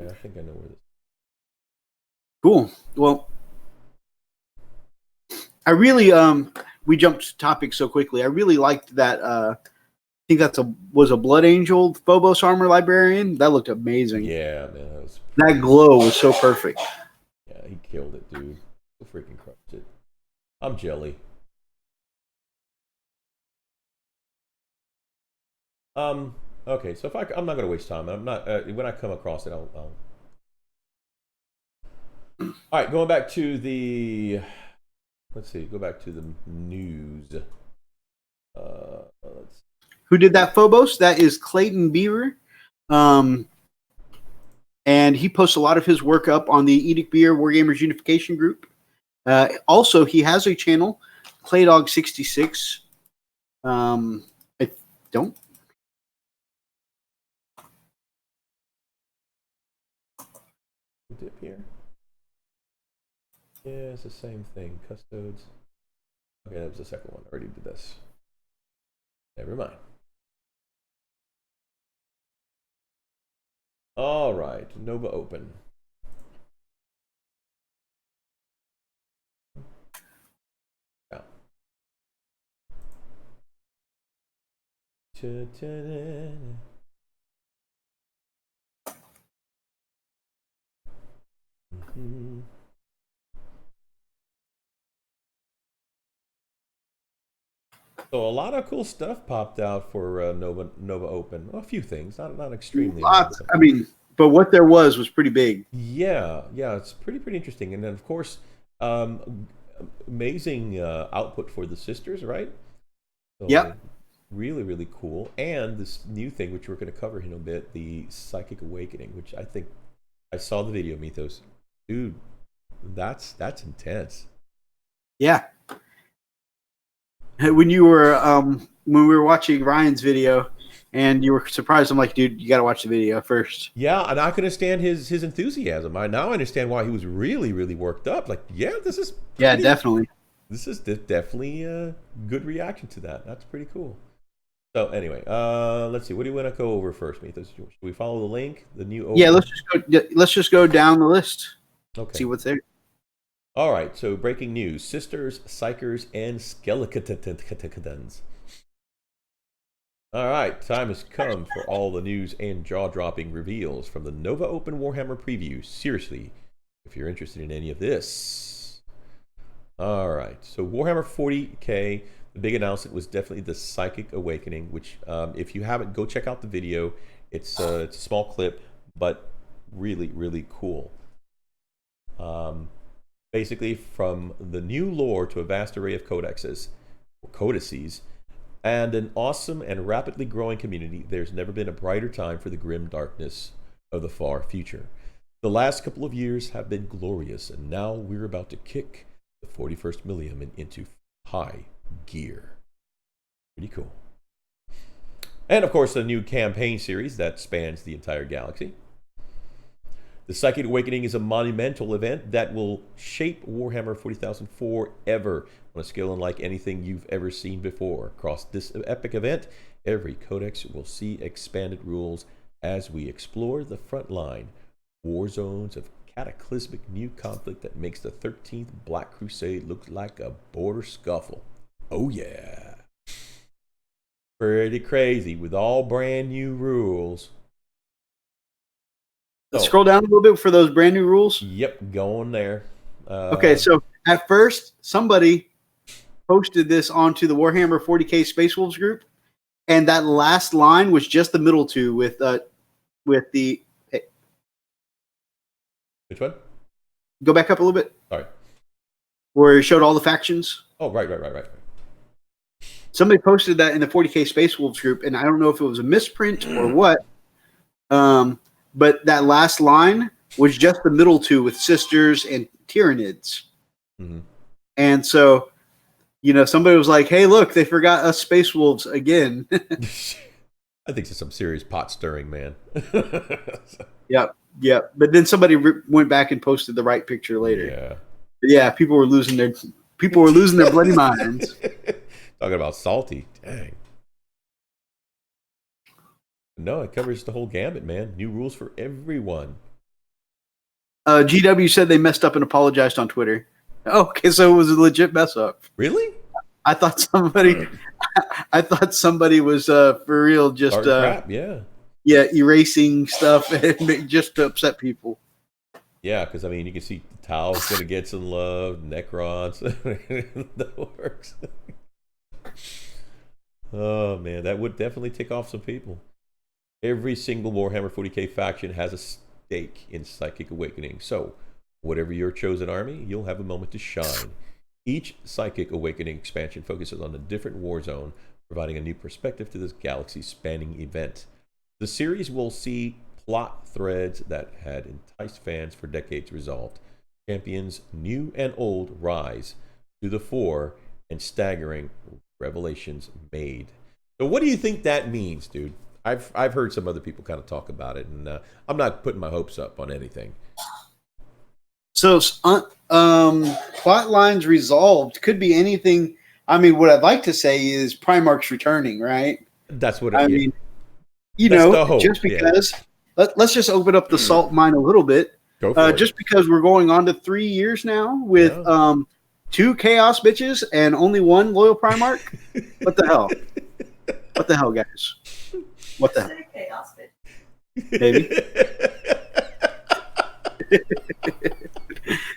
A: Yeah, I think I know where this.
B: Cool. Well, I really we jumped topics so quickly. I really liked that. I think was a Blood Angel Phobos armor librarian. That looked amazing.
A: Yeah, man,
B: that glow was so perfect.
A: Yeah, he killed it, dude. He freaking crushed it. I'm jelly. Okay, so I'm not gonna waste time. I'm not. When I come across it, I'll. All right, going back to the. Let's see. Go back to the news.
B: Who did that Phobos? That is Clayton Beaver. And he posts a lot of his work up on the Edict Beer Wargamers Unification group. Also, he has a channel, Claydog66. I don't.
A: Dip here. Yeah, it's the same thing. Custodes. Okay, that was the second one. I already did this. Never mind. All right, Nova Open. Yeah. Mm-hmm. So a lot of cool stuff popped out for Nova Open. Well, a few things, not extremely.
B: Lots. I mean, but what there was pretty big.
A: Yeah, it's pretty interesting. And then of course, amazing output for the sisters, right? So
B: yep.
A: really, really cool. And this new thing, which we're going to cover in a bit, the Psychic Awakening, which I think I saw the video, Mythos. Dude, that's intense.
D: Yeah. When you were when we were watching Ryan's video and you were surprised, I'm like, dude, you got to watch the video first.
A: Yeah, and I can understand his enthusiasm. I now understand why he was really, really worked up. Like, yeah, this is
D: Yeah, definitely.
A: This is definitely a good reaction to that. That's pretty cool. So anyway, let's see. What do you want to go over first, Mythos? Should we follow the link? The new
D: Yeah, let's just go down the list.
A: Okay.
D: See what's there.
A: All right. So breaking news: Sisters, Psychers, and Skeletons. All right, time has come for all the news and jaw-dropping reveals from the Nova Open Warhammer preview. Seriously, if you're interested in any of this. All right, so Warhammer 40K, the big announcement was definitely the Psychic Awakening, which if you haven't, go check out the video. It's a small clip, but really, really cool. Basically, from the new lore to a vast array of codices, and an awesome and rapidly growing community, there's never been a brighter time for the grim darkness of the far future. The last couple of years have been glorious, and now we're about to kick the 41st millennium into high gear. Pretty cool. And of course, a new campaign series that spans the entire galaxy. The Psychic Awakening is a monumental event that will shape Warhammer 40,000 forever on a scale unlike anything you've ever seen before. Across this epic event, every codex will see expanded rules as we explore the front line, war zones of cataclysmic new conflict that makes the 13th Black Crusade look like a border scuffle. Oh yeah. Pretty crazy with all brand new rules.
D: Let's scroll down a little bit for those brand new rules.
A: Yep, going there.
D: Okay, so at first, somebody posted this onto the Warhammer 40K Space Wolves group, and that last line was just the middle two with the. Hey,
A: which one?
D: go back up a little bit.
A: Sorry.
D: Where it showed all the factions.
A: Oh, right.
D: Somebody posted that in the 40K Space Wolves group, and I don't know if it was a misprint or what. But that last line was just the middle two with Sisters and Tyranids.
A: Mm-hmm.
D: And so, somebody was like, hey, look, they forgot us Space Wolves again.
A: I think it's some serious pot stirring, man.
D: Yep. But then somebody went back and posted the right picture later.
A: Yeah.
D: But yeah, people were losing their bloody minds.
A: Talking about salty. Dang. No, it covers the whole gambit, man. New rules for everyone.
D: GW said they messed up and apologized on Twitter. Oh, okay, so it was a legit mess up.
A: Really?
D: I thought somebody was for real just
A: crap, yeah,
D: erasing stuff and just to upset people.
A: Yeah, because I mean, you can see Tao's gonna get some love, Necrons, that works. Oh man, that would definitely tick off some people. Every single Warhammer 40K faction has a stake in Psychic Awakening. So, whatever your chosen army, you'll have a moment to shine. Each Psychic Awakening expansion focuses on a different war zone, providing a new perspective to this galaxy-spanning event. The series will see plot threads that had enticed fans for decades resolved. Champions new and old rise to the fore, and staggering revelations made. So what do you think that means, dude? I've heard some other people kind of talk about it, and I'm not putting my hopes up on anything.
D: So, plot lines resolved could be anything. I mean, what I'd like to say is Primarch's returning, right?
A: That's what
D: I mean. Just because.
A: Yeah.
D: Let's just open up the salt mine a little bit.
A: Go for it.
D: Just because we're going on to 3 years now with 2 Chaos bitches and only 1 loyal Primarch. What the hell? What the hell, guys? What the hell?
C: Chaos bitch.
D: Baby.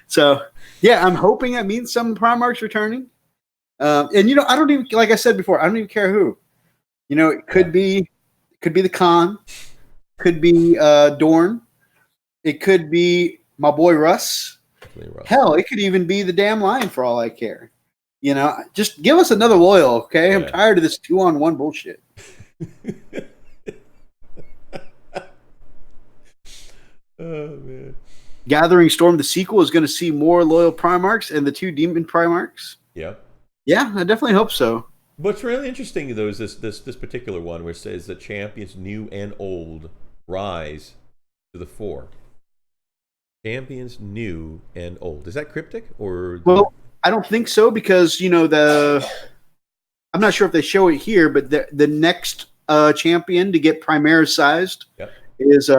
D: So, yeah, I'm hoping that means some Primarch's returning. And I don't even, like I said before, I don't even care who. It could be the Khan, could be Dorn, it could be my boy Russ. Hell, it could even be the damn Lion for all I care. You know, just give us another loyal, okay? I'm
A: Yeah.
D: tired of this 2-on-1 bullshit.
A: Oh man.
D: Gathering Storm, the sequel, is going to see more loyal Primarchs and the 2 Demon Primarchs.
A: Yep.
D: Yeah, I definitely hope so.
A: What's really interesting though is this particular one where it says the champions new and old rise to the fore. Champions new and old. Is that cryptic or?
D: Well, I don't think so because I'm not sure if they show it here, but the next champion to get Primaris sized
A: Yep.
D: is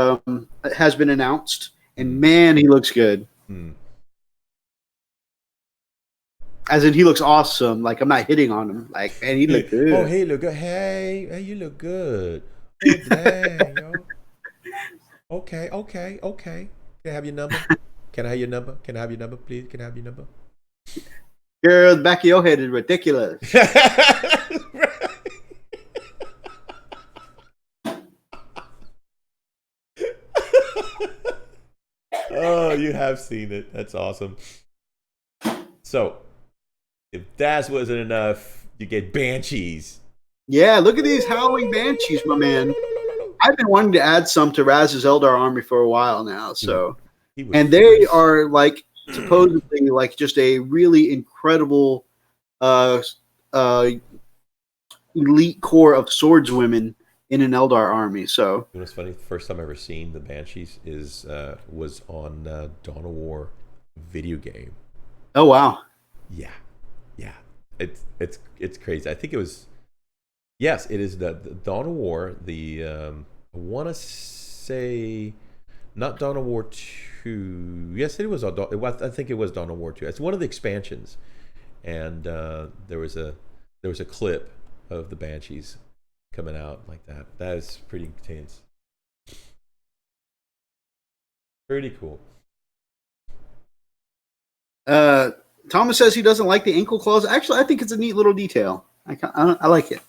D: has been announced, and man, he looks good.
A: Hmm.
D: As in, he looks awesome. Like I'm not hitting on him. Like, man, he look good.
A: Oh, hey, look good. Hey, you look good. Oh, dang, yo. Okay. Can I have your number? Can I have your number? Can I have your number, please? Can I have your number?
D: Girl, the back of your head is ridiculous.
A: Oh, you have seen it. That's awesome. So, if that wasn't enough, you get Banshees.
D: Yeah, look at these howling banshees, my man. I've been wanting to add some to Raz's Eldar army for a while now. So, and they are like supposedly like just a really incredible elite core of swordswomen in an Eldar army. So,
A: You know what's funny? The first time I ever seen the Banshees was on Dawn of War video game.
D: oh wow,
A: Yeah. It's crazy. I think it was. Yes, it is the Dawn of War. I want to say, not Dawn of War 2. Yes, it was. I think it was Dawn of War 2. It's one of the expansions, and there was a clip of the Banshees coming out like that. That is pretty intense. Pretty cool.
D: Thomas says he doesn't like the ankle claws. Actually, I think it's a neat little detail. I like it.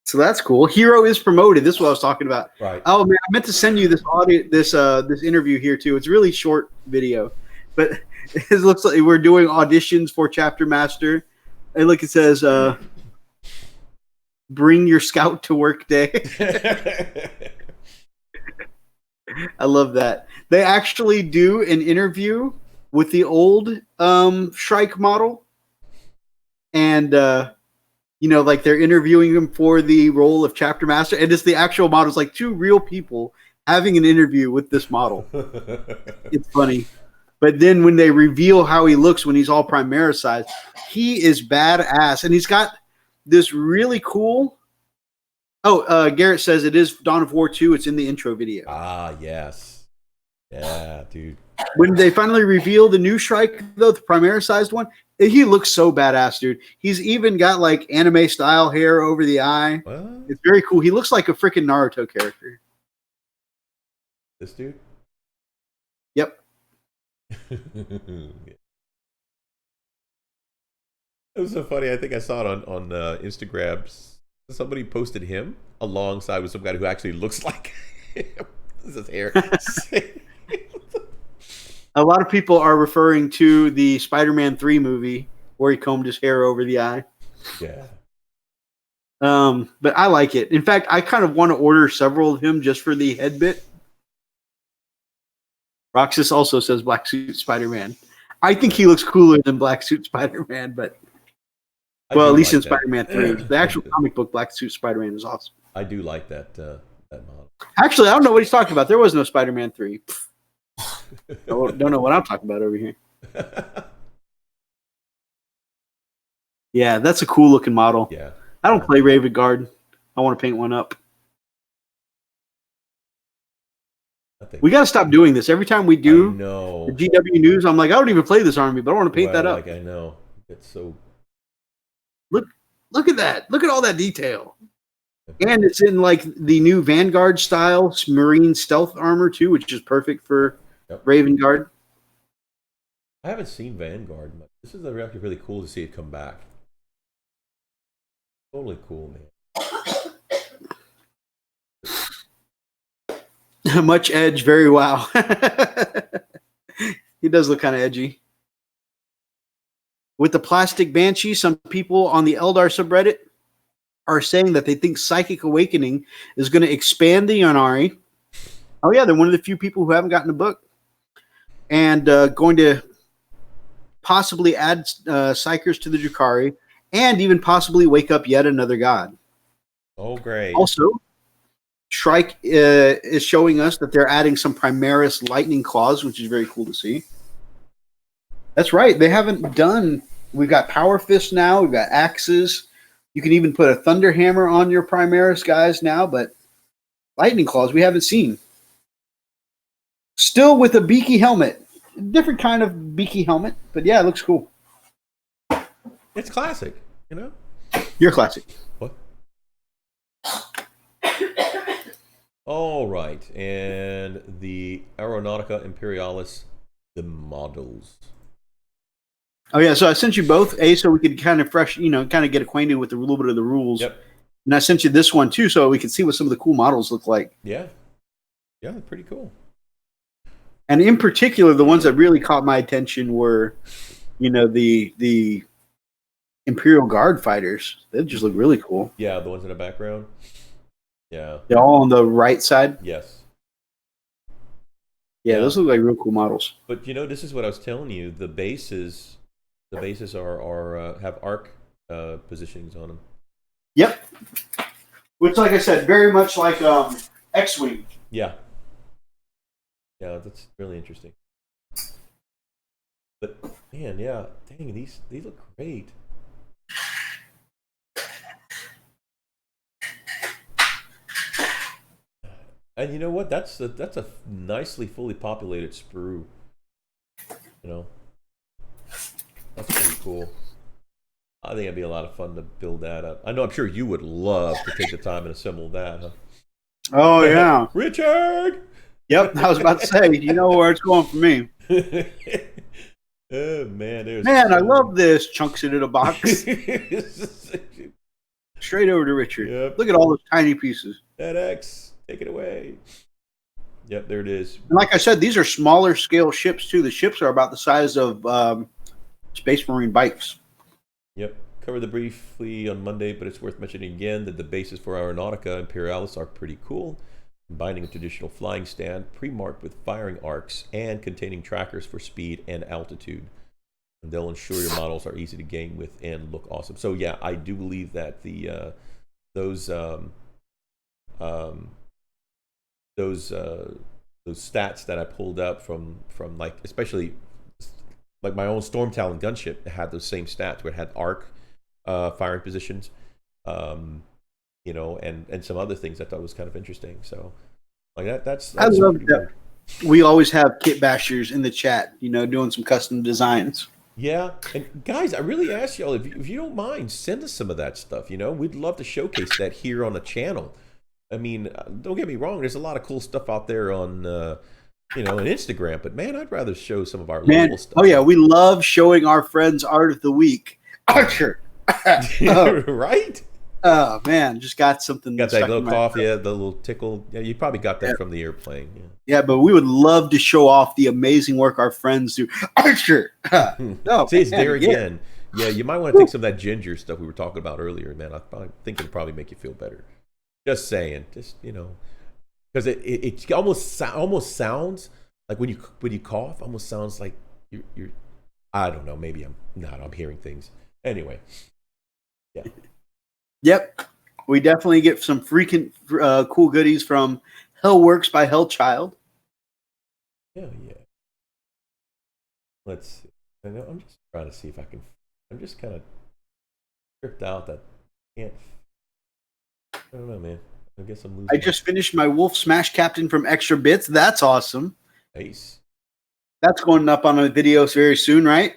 D: So that's cool. Hero is promoted. This is what I was talking about.
A: Right.
D: Oh man, I meant to send you this audio, this interview here too. It's a really short video, but it looks like we're doing auditions for Chapter Master. And look, it says, "Bring your scout to work day." I love that. They actually do an interview with the old Shrike model, and like they're interviewing him for the role of Chapter Master, and it's the actual model. It's like two real people having an interview with this model. It's funny. But then when they reveal how he looks when he's all Primaris sized, he is badass. And he's got this really cool... Oh, Garrett says it is Dawn of War 2. It's in the intro video.
A: Ah, yes. Yeah, dude.
D: When they finally reveal the new Shrike, though, the Primaris sized one, he looks so badass, dude. He's even got like anime style hair over the eye.
A: What?
D: It's very cool. He looks like a freaking Naruto character.
A: This dude?
D: Yep.
A: It was so funny. I think I saw it on Instagram. Somebody posted him alongside with some guy who actually looks like him. This is his hair.
D: A lot of people are referring to the Spider-Man 3 movie where he combed his hair over the eye.
A: Yeah.
D: But I like it. In fact, I kind of want to order several of him just for the head bit. Roxas also says Black Suit Spider-Man. I think he looks cooler than Black Suit Spider-Man, but at least in Spider-Man 3. The actual comic book Black Suit Spider-Man is awesome.
A: I do like that model.
D: Actually, I don't know what he's talking about. There was no Spider-Man 3. Don't know what I'm talking about over here. Yeah, that's a cool looking model.
A: Yeah.
D: I don't play Raven Guard. I want to paint one up. We got to stop doing this. Every time we do the GW News, I'm like, I don't even play this army, but I want to paint that up.
A: I know. It's so...
D: Look at that. Look at all that detail. And it's in like the new Vanguard style Marine stealth armor too, which is perfect for Raven Guard.
A: I haven't seen Vanguard much. This is actually really cool to see it come back. Totally cool, man.
D: Much edge, very wow. He does look kind of edgy. with the plastic banshee, some people on the Eldar subreddit are saying that they think Psychic Awakening is going to expand the Ynnari. Oh yeah, they're one of the few people who haven't gotten the book, and going to possibly add Psychers to the Drukhari, and even possibly wake up yet another god.
A: Oh, great.
D: Also, Shrike is showing us that they're adding some Primaris lightning claws, which is very cool to see. That's right. They haven't done... We've got Power Fists now. We've got axes. You can even put a Thunder Hammer on your Primaris guys now, but lightning claws we haven't seen. Still with a beaky helmet. Different kind of beaky helmet, but yeah, it looks cool.
A: It's classic, you know?
D: You're classic.
A: What? All right, and the Aeronautica Imperialis, the models.
D: Oh yeah, so I sent you both, so we could kind of kind of get acquainted with a little bit of the rules.
A: Yep.
D: And I sent you this one too, so we could see what some of the cool models look like.
A: Yeah. Yeah, pretty cool.
D: And in particular, the ones that really caught my attention were, the Imperial Guard fighters. They just look really cool.
A: Yeah, the ones in the background. Yeah.
D: They're all on the right side.
A: Yes.
D: Yeah, those look like real cool models.
A: But this is what I was telling you. The bases are have arc positionings on them.
D: Yep. Which, like I said, very much like X-Wing.
A: Yeah. Yeah, that's really interesting. But man, yeah, dang, these look great. And you know what? That's a nicely fully populated sprue. That's pretty cool. I think it'd be a lot of fun to build that up. I'm sure you would love to take the time and assemble that, huh?
D: Oh yeah,
A: Richard.
D: Yep, I was about to say. You know where it's going for me.
A: Oh man,
D: I love this. Chunks it in a box. Straight over to Richard.
A: Yep.
D: Look at all those tiny pieces.
A: FedEx, take it away. Yep, there it is.
D: And like I said, these are smaller scale ships too. The ships are about the size of Space Marine bikes.
A: Yep. Covered the briefly on Monday, but it's worth mentioning again that the bases for Aeronautica Imperialis are pretty cool, combining a traditional flying stand, pre-marked with firing arcs, and containing trackers for speed and altitude. And they'll ensure your models are easy to game with and look awesome. So yeah, I do believe that those stats that I pulled up from like, especially like my own Storm Talon gunship had those same stats where it had arc firing positions, and some other things I thought was kind of interesting. So like that's
D: I love that. We always have kit bashers in the chat, doing some custom designs.
A: Yeah, and guys, I really ask y'all if you don't mind, send us some of that stuff. We'd love to showcase that here on the channel. I mean, don't get me wrong. There's a lot of cool stuff out there on, on Instagram. But man, I'd rather show some of our local stuff.
D: Oh yeah, we love showing our friends art of the week. Archer,
A: right?
D: Oh man, just got something.
A: Got that little cough, yeah, the little tickle. Yeah, you probably got that from the airplane.
D: Yeah, but we would love to show off the amazing work our friends do. Archer.
A: No, see, it's there again. Yeah, you might want to take some of that ginger stuff we were talking about earlier, man. I think it'll probably make you feel better. Just saying, because it almost sounds like when you cough, almost sounds like you're. I don't know. Maybe I'm not. I'm hearing things. Anyway, yeah.
D: Yep, we definitely get some freaking cool goodies from Hellworks by Hellchild.
A: Yeah. Let's see. I'm just trying to see if I can. I'm just kind of tripped out that I can't. I don't know, man. I guess I'm losing.
D: I just finished my Wolf Smash Captain from Extra Bits. That's awesome.
A: Nice.
D: That's going up on a video very soon, right?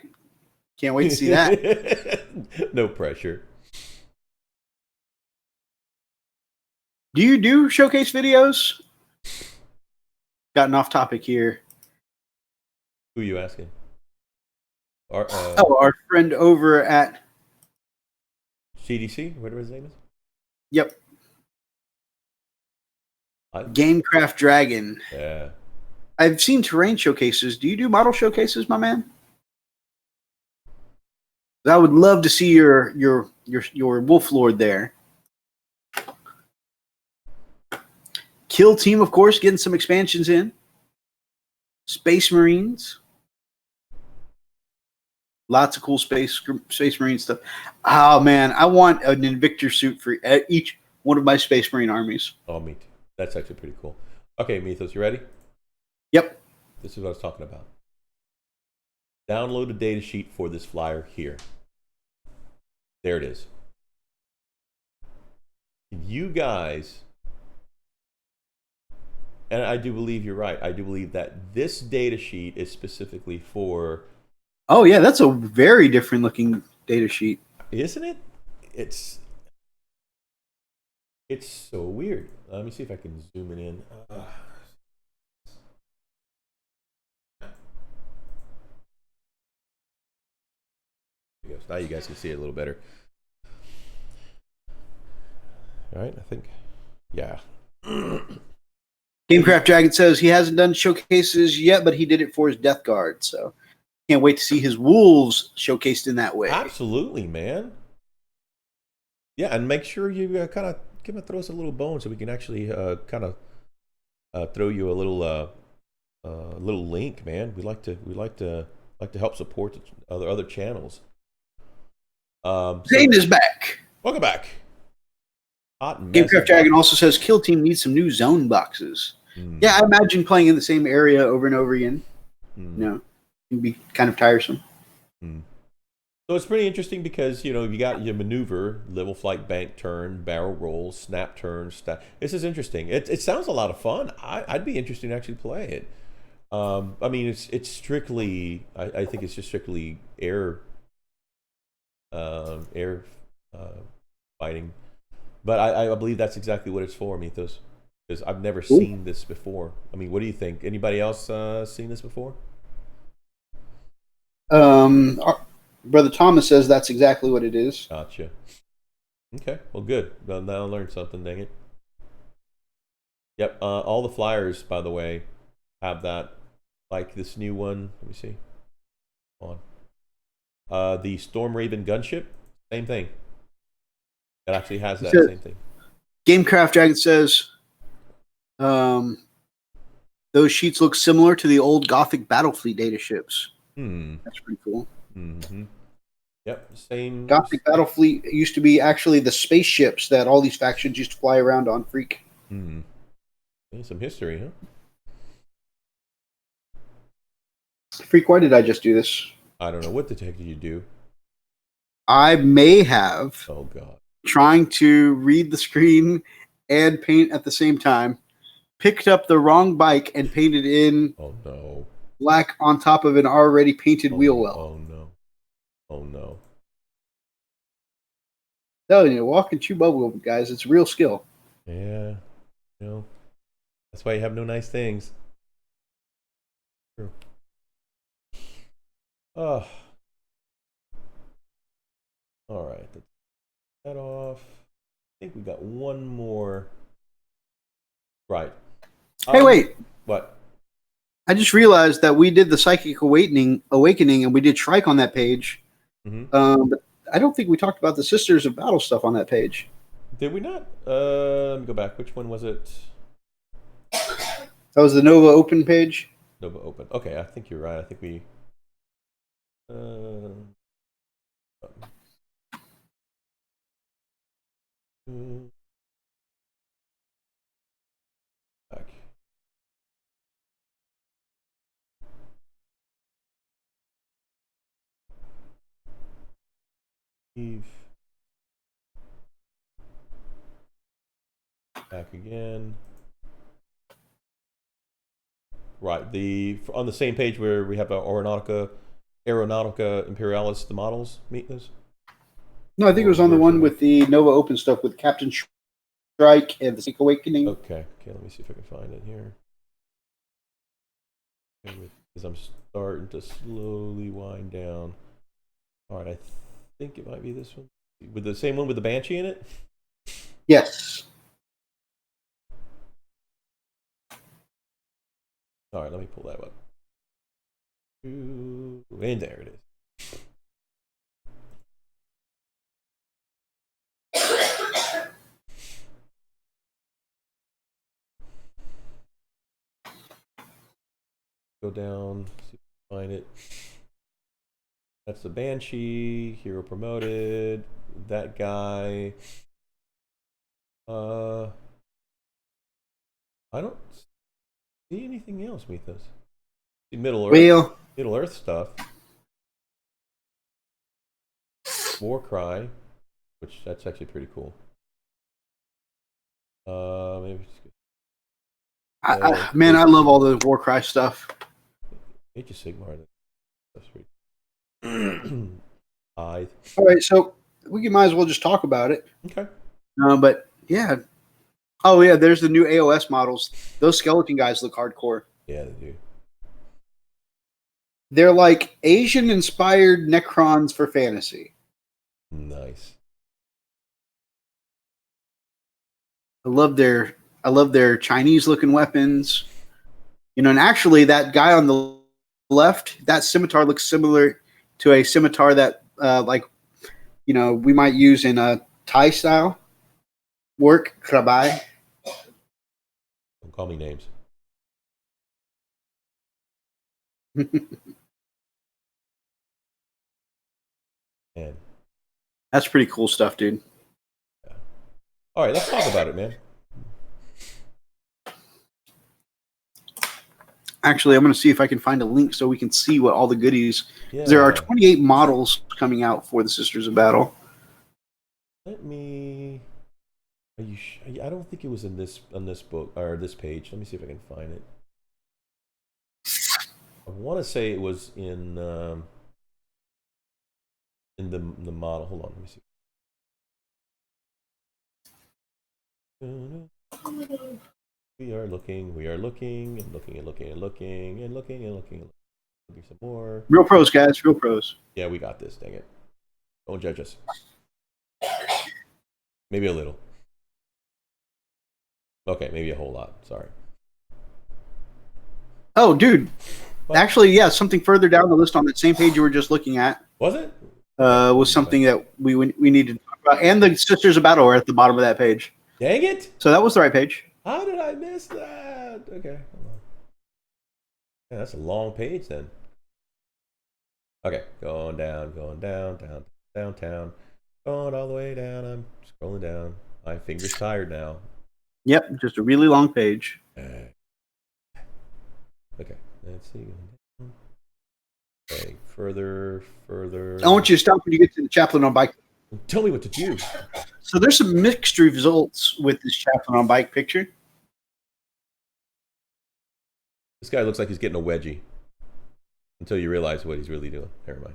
D: Can't wait to see that.
A: No pressure.
D: Do you do showcase videos? Gotten off topic here.
A: Who are you asking?
D: Our friend over at
A: CDC, whatever his name is.
D: Yep. Gamecraft Dragon.
A: Yeah.
D: I've seen terrain showcases. Do you do model showcases, my man?
B: I would love to see your Wolf Lord there. Kill Team, of course, getting some expansions in. Space Marines. Lots of cool Space Marine stuff. Oh, man. I want an Invictor suit for each one of my Space Marine armies.
A: Oh, me too. That's actually pretty cool. Okay, Mythos, you ready?
B: Yep.
A: This is what I was talking about. Download a data sheet for this flyer here. There it is. You guys, and I do believe you're right. I do believe that this data sheet is specifically for.
B: Oh yeah, that's a very different looking data sheet,
A: isn't it? It's so weird. Let me see if I can zoom it in. Now you guys can see it a little better. All right, I think, yeah.
B: Gamecraft Dragon says he hasn't done showcases yet, but he did it for his Death Guard, so can't wait to see his wolves showcased in that way.
A: Absolutely, man. Yeah, and make sure you kind of throw us a little bone so we can actually kind of throw you a little link, man. We like to help support other channels.
B: Zane is back.
A: Welcome back. Hot
B: Gamecraft Dragon also says Kill Team needs some new zone boxes. Yeah, I imagine playing in the same area over and over again. You can be kind of tiresome.
A: So it's pretty interesting because you got your maneuver, level flight, bank turn, barrel roll, snap turn. This is interesting. It sounds a lot of fun. I'd be interested to actually play it. I mean, it's strictly. I think it's just strictly air fighting, but I believe that's exactly what it's for, Mythos, because I've never seen this before. I mean, what do you think? Anybody else seen this before?
D: Brother Thomas says that's exactly what it is.
A: Gotcha. Okay, well, good. Well, now I learned something, dang it. Yep, all the flyers, by the way, have that. Like this new one, let me see. Hold on. The Storm Raven gunship, same thing. It actually has that same thing.
B: Gamecraft Dragon says those sheets look similar to the old Gothic Battlefleet data ships. That's pretty cool.
A: Yep, same.
B: Gothic Battlefleet used to be actually the spaceships that all these factions used to fly around on. Freak.
A: Some history, huh?
B: Freak, why did I just do this?
A: I don't know. What the heck did you do?
B: I may have.
A: Oh, God.
B: Trying to read the screen and paint at the same time. Picked up the wrong bike and painted in black on top of an already painted wheel well.
A: Oh, no. Oh, no.
B: Telling you, walk and chew bubblegum, guys. It's real skill.
A: Yeah. That's why you have no nice things. True. Oh. All right. Let's that off. I think we got one more. Right.
B: Hey, wait.
A: What?
B: I just realized that we did the Psychic Awakening and we did Shrike on that page. But I don't think we talked about the Sisters of Battle stuff on that page.
A: Did we not? Let me go back. Which one was it?
B: That was the Nova Open page.
A: Nova Open. Okay, I think you're right. I think we. Back. Back again. Right. On the same page where we have Aeronautica Imperialis, the models meet this.
B: No, I think it was on the one with the Nova Open stuff with Captain Strike and the Psychic Awakening.
A: Okay. Let me see if I can find it here. Because I'm starting to slowly wind down. All right, I think it might be this one. With the same one with the Banshee in it?
B: Yes.
A: All right, let me pull that up. And there it is. Go down, see if I can find it. That's the Banshee, hero promoted, that guy. I don't see anything else, Mythos. See Middle Earth,
B: Well,
A: Middle Earth stuff. Warcry, which that's actually pretty cool. Maybe just
B: man, I love all the Warcry stuff.
A: Age of Sigmar. That's pretty.
B: All right, so we might as well just talk about it.
A: Okay.
B: But yeah. Oh yeah, there's the new AOS models. Those skeleton guys look hardcore.
A: Yeah, they do.
B: They're like Asian-inspired Necrons for fantasy.
A: Nice.
B: I love their Chinese-looking weapons. You know, and actually, that guy on the left, that scimitar looks similar to a scimitar that, we might use in a Thai style work, krabai.
A: Don't call me names. Man.
B: That's pretty cool stuff, dude.
A: Yeah. All right, let's talk about it, man.
B: Actually, I'm going to see if I can find a link so we can see what all the goodies.
A: Yeah.
B: There are 28 models coming out for the Sisters of Battle.
A: Let me. Are you? I don't think it was in this book or this page. Let me see if I can find it. I want to say it was in the model. Hold on, let me see. We are looking and looking and looking and looking and looking and looking and looking. Looking some more.
B: Real pros, guys. Real pros.
A: Yeah, we got this. Dang it! Don't judge us. Maybe a little. Okay, maybe a whole lot. Sorry.
B: Oh, dude.
A: What?
B: Actually, yeah, something further down the list on that same page you were just looking at
A: Was it?
B: was something that we needed to talk about. And the Sisters of Battle are at the bottom of that page.
A: Dang it!
B: So that was the right page.
A: How did I miss that? Okay. Hold on. Yeah, that's a long page then. Okay, going down, downtown, going all the way down. I'm scrolling down. My finger's tired now.
B: Yep, just a really long page.
A: Okay, let's see. Okay, further.
B: I want you to stop when you get to the chaplain on bike.
A: Tell me what to do.
B: So there's some mixed results with this chaplain on bike picture.
A: This guy looks like he's getting a wedgie. Until you realize what he's really doing. Never mind.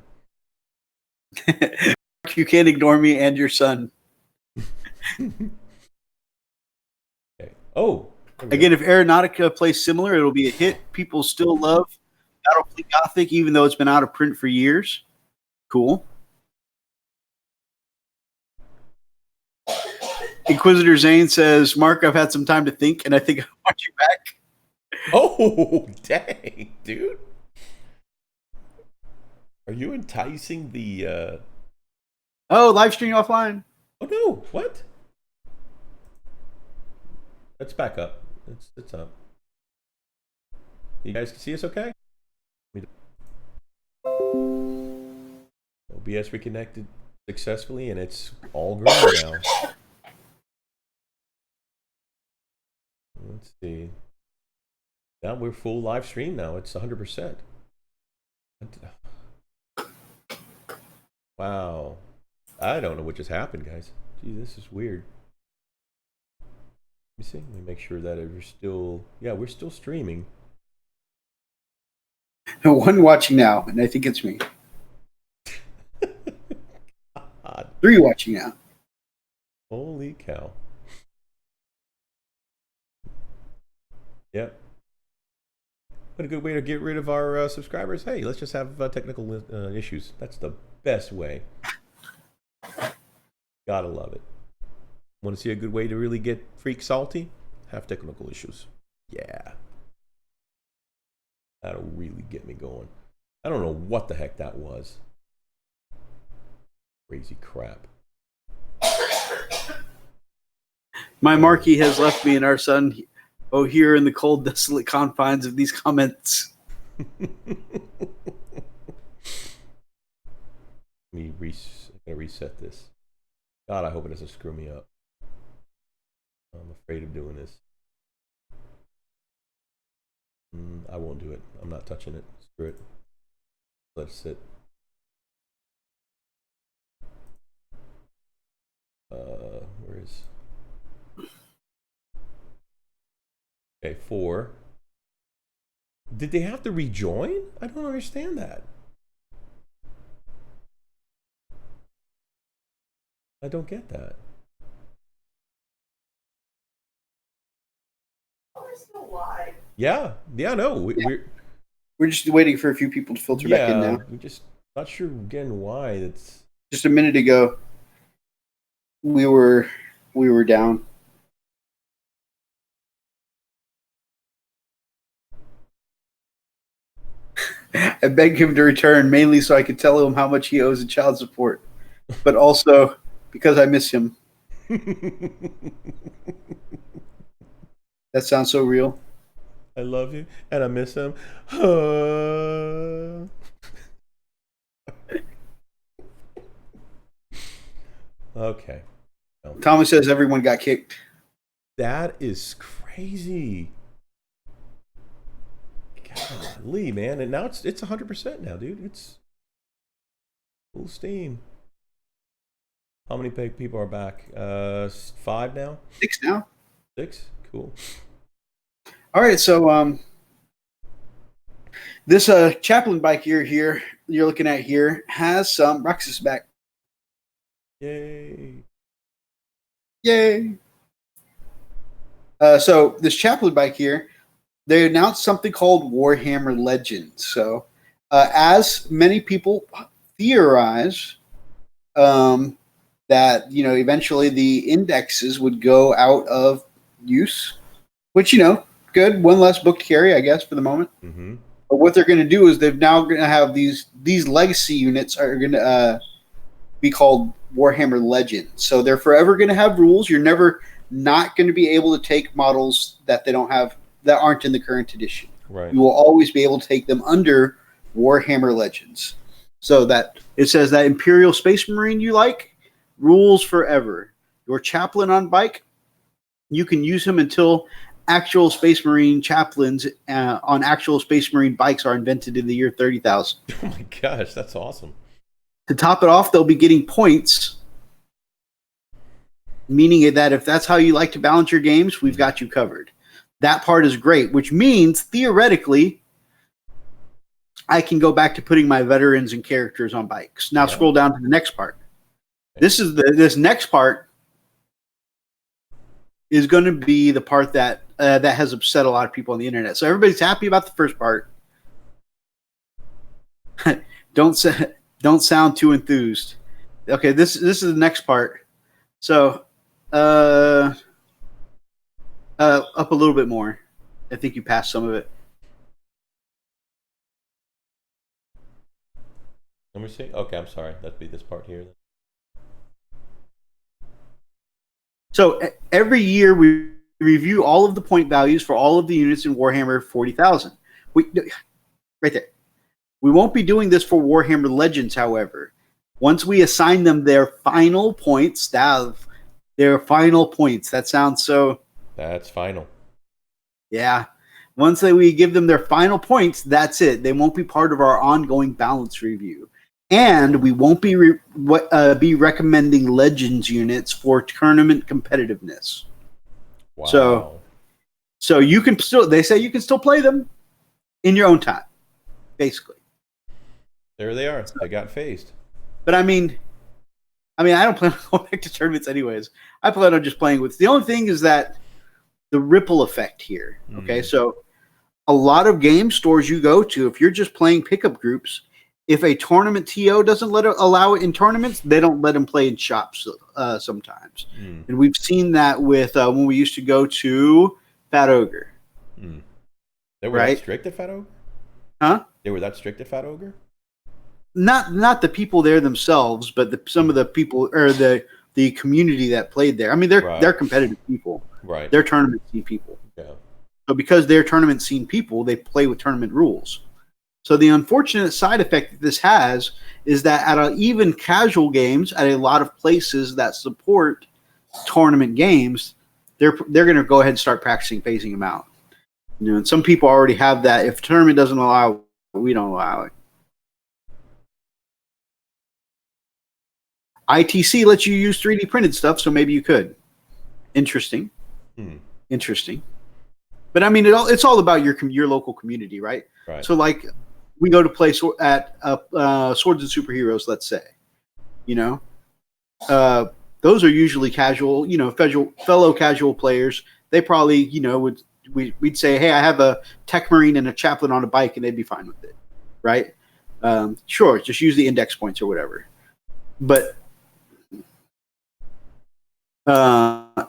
B: You can't ignore me and your son.
A: Okay. Oh.
B: Again, if Aeronautica plays similar, it'll be a hit. People still love Battlefleet Gothic, even though it's been out of print for years. Cool. Inquisitor Zane says, Mark, I've had some time to think, and I think I want you back.
A: Oh, dang, dude. Are you enticing the...
B: Oh, live stream offline.
A: Oh, no. What? Let's back up. It's up. You guys can see us okay? OBS reconnected successfully, and it's all green now. Let's see. Now we're full live stream now. It's 100%. Wow. I don't know what just happened, guys. Gee, this is weird. Let me see. Let me make sure that we're still... Yeah, we're still streaming.
B: One watching now, and I think it's me.
A: God.
B: 3 watching now.
A: Holy cow. Yep. What a good way to get rid of our subscribers. Hey, let's just have technical issues. That's the best way. Gotta love it. Want to see a good way to really get freak salty? Have technical issues. Yeah. That'll really get me going. I don't know what the heck that was. Crazy crap.
B: My marquee has left me and our son, here in the cold, desolate confines of these comments.
A: I'm gonna reset this. God, I hope it doesn't screw me up. I'm afraid of doing this. I won't do it. I'm not touching it. Screw it. Let it sit. Where is? Okay, 4. Did they have to rejoin? I don't understand that. I don't get that.
C: We're still live.
A: Yeah, no,
D: We're just waiting for a few people to filter back in now.
A: we're just not sure again why it's.
D: Just a minute ago, we were down. I begged him to return mainly so I could tell him how much he owes in child support, but also because I miss him. That sounds so real.
A: I love you and I miss him. Okay. Well,
D: Thomas says everyone got kicked.
A: that is crazy. Golly, man, and now it's 100% now, dude. It's full steam. How many people are back? 5 now?
D: 6 now.
A: 6? Cool.
D: All right, so this Chaplain bike you're looking at here has some Roxas back.
A: Yay.
D: Yay! So this Chaplain bike here, they announced something called Warhammer Legends. So as many people theorize that eventually the indexes would go out of use, which good, one less book to carry, I guess, for the moment.
A: Mm-hmm.
D: But what they're going to do is they're now going to have these legacy units are going to be called Warhammer Legends. So they're forever going to have rules. You're never not going to be able to take models that they don't have, that aren't in the current edition.
A: Right.
D: You will always be able to take them under Warhammer Legends. So that it says that Imperial Space Marine you like, rules forever. Your Chaplain on bike, you can use him until actual Space Marine chaplains on actual Space Marine bikes are invented in the year 30,000.
A: Oh my gosh, that's awesome.
D: To top it off, they'll be getting points, meaning that if that's how you like to balance your games, we've got you covered. That part is great, which means theoretically, I can go back to putting my veterans and characters on bikes. Now scroll down to the next part. This next part is going to be the part that has upset a lot of people on the internet. So everybody's happy about the first part. Don't sound too enthused. Okay, this is the next part. So up a little bit more. I think you passed some of it.
A: Let me see. Okay, I'm sorry. That'd be this part here.
D: So every year we review all of the point values for all of the units in Warhammer 40,000. Right there. We won't be doing this for Warhammer Legends, however. Once we assign them their final points, that sounds so...
A: That's final.
D: Yeah. Once we give them their final points, that's it. They won't be part of our ongoing balance review. And we won't be recommending Legends units for tournament competitiveness.
A: Wow.
D: So you can still, they say you can still play them in your own time, basically.
A: There they are. They got phased.
D: But I mean, I don't plan on going back to tournaments anyways. I plan on just playing with. The only thing is that the ripple effect here. Okay, so a lot of game stores you go to, if you're just playing pickup groups, if a tournament TO doesn't allow it in tournaments, they don't let them play in shops sometimes. And we've seen that with when we used to go to Fat Ogre.
A: They were that strict at Fat Ogre?
D: Huh?
A: They were that strict at Fat Ogre?
D: Not the people there themselves, but some of the people or the community that played there. I mean, they're competitive people.
A: Right.
D: They're tournament scene people.
A: Yeah.
D: So because they're tournament scene people, they play with tournament rules.
B: So the unfortunate side effect that this has is that at even casual games, at a lot of places that support tournament games, they're going to go ahead and start practicing phasing them out. And some people already have that. If tournament doesn't allow, we don't allow it. ITC lets you use 3D printed stuff, so maybe you could. Interesting. Interesting. But I mean, it's all about your local community, right?
A: Right.
B: So like, we go to play at Swords and Superheroes, let's say. Those are usually casual, fellow casual players. They probably, we'd say, hey, I have a Tech Marine and a Chaplain on a bike, and they'd be fine with it, right? Sure, just use the index points or whatever. But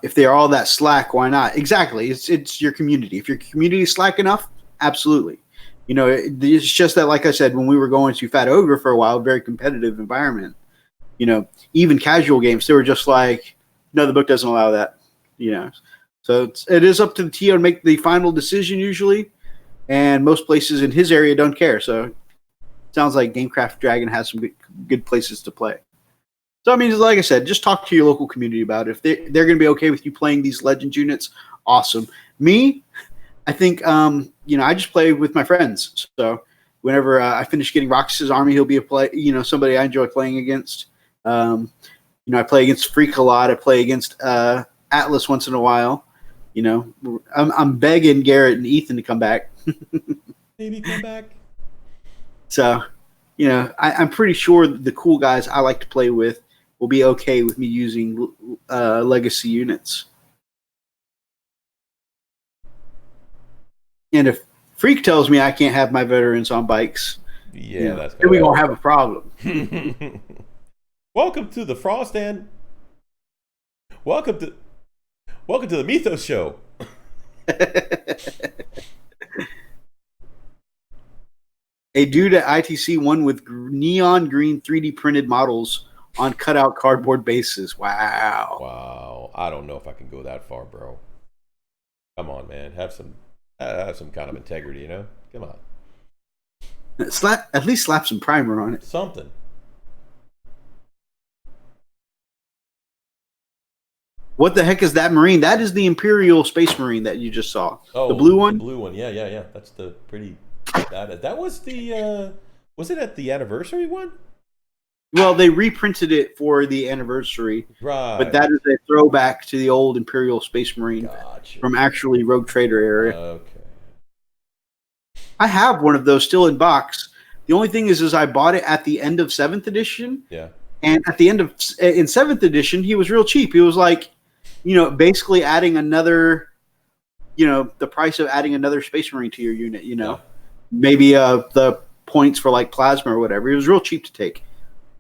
B: if they're all that slack, why not? Exactly, it's your community. If your community is slack enough, absolutely. It's just that, like I said, when we were going to Fat Ogre for a while, very competitive environment. Even casual games, they were just like, no, the book doesn't allow that. So it is up to the TO to make the final decision usually, and most places in his area don't care. So it sounds like Gamecraft Dragon has some good places to play. So I mean, like I said, just talk to your local community about it. If they're going to be okay with you playing these Legends units, awesome. Me, I think I just play with my friends. So whenever I finish getting Roxas' army, he'll be somebody I enjoy playing against. I play against Freak a lot. I play against Atlas once in a while. I'm begging Garrett and Ethan to come back.
A: Maybe come back.
B: So, I'm pretty sure the cool guys I like to play with will be okay with me using legacy units. And if Freak tells me I can't have my veterans on bikes,
A: that's
B: then we're going to have a problem.
A: Welcome to the Frost and welcome to the Mythos Show.
B: A dude at ITC won with neon green 3D printed models on cutout cardboard bases. Wow.
A: I don't know if I can go that far, bro. Come on, man. Have some kind of integrity, Come on.
B: At least slap some primer on it.
A: Something.
B: What the heck is that Marine? That is the Imperial Space Marine that you just saw.
A: Oh,
B: the blue one?
A: The blue one, yeah. That's the pretty... That was the... was it at the anniversary one?
B: Well, they reprinted it for the anniversary.
A: Right.
B: But that is a throwback to the old Imperial Space Marine from actually Rogue Trader area.
A: Okay.
B: I have one of those still in box. The only thing is I bought it at the end of 7th edition.
A: Yeah.
B: And at the end of... In 7th edition, he was real cheap. He was like... basically adding another, the price of adding another Space Marine to your unit,
A: Yeah.
B: Maybe the points for like plasma or whatever. It was real cheap to take.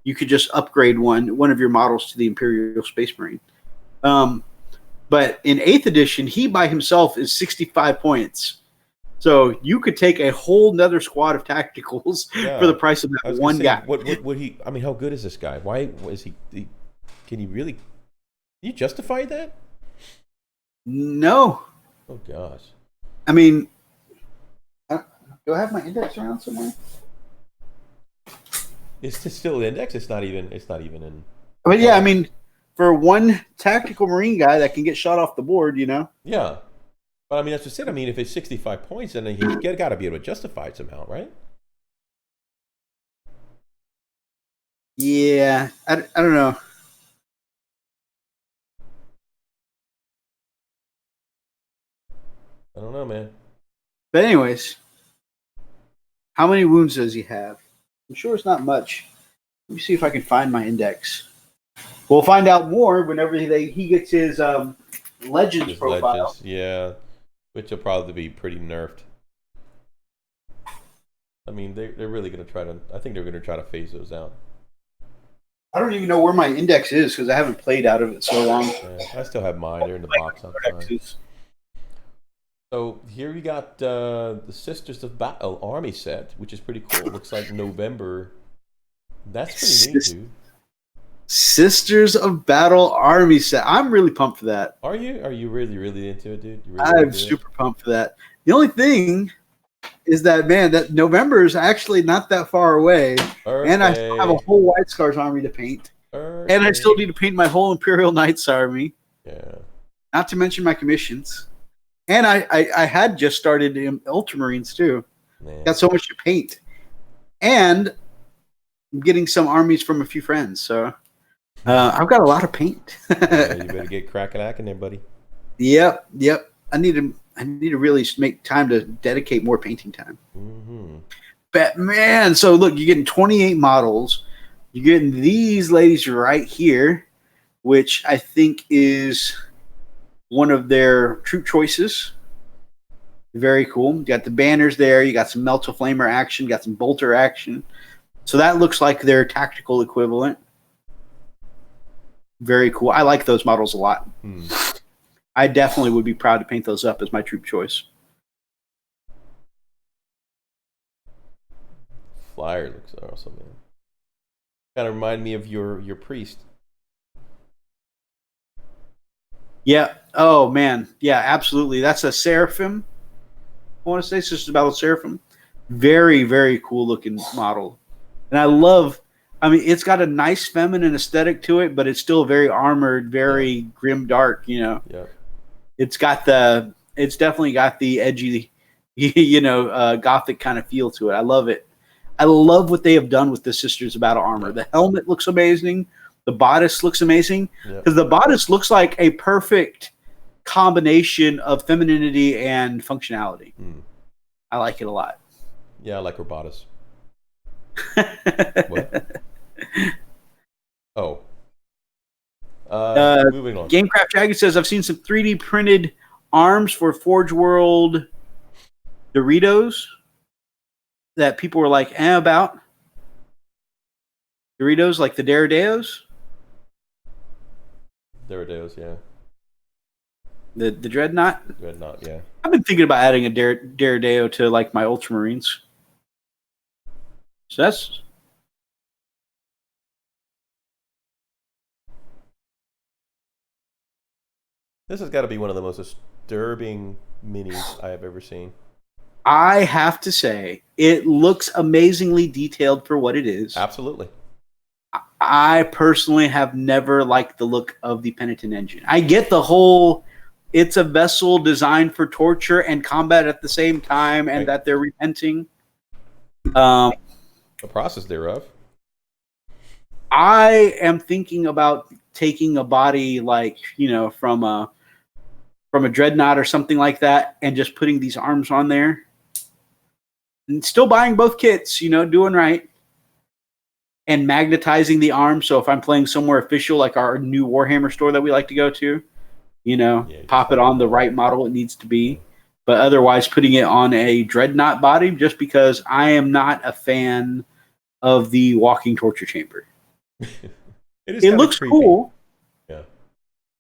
B: You could just upgrade one of your models to the Imperial Space Marine. But in 8th edition, he by himself is 65 points. So you could take a whole nother squad of tacticals for the price of that one guy.
A: What would he? I mean, how good is this guy? Why is he? Can he really? Can you justify that?
B: No.
A: Oh gosh.
B: I mean, do I have my index around somewhere?
A: Is this still an index? It's not even in.
B: But yeah, I mean, for one tactical Marine guy that can get shot off the board,
A: Yeah. But I mean, that's just it. I mean, if it's 65 points, then he's got to be able to justify it somehow, right?
B: Yeah, I don't know.
A: I don't know, man.
B: But anyways, how many wounds does he have? I'm sure it's not much. Let me see if I can find my index. We'll find out more whenever he gets his Legends profile.
A: Legends, yeah, which will probably be pretty nerfed. I mean, they're really going to try to... I think they're going to try to phase those out.
B: I don't even know where my index is because I haven't played out of it so long.
A: Yeah, I still have mine. They're in the box outside. So here we got the Sisters of Battle Army set, which is pretty cool. Looks like November. That's pretty neat, dude.
B: Sisters of Battle Army set. I'm really pumped for that.
A: Are you? Are you really, really into it, dude?
B: I'm super pumped for that. The only thing is that, man, that November is actually not that far away, and I still have a whole White Scars army to paint, and I still need to paint my whole Imperial Knights army.
A: Yeah.
B: Not to mention my commissions, and I had just started Ultramarines too.
A: Man.
B: Got so much to paint, and I'm getting some armies from a few friends, so I've got a lot of paint.
A: Yeah, you better get cracking acting there, buddy.
B: Yep. I need to really make time to dedicate more painting time.
A: Mm-hmm.
B: But man, so look, you're getting 28 models. You're getting these ladies right here, which I think is one of their troop choices. Very cool. You got the banners there. You got some Melta Flamer action. You got some Bolter action. So that looks like their tactical equivalent. Very cool. I like those models a lot. I definitely would be proud to paint those up as my troop choice.
A: Flyer looks awesome, man. Kind of remind me of your priest.
B: Yeah. Oh man. Yeah. Absolutely. That's a Seraphim. I want to say Sisters of Battle Seraphim. Very, very cool looking model, and I love. I mean, it's got a nice feminine aesthetic to it, but it's still very armored, very grim dark. You know.
A: Yeah.
B: It's definitely got the edgy, gothic kind of feel to it. I love it. I love what they have done with the Sisters of Battle armor. The helmet looks amazing. The bodice looks amazing because the bodice looks like a perfect combination of femininity and functionality. I like it a lot.
A: Yeah, I like her bodice. What? Oh. Moving on.
B: Gamecraft Dragon says, I've seen some 3D printed arms for Forge World Doritos that people were like, about. Doritos, like the Daradeos?
A: Daradeos, yeah.
B: The Dreadnought?
A: Dreadnought, yeah.
B: I've been thinking about adding a Daradeo to like my Ultramarines. So that's...
A: This has got to be one of the most disturbing minis I have ever seen.
B: I have to say, it looks amazingly detailed for what it is.
A: Absolutely.
B: I personally have never liked the look of the Penitent engine. I get the whole, it's a vessel designed for torture and combat at the same time, and that they're repenting.
A: The process thereof.
B: I am thinking about taking a body like, from a Dreadnought or something like that and just putting these arms on there. And still buying both kits, doing right. And magnetizing the arms. So if I'm playing somewhere official, like our new Warhammer store that we like to go to, pop it on the right model it needs to be. But otherwise putting it on a Dreadnought body just because I am not a fan of the walking torture chamber. It looks creepy. Cool.
A: Yeah.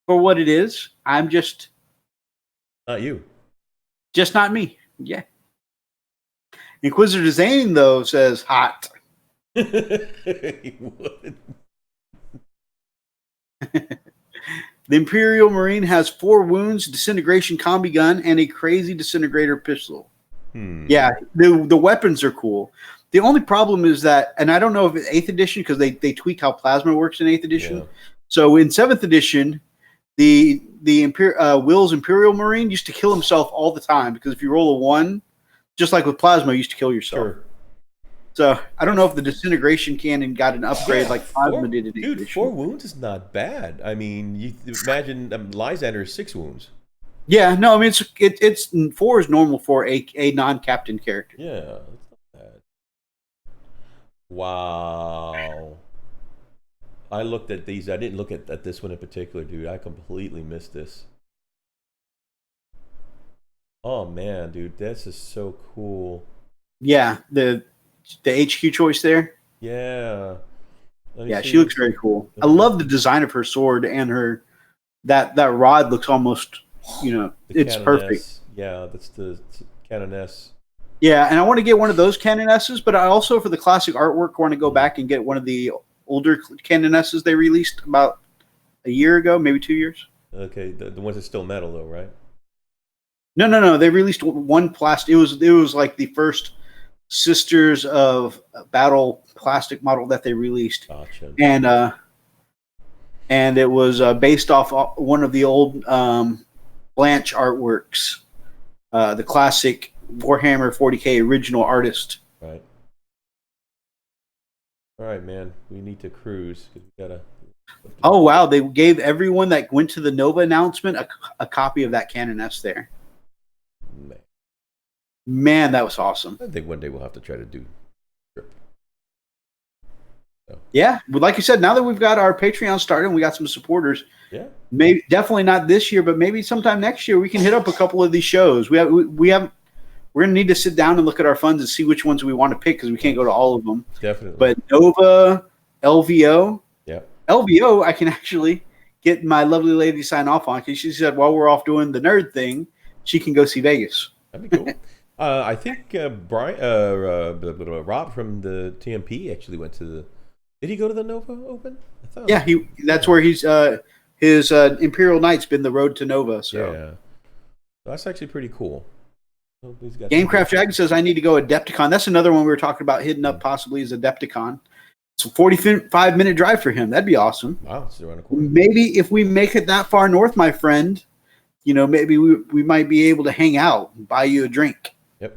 B: For what it is. I'm just...
A: Not you.
B: Just not me. Yeah. Inquisitor Zane, though, says hot.
A: He would.
B: The Imperial Marine has 4 wounds, disintegration combi gun, and a crazy disintegrator pistol. Yeah, the weapons are cool. The only problem is that, and I don't know if it's 8th edition because they tweaked how plasma works in 8th edition. Yeah. So in 7th edition, the Will's Imperial Marine used to kill himself all the time because if you roll a 1, just like with plasma, you used to kill yourself. Sure. So I don't know if the disintegration cannon got an upgrade like plasma did in 8th edition.
A: 4 wounds is not bad. I mean, you imagine Lysander is 6 wounds.
B: Yeah, no, I mean it's 4 is normal for a non-captain character.
A: Yeah, that's not bad. Wow. I looked at these. I didn't look at this one in particular, dude. I completely missed this. Oh man, dude, this is so cool.
B: Yeah, the HQ choice there.
A: Yeah.
B: Yeah, she looks very cool. I love the design of her sword and her that rod looks almost, it's perfect.
A: Yeah, that's the Canoness.
B: Yeah, and I want to get one of those Canonesses, but I also, for the classic artwork, want to go back and get one of the older Canonesses they released about a year ago, maybe 2 years.
A: Okay, the ones that still metal though, right?
D: No. They released one plastic. It was like the first Sisters of Battle plastic model that they released,
A: Gotcha.
D: and it was based off one of the old Blanche artworks, the classic Warhammer 40K original artist.
A: Right. All right, man. We need to cruise because we gotta.
D: Oh wow! They gave everyone that went to the Nova announcement a copy of that Canon S there. Man, that was awesome.
A: I think one day we'll have to try to do.
D: Yeah, but like you said, now that we've got our Patreon started and we got some supporters,
A: Yeah.
D: maybe definitely not this year, but maybe sometime next year we can hit up a couple of these shows. We're gonna need to sit down and look at our funds and see which ones we want to pick because we can't go to all of them.
A: Definitely.
D: But Nova, LVO,
A: yeah.
D: LVO, I can actually get my lovely lady to sign off on because she said while we're off doing the nerd thing, she can go see Vegas.
A: That'd be cool. I think Rob from the TMP actually went to the. Did he go to the Nova Open? I thought.
D: Yeah, that's where he's his Imperial Knight's been the road to Nova. So
A: Yeah. That's actually pretty cool. He's got
D: Gamecraft Dragon says I need to go Adepticon. That's another one we were talking about hitting up possibly is Adepticon. It's a 45-minute drive for him. That'd be awesome.
A: Wow, it's around the corner.
D: Maybe if we make it that far north, my friend, maybe we might be able to hang out and buy you a drink.
A: Yep.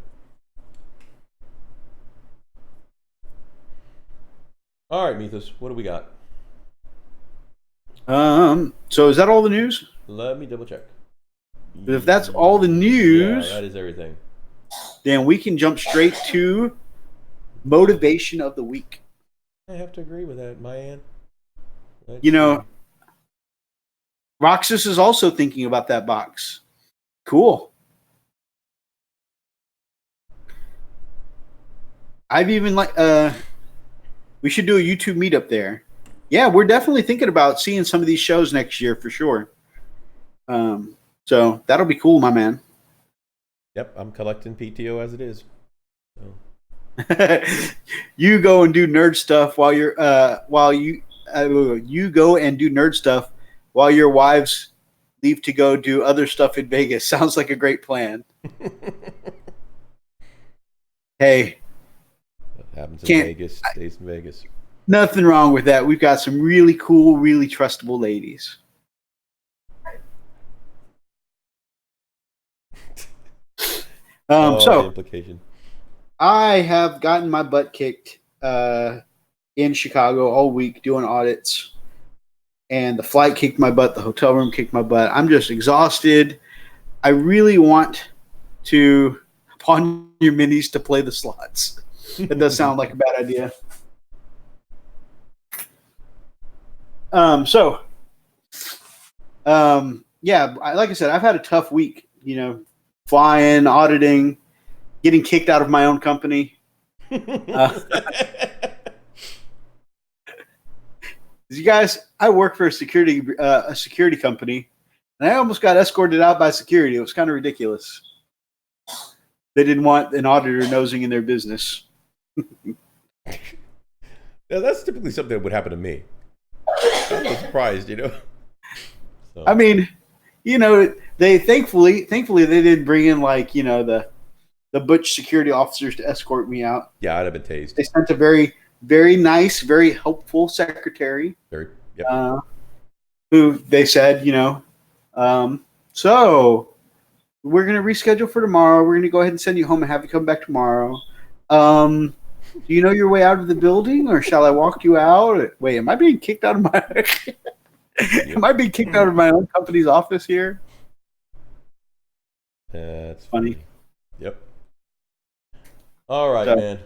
A: All right, Mythos, what do we got?
D: So is that all the news?
A: Let me double check.
D: If that's all the news,
A: Yeah, that is everything.
D: then we can jump straight to motivation of the week.
A: I have to agree with that, Mayan.
D: Roxas is also thinking about that box. Cool. I've even we should do a YouTube meetup there. Yeah, we're definitely thinking about seeing some of these shows next year for sure. So that'll be cool, my man.
A: Yep, I'm collecting PTO as it is. So.
D: You go and do nerd stuff while you're you go and do nerd stuff while your wives leave to go do other stuff in Vegas. Sounds like a great plan. Hey,
A: What happens in
D: Can't-
A: Vegas stays in Vegas.
D: nothing wrong with that. We've got some really cool, really trustable ladies.
A: The
D: So
A: implication.
D: I have gotten my butt kicked in Chicago all week doing audits, and the flight kicked my butt. The hotel room kicked my butt. I'm just exhausted. I really want to pawn your minis to play the slots. It does sound like a bad idea. Yeah, like I said, I've had a tough week, flying, auditing, getting kicked out of my own company. You guys, I work for a security company, and I almost got escorted out by security. It was kind of ridiculous. They didn't want an auditor nosing in their business.
A: Yeah, that's typically something that would happen to me. I'm not surprised, So.
D: I mean, they thankfully they didn't bring in the butch security officers to escort me out.
A: Yeah, I'd have been tased.
D: They sent a very, very nice, very helpful secretary.
A: Very, yep.
D: Who they said, so we're going to reschedule for tomorrow. We're going to go ahead and send you home and have you come back tomorrow. Do you know your way out of the building, or shall I walk you out? Wait, am I being kicked out of my? Am I being kicked out of my own company's office here?
A: That's
D: Funny.
A: Yep. All right,
D: So-
A: man.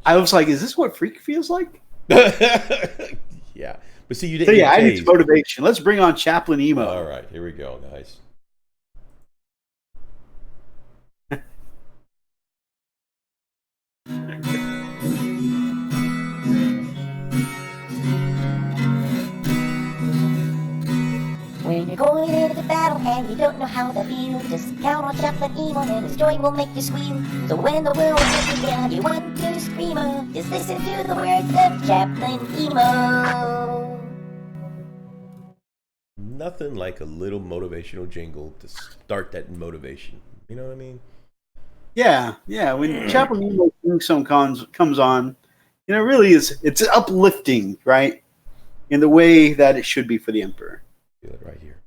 D: I was like, is this what freak feels like?
A: Yeah, but see, you didn't.
D: So yeah, I need
A: tased.
D: motivation. Let's bring on Chaplain Emo.
A: All right, here we go, guys.
E: When you're going into battle and you don't know how to feel, just count on Chaplain Emo and his joy will make you squeal. So when the world takes you down, you want to scream, just listen to the words of Chaplain Emo.
A: Nothing like a little motivational jingle to start that motivation. You know what I mean?
B: Yeah. When Chaplain Emo theme comes on, you know, really it's uplifting, right? In the way that it should be for the Emperor.
A: Feel it right here.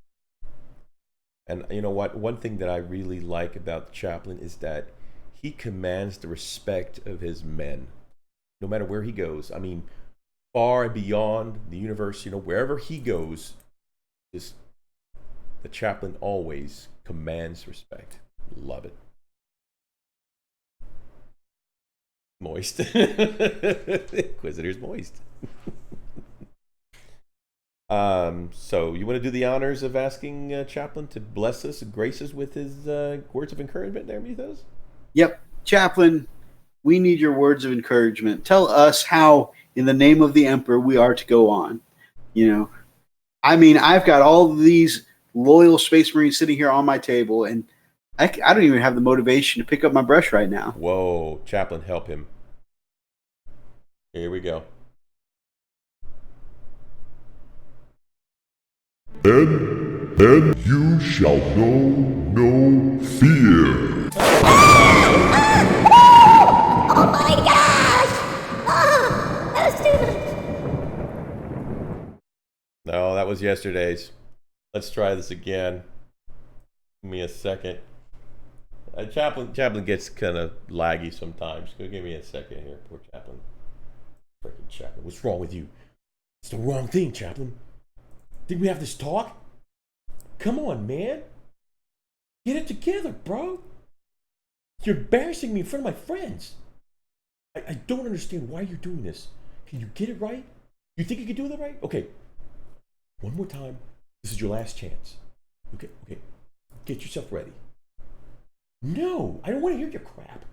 A: And you know what? One thing that I really like about the chaplain is that he commands the respect of his men, no matter where he goes. I mean, far and beyond the universe, you know, wherever he goes, just the chaplain always commands respect. Love it. Moist. Inquisitor's moist. So you want to do the honors of asking Chaplain to bless us and grace us with his words of encouragement there, Mythos?
B: Yep. Chaplain, we need your words of encouragement. Tell us how, in the name of the Emperor, we are to go on. You know, I mean, I've got all these loyal Space Marines sitting here on my table, and I don't even have the motivation to pick up my brush right now.
A: Whoa, Chaplain, help him. Here we go.
F: And you shall know no fear.
E: Oh my gosh! Oh, that was stupid.
A: No, that was yesterday's. Let's try this again. Give me a second. Chaplain gets kind of laggy sometimes. Go give me a second here, poor Chaplain. Freaking Chaplain, what's wrong with you? It's the wrong thing, Chaplain. Did we have this talk? Come on, man. Get it together, bro. You're embarrassing me in front of my friends. I don't understand why you're doing this. Can you get it right? You think you can do that right? Okay. One more time. This is your last chance. Okay. Get yourself ready. No, I don't want to hear your crap.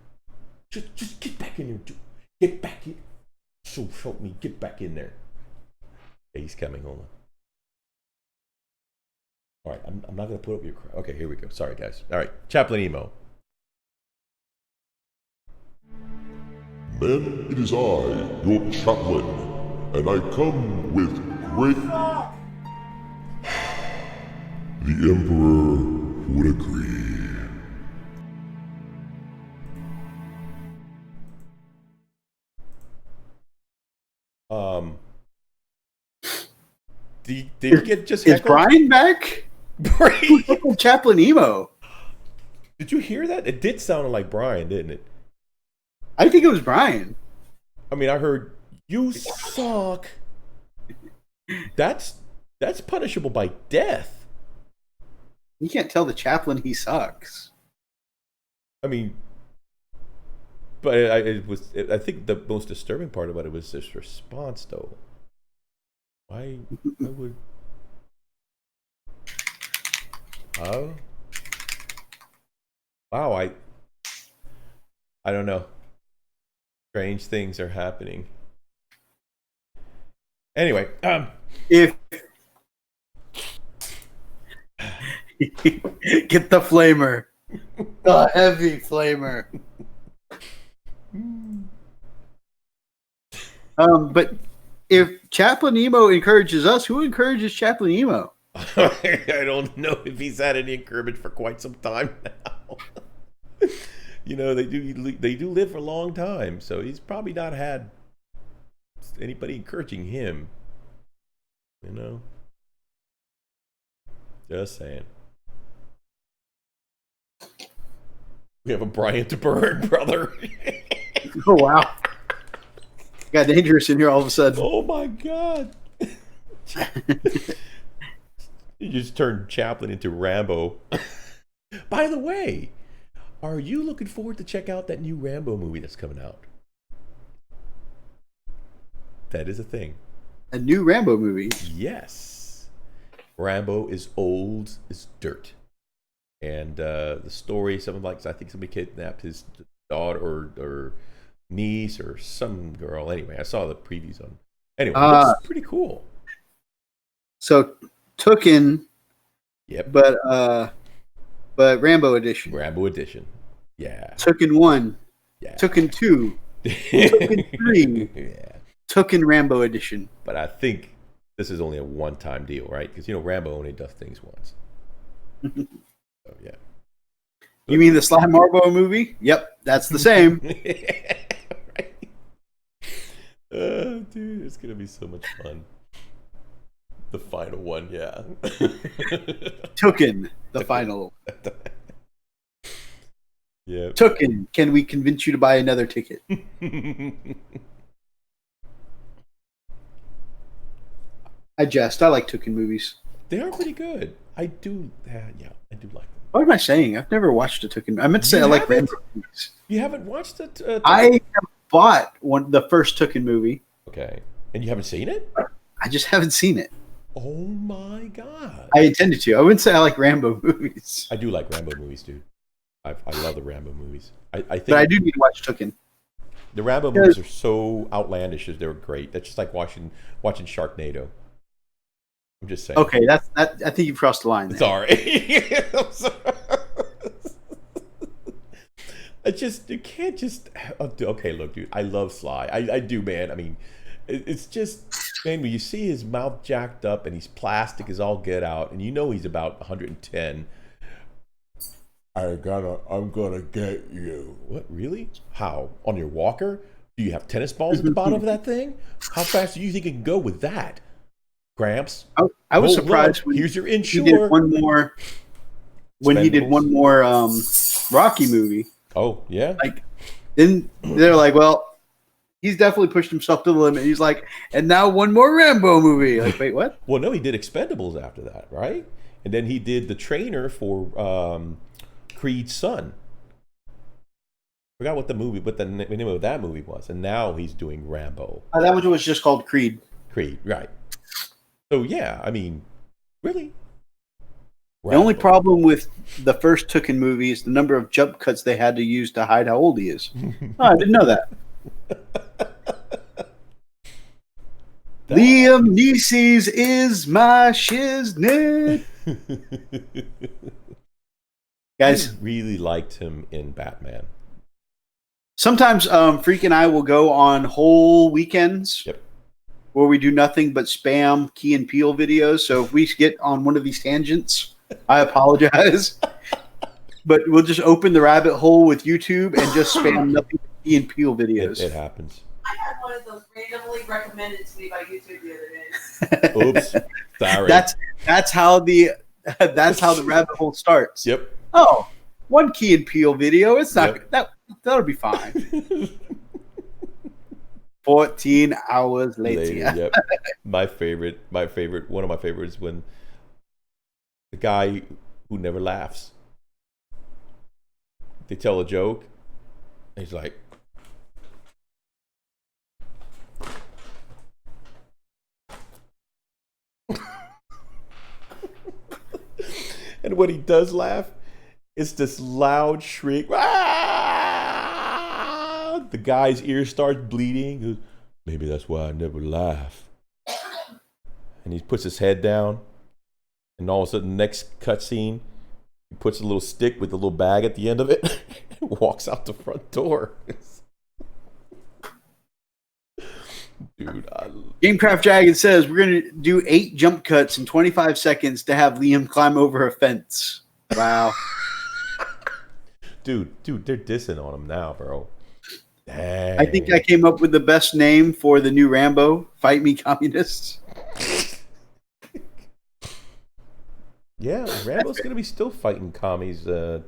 A: Just get back in there. Get back in. So help me, get back in there. Okay, he's coming. Hold on. All right, I'm not going to put up your crap. Okay, here we go. Sorry, guys. All right, Chaplain Emo.
F: Men, it is I, your chaplain, and I come with great... The Emperor would agree.
A: Did you get just
B: Is
A: heckled?
B: Brian back? Who heckled Chaplain Emo?
A: Did you hear that? It did sound like Brian, didn't it?
B: I think it was Brian.
A: I mean, I heard you suck. That's punishable by death.
B: You can't tell the chaplain he sucks.
A: I mean, but I think the most disturbing part about it was this response, though. Why would? Oh, wow! I don't know. Strange things are happening. Anyway,
B: If get the flamer, the heavy flamer. But if Chaplain Emo encourages us, who encourages Chaplain Emo?
A: I don't know if he's had any encouragement for quite some time now. You know, they do live for a long time, so he's probably not had anybody encouraging him. You know, just saying. We have a Brian to burn, brother.
B: Oh wow, got dangerous in here all of a sudden.
A: Oh my god. You just turned Chaplain into Rambo. By the way, are you looking forward to check out that new Rambo movie that's coming out? That is a thing.
B: A new Rambo movie.
A: Yes. Rambo is old as dirt. And the story, something like, I think somebody kidnapped his daughter or niece or some girl. Anyway, I saw the previews on. Anyway, it's pretty cool.
B: So Tooken,
A: Yep.
B: but Rambo edition.
A: Rambo edition. Yeah.
B: Tooken 1,
A: Yeah.
B: Tooken 2, Tooken 3,
A: Yeah.
B: Tooken Rambo edition.
A: But I think this is only a one-time deal, right? Because, you know, Rambo only does things once. So, yeah.
B: You mean the Sly Marbo movie? Yep, that's the same.
A: Right? Dude, it's gonna be so much fun. The final one, yeah.
B: Tooken, the final.
A: Yeah.
B: Tooken, can we convince you to buy another ticket? I jest. I like Tooken movies.
A: They are pretty good. I do. Yeah, I do like them.
B: What am I saying? I've never watched a Tooken. I meant to say
A: You
B: I like
A: haven't?
B: Rambo movies.
A: You haven't watched it?
B: I have bought the first Tooken movie.
A: Okay, and you haven't seen it?
B: I just haven't seen it.
A: Oh my god!
B: I intended to. I wouldn't say I like Rambo movies,
A: I do like Rambo movies, dude. I love the Rambo movies. I think
B: but I do need to watch Tooken.
A: the Rambo movies are so outlandish as they're great. That's just like watching Sharknado. I'm just saying.
B: Okay, that. I think you've crossed the line. There.
A: Sorry. I'm sorry. You can't just. Okay, look, dude. I love Sly. I do, man. I mean, it's just, man, when you see his mouth jacked up and he's plastic as all get out, and you know he's about 110. I'm gonna get you. What, really? How? On your walker? Do you have tennis balls at the bottom of that thing? How fast do you think it can go with that? Gramps?
B: I was
A: Hold
B: surprised
A: up.
B: when
A: Here's your
B: he
A: insure.
B: did one more. When he did
A: Expendables?
B: one more Rocky movie,
A: Oh, yeah?
B: like then they're like, well, he's definitely pushed himself to the limit. He's like, and now one more Rambo movie. Like, wait, what?
A: Well, no, he did Expendables after that, right? And then he did the trainer for Creed's son. Forgot what the name of that movie was. And now he's doing Rambo.
B: That one was just called Creed.
A: Creed, right. So, yeah, I mean, really?
B: The only
A: Rambo.
B: problem with the first Tooken movie is the number of jump cuts they had to use to hide how old he is. Oh, I didn't know that. Liam Neeson's is my shiznit. Guys,
A: I really liked him in Batman.
B: sometimes Freak and I will go on whole weekends
A: Yep.
B: where we do nothing but spam Key and Peele videos. So if we get on one of these tangents, I apologize. But we'll just open the rabbit hole with YouTube and just spam nothing but Key and Peele videos.
A: It happens.
C: I had one of those randomly recommended to me by YouTube the other day.
A: Oops. Sorry.
B: That's how the rabbit hole starts.
A: Yep.
B: Oh, one Key and Peele video. It's not
A: Yep.
B: that'll be fine. 14 hours later.
A: Yep. My favorite, one of my favorites, when the guy who never laughs. They tell a joke, and he's like, and when he does laugh, it's this loud shriek. Ah! The guy's ear starts bleeding. He goes, maybe that's why I never laugh. And he puts his head down, and all of a sudden, next cutscene, he puts a little stick with a little bag at the end of it, and walks out the front door. Dude,
B: Gamecraft Dragon says we're going to do 8 jump cuts in 25 seconds to have Liam climb over a fence. Wow.
A: dude, they're dissing on him now, bro. Dang.
B: I think I came up with the best name for the new Rambo, Fight Me Communists.
A: Yeah, Rambo's gonna be still fighting commies. I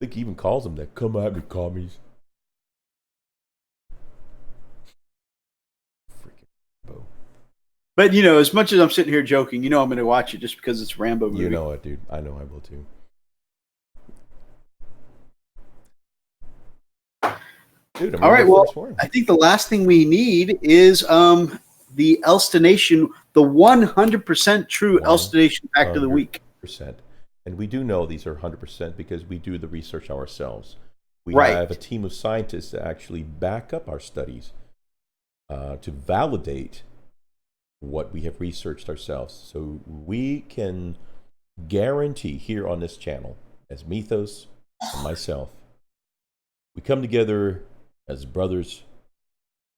A: think he even calls them that. Come at me, commies. Freaking Rambo.
B: But, as much as I'm sitting here joking, I'm going to watch it just because it's a Rambo movie.
A: You know it, dude. I know I will too. Dude,
B: All right, well, I think the last thing we need is the Elstonation, the 100% true Elstonation fact of the week.
A: 100%. And we do know these are 100% because we do the research ourselves. We
B: Right.
A: have a team of scientists that actually back up our studies to validate what we have researched ourselves. So we can guarantee here on this channel, as Mythos and myself, we come together as brothers,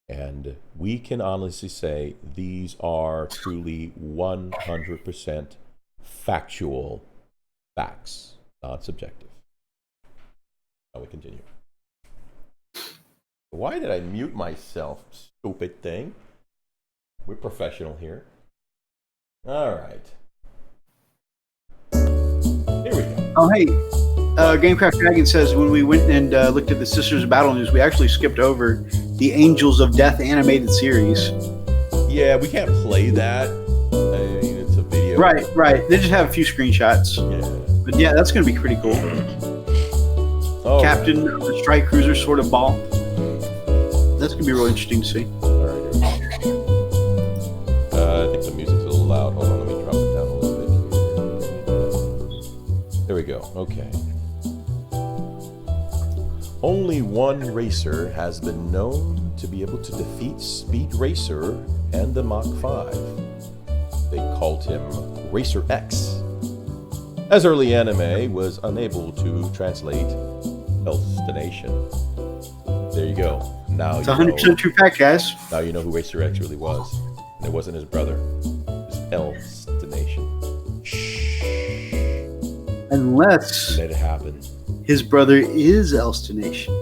A: and we can honestly say these are truly 100% factual facts. Non-subjective. Now we continue. Why did I mute myself? Stupid thing. We're professional here. All right. Here we go.
B: Oh, hey. Gamecraft Dragon says when we went and looked at the Sisters of Battle news, we actually skipped over the Angels of Death animated series.
A: Yeah, we can't play that. I mean, it's a video.
B: Right. They just have a few screenshots.
A: Yeah.
B: But yeah, that's going to be pretty cool.
A: Oh,
B: Captain of the Strike Cruiser sort of ball. That's going to be really interesting to see.
A: All right, here we go. I think the music's a little loud. Hold on, let me drop it down a little bit here. There we go. Okay. Only one racer has been known to be able to defeat Speed Racer and the Mach 5. They called him Racer X, as early anime was unable to translate Elstination. There you go. Now
B: It's
A: you
B: 100%
A: know.
B: true fact, guys.
A: Now you know who Racer X really was. And it wasn't his brother. It was Elstination. Shh.
B: Unless
A: Let it happen.
B: his brother is Elstination.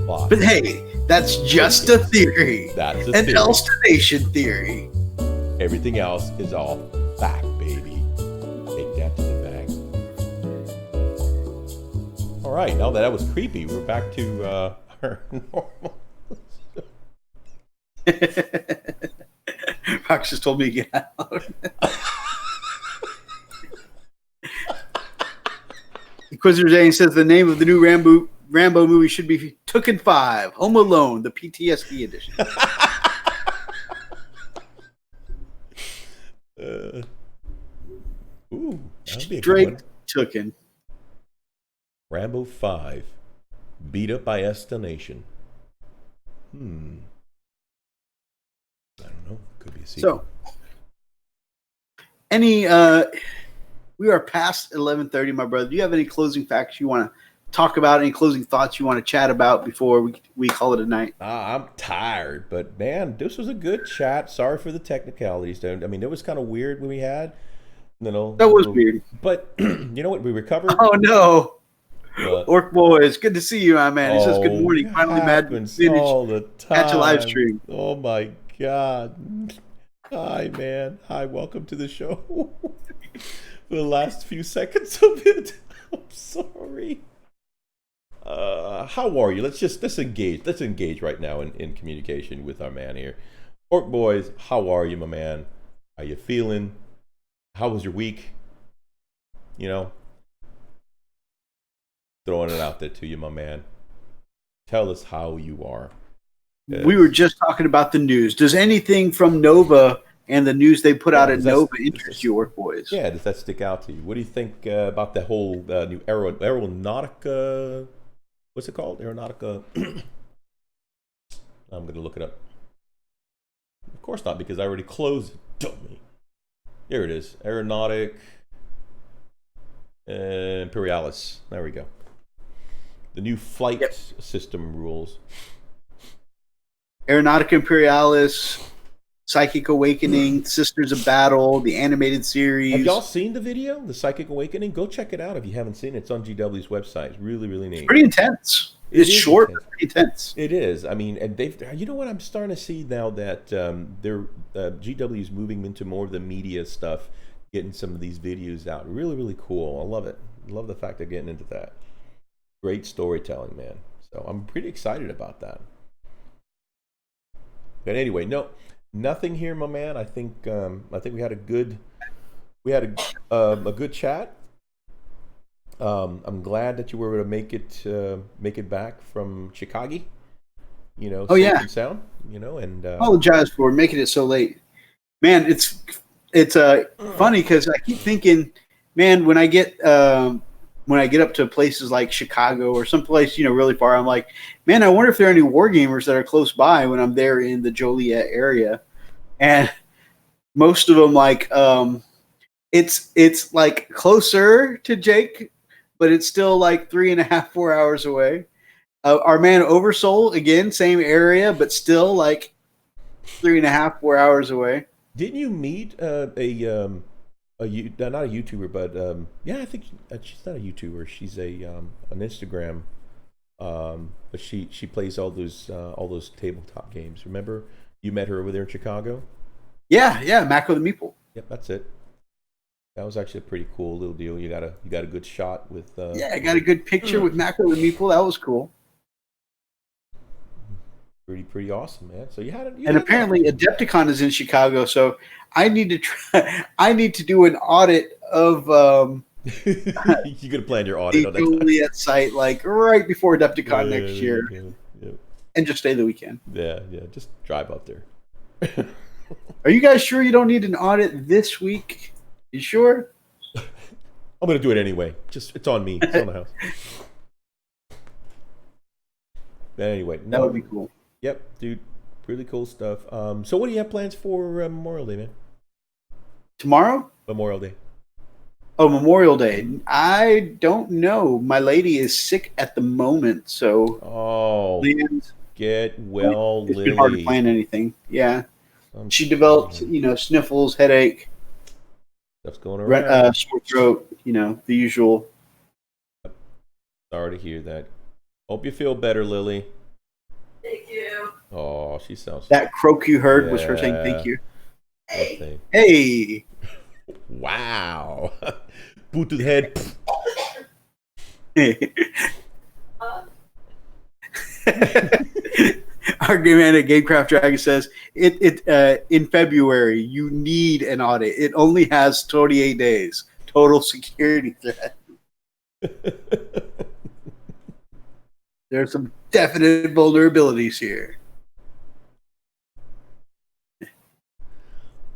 A: Why?
B: But hey, that's just a theory.
A: That's a
B: An
A: theory.
B: Elstination theory.
A: Everything else is all fact, baby. Take that to the bag. All right, now that was creepy, we're back to our normal.
B: Rox just told me to get out. Inquisitor Zane says the name of the new Rambo movie should be Tooken 5, Home Alone, the PTSD edition.
A: Ooh, that'd be a good
B: Straight
A: one.
B: Tooken.
A: Rambo 5, beat up by Estination. I don't know. Could be a sequel.
B: So, we are past 11:30, my brother. Do you have any closing facts you want to talk about? Any closing thoughts you want to chat about before we call it a night?
A: I'm tired, but man, this was a good chat. Sorry for the technicalities. I mean, it was kind of weird when we had,
B: That was weird.
A: But you know what? We recovered.
B: Oh no,
A: But-
B: Orc Boys, good to see you, my man. He says good morning.
A: it
B: Finally, mad to
A: happens
B: finish.
A: all the time.
B: Catch a live stream.
A: Oh my god! Hi, man. Hi, welcome to the show. For the last few seconds of it, I'm sorry. How are you? Let's engage. Let's engage right now in communication with our man here. Orc Boys, how are you, my man? How you feeling? How was your week? You know, throwing it out there to you, my man. Tell us how you are.
B: We were just talking about the news. Does anything from Nova and the news they put out at
A: Does that-
B: Nova interest you, Orc Boys?
A: Yeah, does that stick out to you? What do you think about the whole new Aeronautica? What's it called? Aeronautica. I'm going to look it up. Of course not, because I already closed it. Dummy. Here it is. Aeronautic Imperialis. There we go. The new flight system rules.
B: Aeronautica Imperialis, Psychic Awakening, Sisters of Battle, the animated series.
A: Have y'all seen the video, The Psychic Awakening? Go check it out if you haven't seen it. It's on GW's website. It's really, really neat.
B: Pretty intense.
A: It
B: It's
A: is
B: short,
A: intense.
B: but pretty intense.
A: It is. I mean, and they've. You know what? I'm starting to see now that GW's moving into more of the media stuff, getting some of these videos out. Really, really cool. I love it. I love the fact they're getting into that. Great storytelling, man. So I'm pretty excited about that. But anyway, nothing here, my man. I think we had a good chat. I'm glad that you were able to make it back from Chicago. You know,
B: Oh,
A: safe
B: yeah.
A: and sound. You know, and
B: Apologize for making it so late, man. It's funny because I keep thinking, man, when I get up to places like Chicago or someplace really far, I'm like, man, I wonder if there are any war gamers that are close by when I'm there in the Joliet area, and most of them it's like closer to Jake, but it's still like 3.5-4 hours away. Our man Oversoul, again, same area, but still like 3.5-4 hours away.
A: didn't you meet a not a YouTuber, but yeah, I think she's not a YouTuber. She's a an Instagram. But she plays all those tabletop games. Remember, you met her over there in Chicago?
B: Yeah, Mako the Meeple.
A: Yep, that's it. That was actually a pretty cool little deal. You got a good shot with.
B: Yeah, I got a good picture with Mako the Meeple. That was cool.
A: Pretty awesome, man. So
B: and apparently Adepticon is in Chicago, so I need to try. I need to do an audit of.
A: You're gonna plan your audit on that
B: Juliet site like right before Adepticon next year, and just stay the weekend.
A: Yeah, just drive up there.
B: Are you guys sure you don't need an audit this week? You sure?
A: I'm gonna do it anyway. It's on me. It's on the house. But anyway,
B: that would be cool.
A: Yep, dude, really cool stuff. So what do you have plans for Memorial Day, man?
B: Tomorrow?
A: Memorial Day.
B: Oh, Memorial Day. I don't know. My lady is sick at the moment, so
A: get well,
B: it's
A: Lily.
B: been hard to plan anything. Yeah, she developed, sniffles, headache,
A: stuff's going around,
B: sore throat. The usual.
A: Sorry to hear that. Hope you feel better, Lily.
C: Thank you.
A: Oh, she sounds.
B: That croak you heard was her saying thank you.
A: Okay.
B: Hey.
A: Wow. Boot to the head.
B: Our game man at Gamecraft Dragon says in February you need an audit. It only has 28 days. Total security threat. There's some definite vulnerabilities here.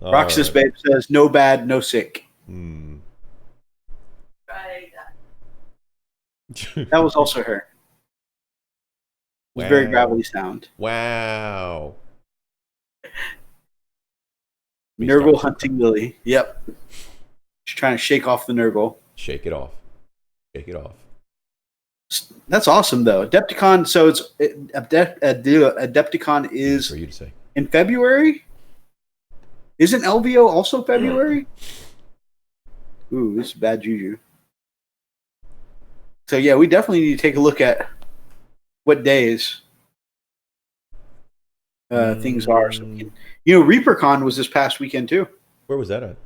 B: Roxas Babe says, no bad, no sick.
C: Right.
B: That was also her. It was very gravelly sound.
A: Wow.
B: Nurgle hunting Lily. Yep. She's trying to shake off the Nurgle.
A: Shake it off. Shake it off.
B: That's awesome, though. Adepticon, so it's Adepticon is
A: for you to say.
B: In February? Isn't LVO also February? Ooh, this is bad juju. So yeah, we definitely need to take a look at what days things are. So ReaperCon was this past weekend too.
A: Where was that at?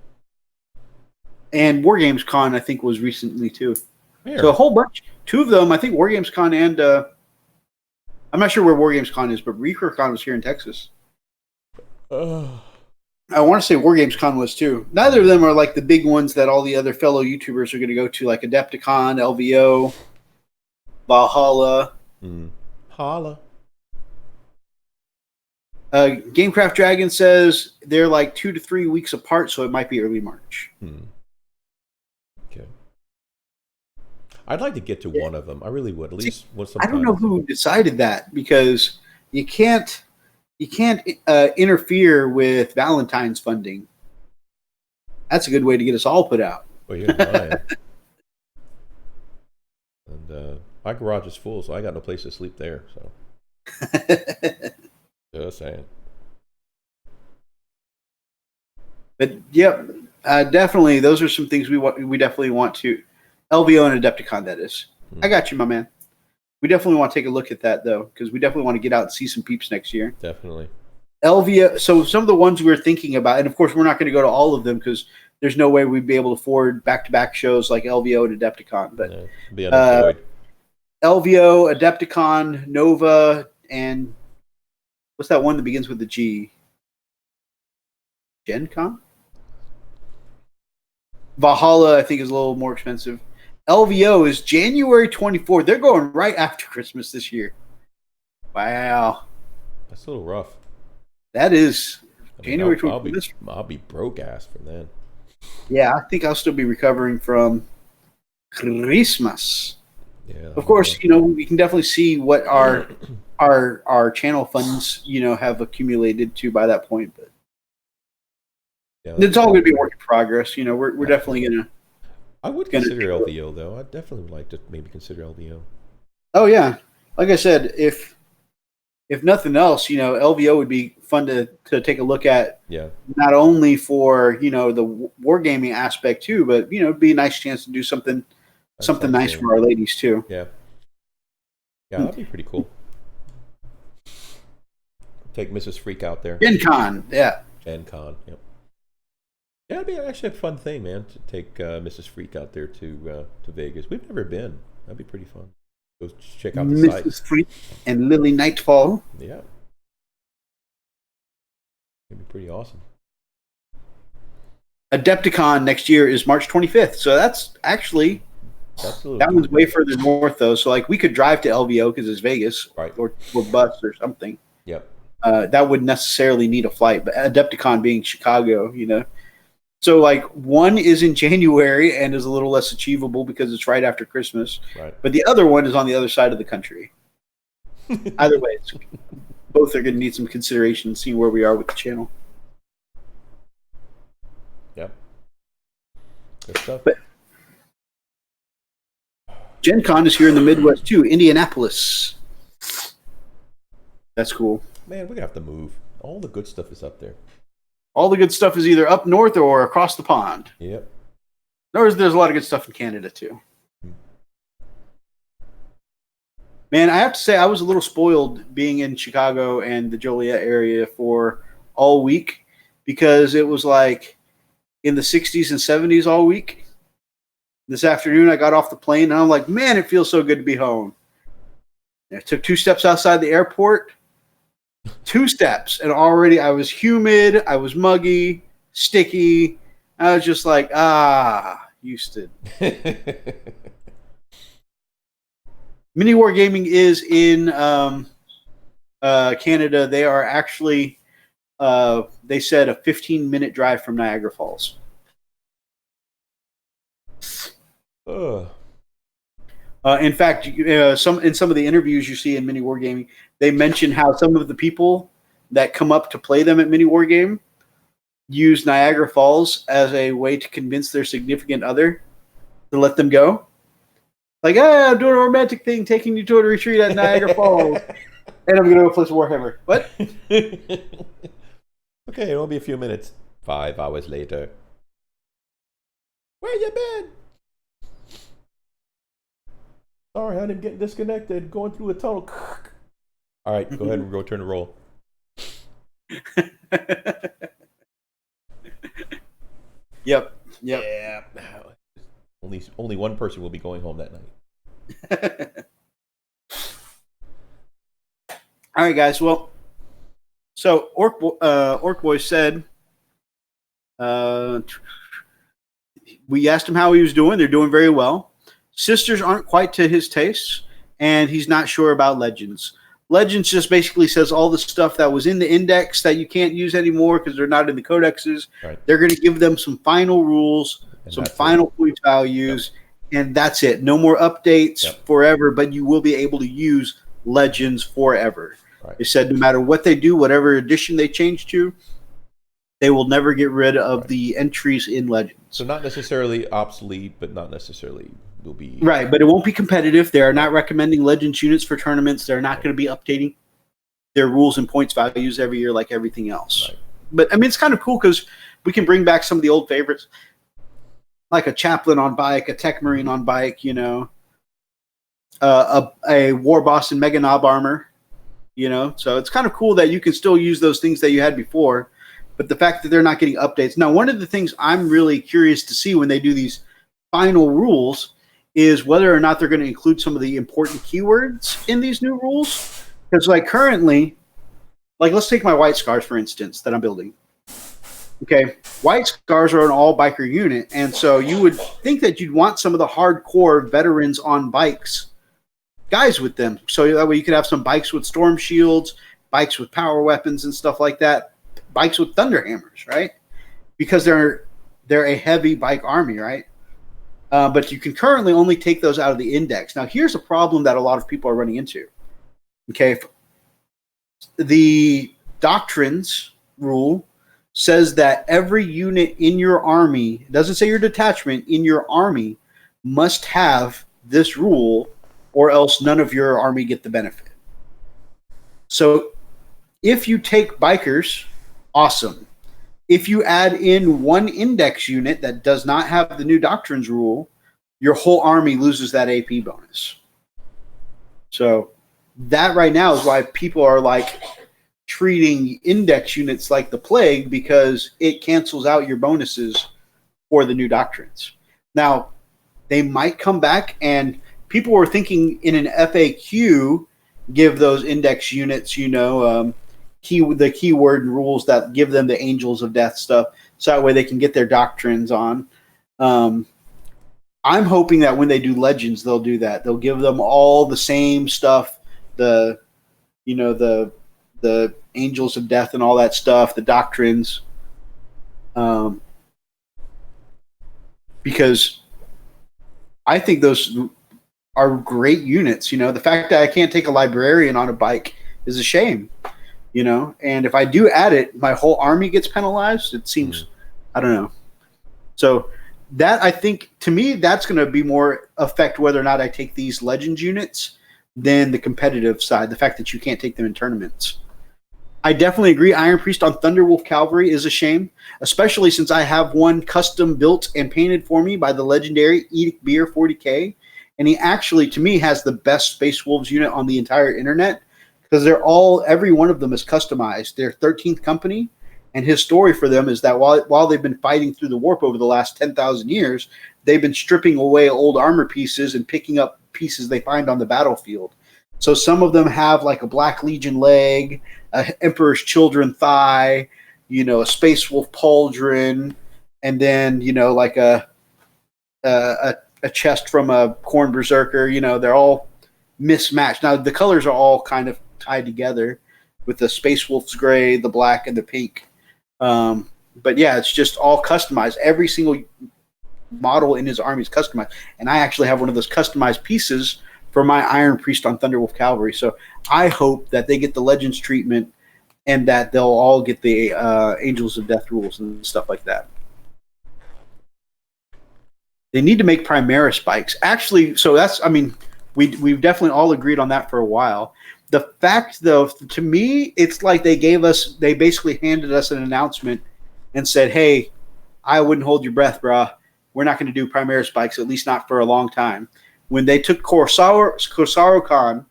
B: And Wargames Con, I think, was recently too.
A: Where?
B: So a whole bunch. Two of them, I think Wargames Con and I'm not sure where Wargames Con is, but ReaperCon was here in Texas. I want to say Wargames Con was too. Neither of them are like the big ones that all the other fellow YouTubers are going to go to, like Adepticon, LVO, Valhalla.
A: Holla.
B: Gamecraft Dragon says they're like 2 to 3 weeks apart, so it might be early March.
A: Okay. I'd like to get to one of them. I really would. At least
B: I don't know who decided that, because you can't interfere with Valentine's funding. That's a good way to get us all put out.
A: Well, you're lying. And my garage is full, so I got no place to sleep there. So, just saying.
B: But yep, definitely, those are some things we definitely want to. LVO and Adepticon, that is. I got you, my man. We definitely want to take a look at that, though, because we definitely want to get out and see some peeps next year.
A: Definitely.
B: LVO, so some of the ones we were thinking about, and of course we're not going to go to all of them because there's no way we'd be able to afford back-to-back shows like LVO and Adepticon. But
A: be unemployed.
B: LVO, Adepticon, Nova, and what's that one that begins with the G? Gen Con? Valhalla, I think, is a little more expensive. LVO is January 24th. They're going right after Christmas this year. Wow.
A: That's a little rough.
B: That is January 24th.
A: I'll be broke ass for then.
B: Yeah, I think I'll still be recovering from Christmas.
A: Yeah.
B: Of course, we can definitely see what our channel funds, have accumulated to by that point. But
A: yeah,
B: it's all going to be a work in progress. We're definitely going to.
A: I would consider LVO, though. I definitely would like to maybe consider LVO.
B: Oh, yeah. Like I said, if
D: if nothing else, LVO would be fun to take a look at.
A: Yeah.
D: Not only for the wargaming aspect too, but it'd be a nice chance to do something nice for our ladies too.
A: Yeah. Yeah, that'd be pretty cool. Take Mrs. Freak out there.
D: Gen Con, yeah.
A: Gen Con, yep. Yeah, it'd be actually a fun thing, man, to take Mrs. Freak out there to Vegas. We've never been. That'd be pretty fun. Go check out the site.
D: Mrs. Freak and Lily Nightfall.
A: Yeah. It'd be pretty awesome.
D: Adepticon next year is March 25th, so that's actually that one's way further north though. So like we could drive to LVO because it's Vegas,
A: right?
D: Or bus or something.
A: Yep.
D: That wouldn't necessarily need a flight, but Adepticon being Chicago, So like one is in January and is a little less achievable because it's right after Christmas.
A: Right.
D: But the other one is on the other side of the country. Either way, both are going to need some consideration, seeing where we are with the channel.
A: Yep. Good stuff.
D: But Gen Con is here in the Midwest too, Indianapolis. That's cool.
A: Man, we're going to have to move. All the good stuff is up there.
D: All the good stuff is either up north or across the pond.
A: Yep.
D: There's a lot of good stuff in Canada too. Man, I have to say I was a little spoiled being in Chicago and the Joliet area for all week because it was like in the 60s and 70s all week. This afternoon I got off the plane and I'm like, man, it feels so good to be home. And I took 2 steps outside the airport. 2 steps, and already I was humid, I was muggy, sticky. I was just like, Houston. Mini Wargaming is in Canada. They are actually, they said, a 15-minute drive from Niagara Falls. In fact, in some of the interviews you see in Mini Wargaming, they mention how some of the people that come up to play them at Mini Wargame use Niagara Falls as a way to convince their significant other to let them go. Like, I'm doing a romantic thing, taking you to a retreat at Niagara Falls, and I'm going to go play some Warhammer. What?
A: Okay, it'll be a few minutes. 5 hours later. Where you been? Sorry, I didn't get disconnected. Going through a tunnel. All right, go ahead and go turn the roll.
D: Yep.
A: Yeah. Only one person will be going home that night.
D: All right, guys. Well, so Orc Boy said, we asked him how he was doing. They're doing very well. Sisters aren't quite to his tastes, and he's not sure about Legends. Legends just basically says all the stuff that was in the index that you can't use anymore because they're not in the codexes.
A: Right.
D: They're going to give them some final rules,
A: And
D: some
A: that's
D: final point values, and that's it. No more updates forever, but you will be able to use Legends forever.
A: Right.
D: They said no matter what they do, whatever edition they change to, they will never get rid of the entries in Legends.
A: So not necessarily obsolete, but not necessarily will be...
D: Right, but it won't be competitive. They are not recommending Legends units for tournaments. They're not going to be updating their rules and points values every year like everything else.
A: Right.
D: But, I mean, it's kind of cool because we can bring back some of the old favorites, like a Chaplain on bike, a Tech Marine on bike, a War Boss in Mega Knob armor, So it's kind of cool that you can still use those things that you had before, but the fact that they're not getting updates. Now, one of the things I'm really curious to see when they do these final rules is whether or not they're going to include some of the important keywords in these new rules. Because like currently, like let's take my White Scars, for instance, that I'm building. Okay, White Scars are an all biker unit, and so you would think that you'd want some of the hardcore veterans on bikes, guys with them, so that way you could have some bikes with storm shields, bikes with power weapons and stuff like that, bikes with thunder hammers, right? Because they're a heavy bike army, right? But you can currently only take those out of the index. Now, here's a problem that a lot of people are running into. Okay, the Doctrines rule says that every unit in your army, it doesn't say your detachment, in your army must have this rule, or else none of your army get the benefit.
B: So if you take bikers, awesome. If you add in one index unit that does not have the new doctrines rule, your whole army loses that AP bonus. So that right now is why people are like treating index units like the plague, because it cancels out your bonuses for the new doctrines. Now, they might come back, and people were thinking in an FAQ, give those index units, the keyword rules that give them the Angels of Death stuff, so that way they can get their doctrines on. I'm hoping that when they do Legends, they'll do that. They'll give them all the same stuff, the Angels of Death and all that stuff, the doctrines, because I think those are great units. The fact that I can't take a librarian on a bike is a shame, and if I do add it, my whole army gets penalized. It seems, I don't know. So that, I think, to me, that's going to be more affect whether or not I take these Legends units than the competitive side, the fact that you can't take them in tournaments. I definitely agree. Iron Priest on Thunderwolf Cavalry is a shame, especially since I have one custom built and painted for me by the legendary Edict Beer 40K. And he actually, to me, has the best Space Wolves unit on the entire internet, because every one of them is customized. They're 13th company, and his story for them is that while they've been fighting through the warp over the last 10,000 years, they've been stripping away old armor pieces and picking up pieces they find on the battlefield. So some of them have like a Black Legion leg, a Emperor's Children thigh, a Space Wolf pauldron, and then like a chest from a Khorne Berserker. They're all mismatched. Now the colors are all kind of tied together with the Space Wolf's gray, the black, and the pink. But yeah, it's just all customized. Every single model in his army is customized, and I actually have one of those customized pieces for my Iron Priest on Thunderwolf Cavalry. So I hope that they get the Legends treatment, and that they'll all get the Angels of Death rules and stuff like that. They need to make Primaris bikes. Actually, so that's, we've definitely all agreed on that for a while. The fact, though, to me, it's like they basically handed us an announcement and said, hey, I wouldn't hold your breath, brah. We're not going to do Primaris bikes, at least not for a long time. When they took Khosrau Khan,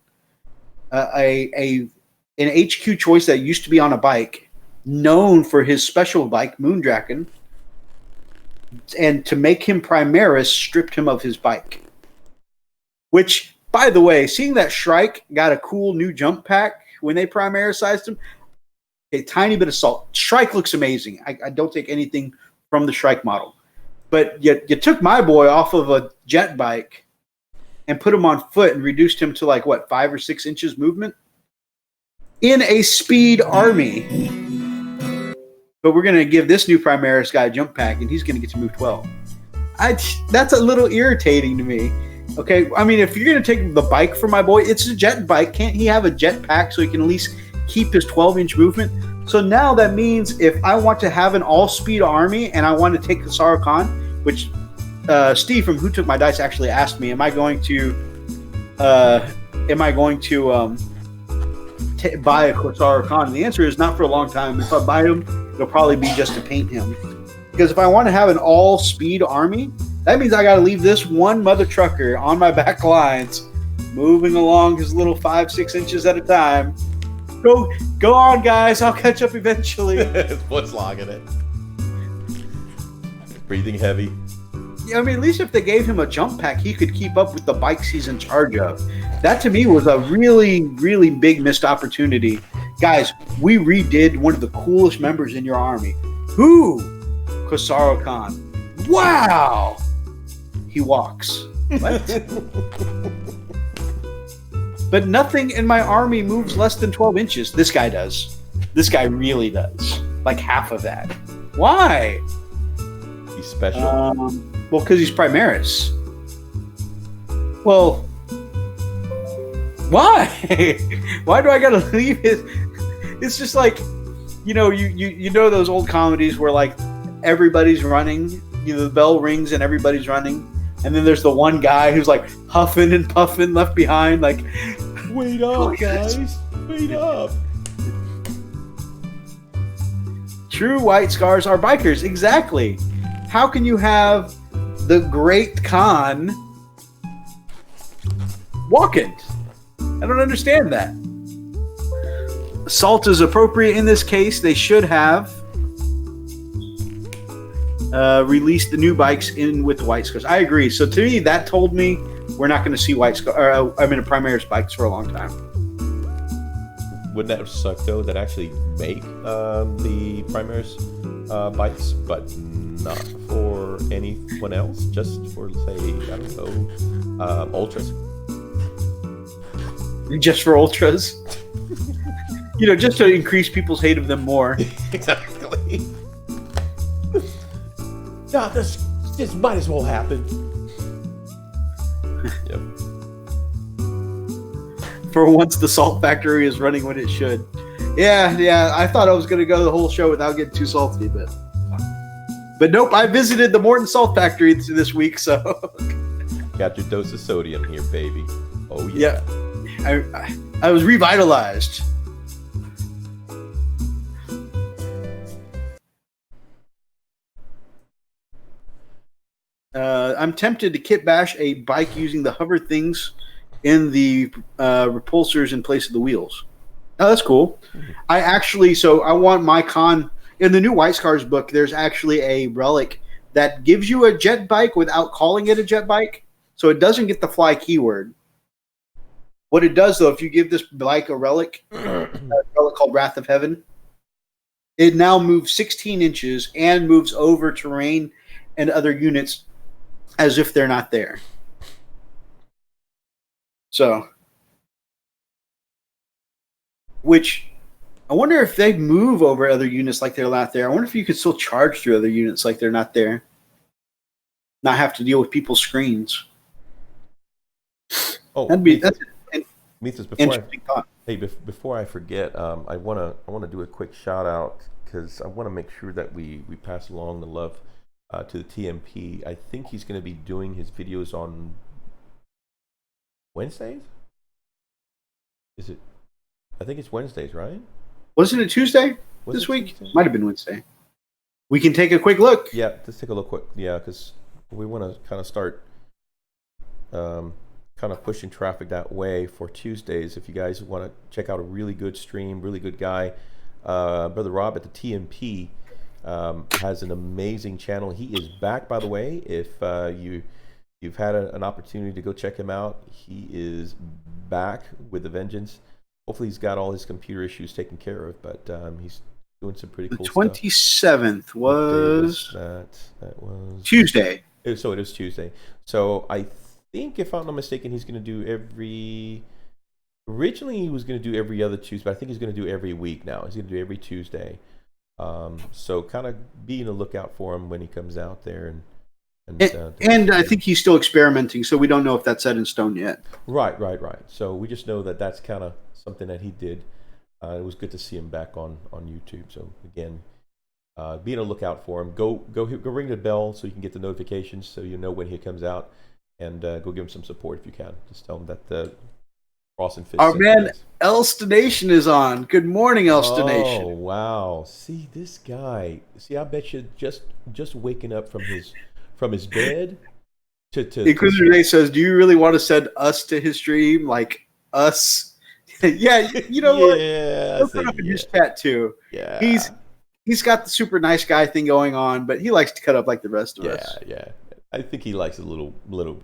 B: an HQ choice that used to be on a bike, known for his special bike, Moondraken, and to make him Primaris, stripped him of his bike. Which, by the way, seeing that Shrike got a cool new jump pack when they Primarisized him, a tiny bit of salt. Shrike looks amazing. I don't take anything from the Shrike model. But you took my boy off of a jet bike and put him on foot and reduced him to 5 or 6 inches movement in a speed army. But we're going to give this new Primaris guy a jump pack, and he's going to get to move 12. That's a little irritating to me. Okay, if you're going to take the bike for my boy, it's a jet bike. Can't he have a jet pack so he can at least keep his 12-inch movement? So now that means if I want to have an all-speed army and I want to take Khosrau Khan, which Steve from Who Took My Dice actually asked me, am I going to buy a Khosrau Khan? And the answer is not for a long time. If I buy him, it'll probably be just to paint him. Because if I want to have an all-speed army, that means I got to leave this one mother trucker on my back lines, moving along his little 5-6 inches at a time. Go on, guys. I'll catch up eventually.
A: What's logging it? Breathing heavy.
B: Yeah, at least if they gave him a jump pack, he could keep up with the bikes he's in charge of. That, to me, was a really, really big missed opportunity. Guys, we redid one of the coolest members in your army. Who? Khosrau Khan. Wow! He walks. What? But nothing in my army moves less than 12 inches. This guy does. This guy really does. Like half of that. Why?
A: He's special.
B: Well, because he's Primaris. Well, why? Why do I gotta leave it? It's just like, you know those old comedies where everybody's running, the bell rings and everybody's running, and then there's the one guy who's huffing and puffing left behind,
A: wait up, guys. Wait up.
B: True white scars are bikers. Exactly. How can you have the Great Khan walking? I don't understand that. Salt is appropriate in this case. They should have released the new bikes in with white scars. I agree. So to me, that told me we're not going to see white scars. Primaris bikes for a long time.
A: Wouldn't that suck though? That actually make the Primaris bikes, but not for anyone else. Just for say, I don't know, ultras.
B: Just for ultras. Just to increase people's hate of them more.
A: Exactly. Yeah, this might as well happen. Yep.
B: For once, the salt factory is running when it should. Yeah. I thought I was going to go the whole show without getting too salty, but nope. I visited the Morton Salt Factory this week, so
A: Got your dose of sodium here, baby. Oh yeah.
B: I was revitalized. I'm tempted to kit bash a bike using the hover things in the repulsors in place of the wheels. Oh, that's cool. I want my con in the new White Scars book. There's actually a relic that gives you a jet bike without calling it a jet bike, so it doesn't get the fly keyword. What it does, though, if you give this bike a relic called Wrath of Heaven, it now moves 16 inches and moves over terrain and other units as if they're not there. So, which I wonder if they move over other units like they're not there. I wonder if you could still charge through other units like they're not there. Not have to deal with people's screens.
A: Oh,
B: that's an
A: Mithras,
B: interesting thought.
A: before I forget, I wanna do a quick shout out because I want to make sure that we pass along the love to the TMP. I think he's going to be doing his videos on Wednesdays. Is it? I think it's Wednesdays, right?
B: Wasn't it Tuesday this week?
A: Tuesday?
B: Might have been Wednesday. We can take a quick look.
A: Yeah, let's take a look quick. Yeah, because we want to kind of start kind of pushing traffic that way for Tuesdays. If you guys want to check out a really good stream, really good guy, Brother Rob at the TMP has an amazing channel. He is back, by the way. If you've had an opportunity to go check him out, he is back with a vengeance. Hopefully he's got all his computer issues taken care of, but he's doing some pretty cool stuff.
B: The 27th was
A: that was
B: Tuesday.
A: So it is Tuesday. So I think, if I'm not mistaken, he's going to do originally he was going to do every other Tuesday, but I think he's going to do every week now. He's going to do every Tuesday. So kind of be on the lookout for him when he comes out there. And
B: I think he's still experimenting, so we don't know if that's set in stone yet.
A: Right. So we just know that that's kind of something that he did. It was good to see him back on YouTube. So again, be on a lookout for him. Go ring the bell so you can get the notifications, so you know when he comes out, and go give him some support if you can. Just tell him that the Frost and Fist.
B: Our man Elstonation is on. Good morning, Elstonation.
A: Oh wow! See this guy. See, I bet you just waking up from his bed to
B: Inquisitor Day says, "Do you really want to send us to his stream? Like us?" Yeah, you know what?
A: Yeah,
B: He'll put up in his chat too.
A: Yeah,
B: he's got the super nice guy thing going on, but he likes to cut up like the rest of us.
A: Yeah. I think he likes a little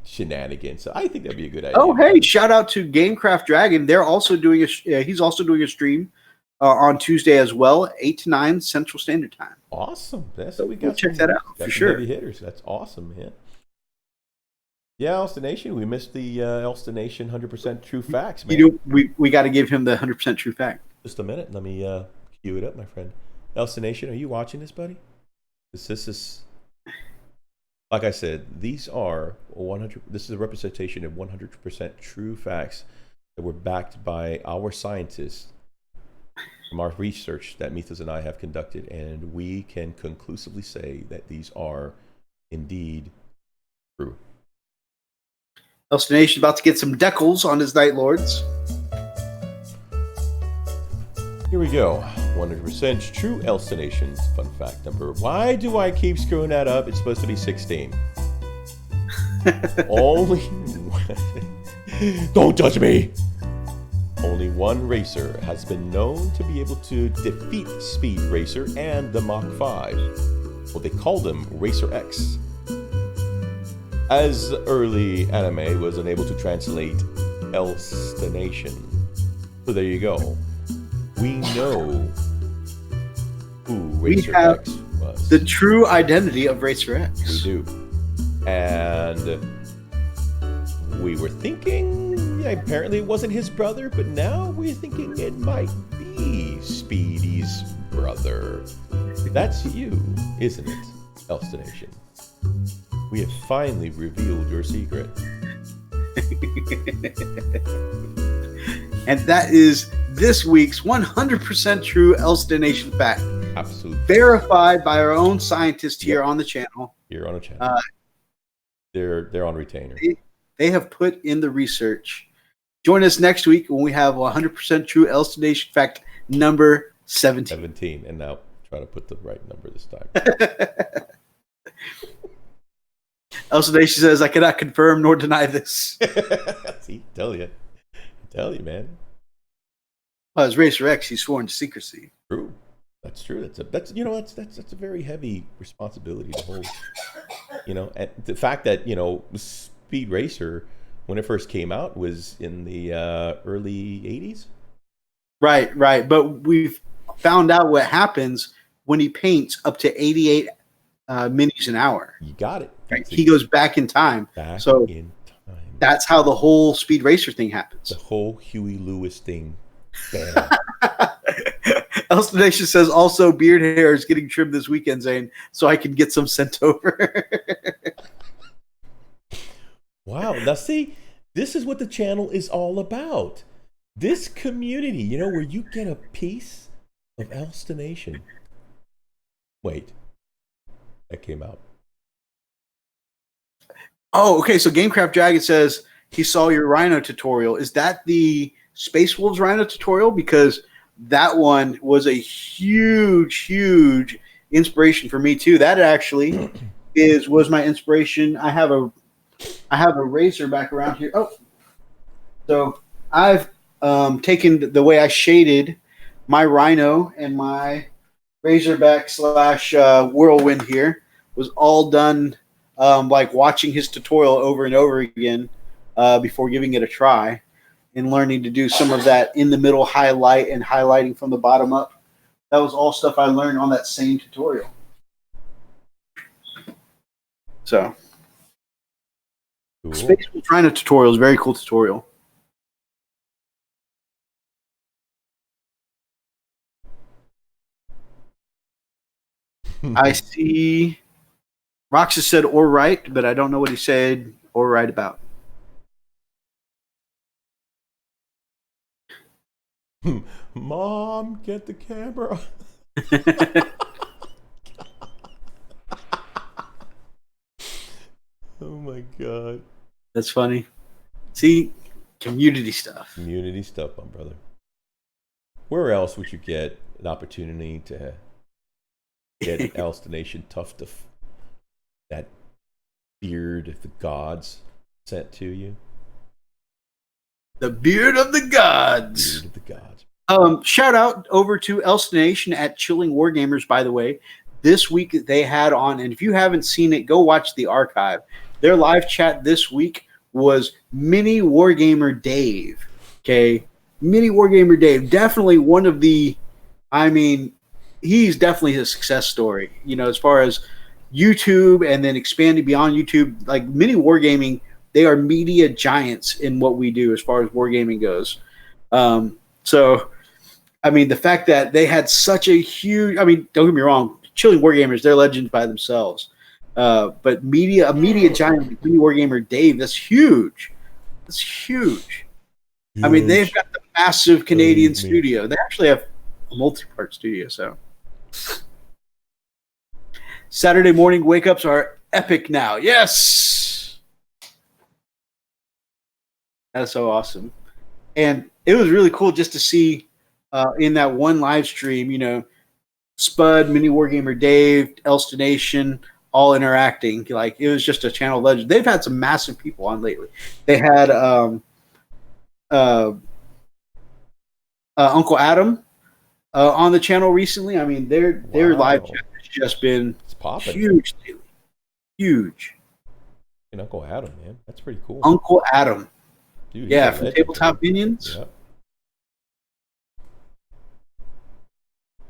A: shenanigans. So I think that'd be a good idea.
B: Oh, hey! Shout out to Gamecraft Dragon. They're also doing he's also doing a stream on Tuesday as well, 8 to 9 Central Standard Time.
A: Awesome. That's what we got.
B: We'll check that out for sure.
A: Heavy hitters. That's awesome, man. Yeah, Elstonation. We missed the Elstonation 100% true facts, man.
B: We got to give him the 100% true fact.
A: Just a minute. Let me cue it up, my friend. Elstonation, are you watching this, buddy? This is, like I said, these are 100. This is a representation of 100% true facts that were backed by our scientists from our research that Mithras and I have conducted, and we can conclusively say that these are indeed true.
B: Elstonation about to get some decals on his Night Lords.
A: Here we go. 100% true Elstinations fun fact number. Why do I keep screwing that up? It's supposed to be 16. Only Don't judge me! Only one racer has been known to be able to defeat Speed Racer and the Mach 5. Well, they called him Racer X. As early anime was unable to translate Elstination. So there you go. We know who Racer
B: have
A: X was.
B: The true identity of Racer X.
A: We do. And we were thinking apparently it wasn't his brother, but now we're thinking it might be Speedy's brother. That's you, isn't it, Elstination? We have finally revealed your secret.
B: And that is this week's 100% true Elstination fact.
A: Absolutely.
B: Verified by our own scientist here on the channel.
A: Here on a channel. They're on retainer.
B: They have put in the research. Join us next week when we have 100% true Elstination fact number 17.
A: 17. And now try to put the right number this time.
B: Elstination says, I cannot confirm nor deny this.
A: See, tell you, man.
B: Well, as Racer X, he's sworn to secrecy.
A: True. That's true. That's a very heavy responsibility to hold. And the fact that Speed Racer, when it first came out, was in the early 80s.
B: Right. But we've found out what happens when he paints up to 88 minis an hour.
A: You got it.
B: Right? He goes back in time.
A: In time.
B: That's how the whole Speed Racer thing happens.
A: The whole Huey Lewis thing. Bam.
B: Elstination says also beard hair is getting trimmed this weekend, Zane, so I can get some sent over.
A: Wow. Now see, this is what the channel is all about. This community, where you get a piece of Elstination. Wait. That came out.
B: Oh, okay. So Gamecraft Dragon says he saw your Rhino tutorial. Is that the Space Wolves Rhino tutorial? Because that one was a huge inspiration for me too. That actually was my inspiration. I have a razor back around here. Oh, so I've taken the way I shaded my Rhino and my Razorback / Whirlwind here was all done like watching his tutorial over and over again before giving it a try and learning to do some of that in the middle highlight and highlighting from the bottom up. That was all stuff I learned on that same tutorial. So,
A: Cool.
B: Space Wolf Rhino tutorial is a very cool tutorial. I see Roxas said "or right," but I don't know what he said "or right" about.
A: Mom, get the camera. Oh my god.
B: That's funny. See, community stuff.
A: Community stuff, my brother. Where else would you get an opportunity to get an Elstination tuft of that beard of the gods sent to you?
B: The beard of the gods.
A: Beard of the gods.
B: Shout out over to Elstination at Chilling Wargamers, by the way. This week they had on, and if you haven't seen it, go watch the archive. Their live chat this week was Mini Wargamer Dave. Okay? Mini Wargamer Dave. Definitely one of the, he's definitely a success story. As far as YouTube and then expanding beyond YouTube, like Mini Wargaming, they are media giants in what we do as far as wargaming goes. So, the fact that they had such a huge, don't get me wrong, Chilling Wargamers, they're legends by themselves. But a media giant like Mini Wargamer Dave, that's huge. That's huge. They've got the massive Canadian studio. They actually have a multi-part studio, so. Saturday morning wake-ups are epic now. Yes! That's so awesome. And it was really cool just to see
D: in that one live stream, you know, Spud, Mini Wargamer Dave, Elstonation, all interacting. Like, it was just a channel legend. They've had some massive people on lately. They had Uncle Adam on the channel recently. I mean, their live chat has just been huge lately. Huge.
A: And Uncle Adam, man, that's pretty cool.
D: Uncle Adam,
A: dude.
D: Yeah, from Tabletop Minions.
A: Yep.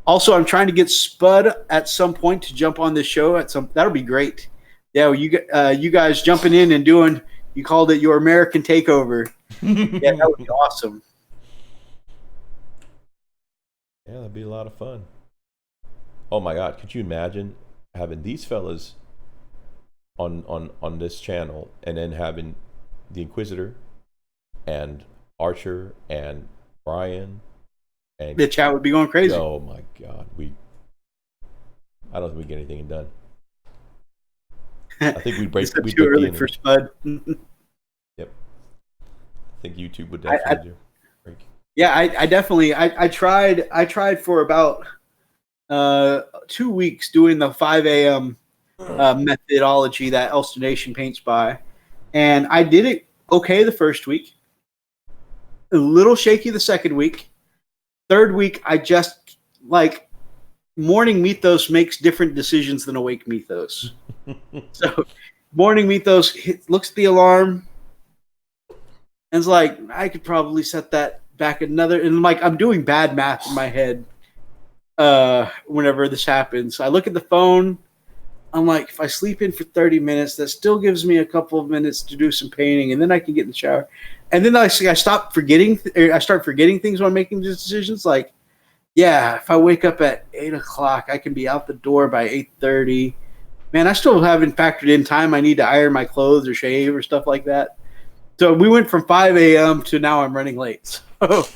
D: Also, I'm trying to get Spud at some point to jump on this show. That'll be great. Yeah, you guys jumping in and doing. You called it your American takeover. Yeah, that would be awesome.
A: Yeah, that'd be a lot of fun. Oh my God, could you imagine having these fellas on this channel, and then having the Inquisitor and Archer and Brian, and
D: the chat would be going crazy.
A: Oh my God, I don't think we get anything done. I think we'd break.
D: It's too early for Spud.
A: Yep. I think YouTube would definitely do. Break.
D: Yeah, I definitely I tried for about 2 weeks doing the 5 a.m. Methodology that Elstonation paints by, and I did it okay the first week, a little shaky the second week. Third week, I just like Morning Mythos makes different decisions than Awake Mythos. So Morning Mythos looks at the alarm and is like, I could probably set that back another, and like I'm doing bad math in my head whenever this happens. I look at the phone. I'm like, if I sleep in for 30 minutes, that still gives me a couple of minutes to do some painting, and then I can get in the shower. And then I stop forgetting. I start forgetting things when I'm making these decisions. Like, yeah, if I wake up at 8 o'clock, I can be out the door by 8:30. Man, I still haven't factored in time I need to iron my clothes or shave or stuff like that. So we went from 5 a.m. to now I'm running late. So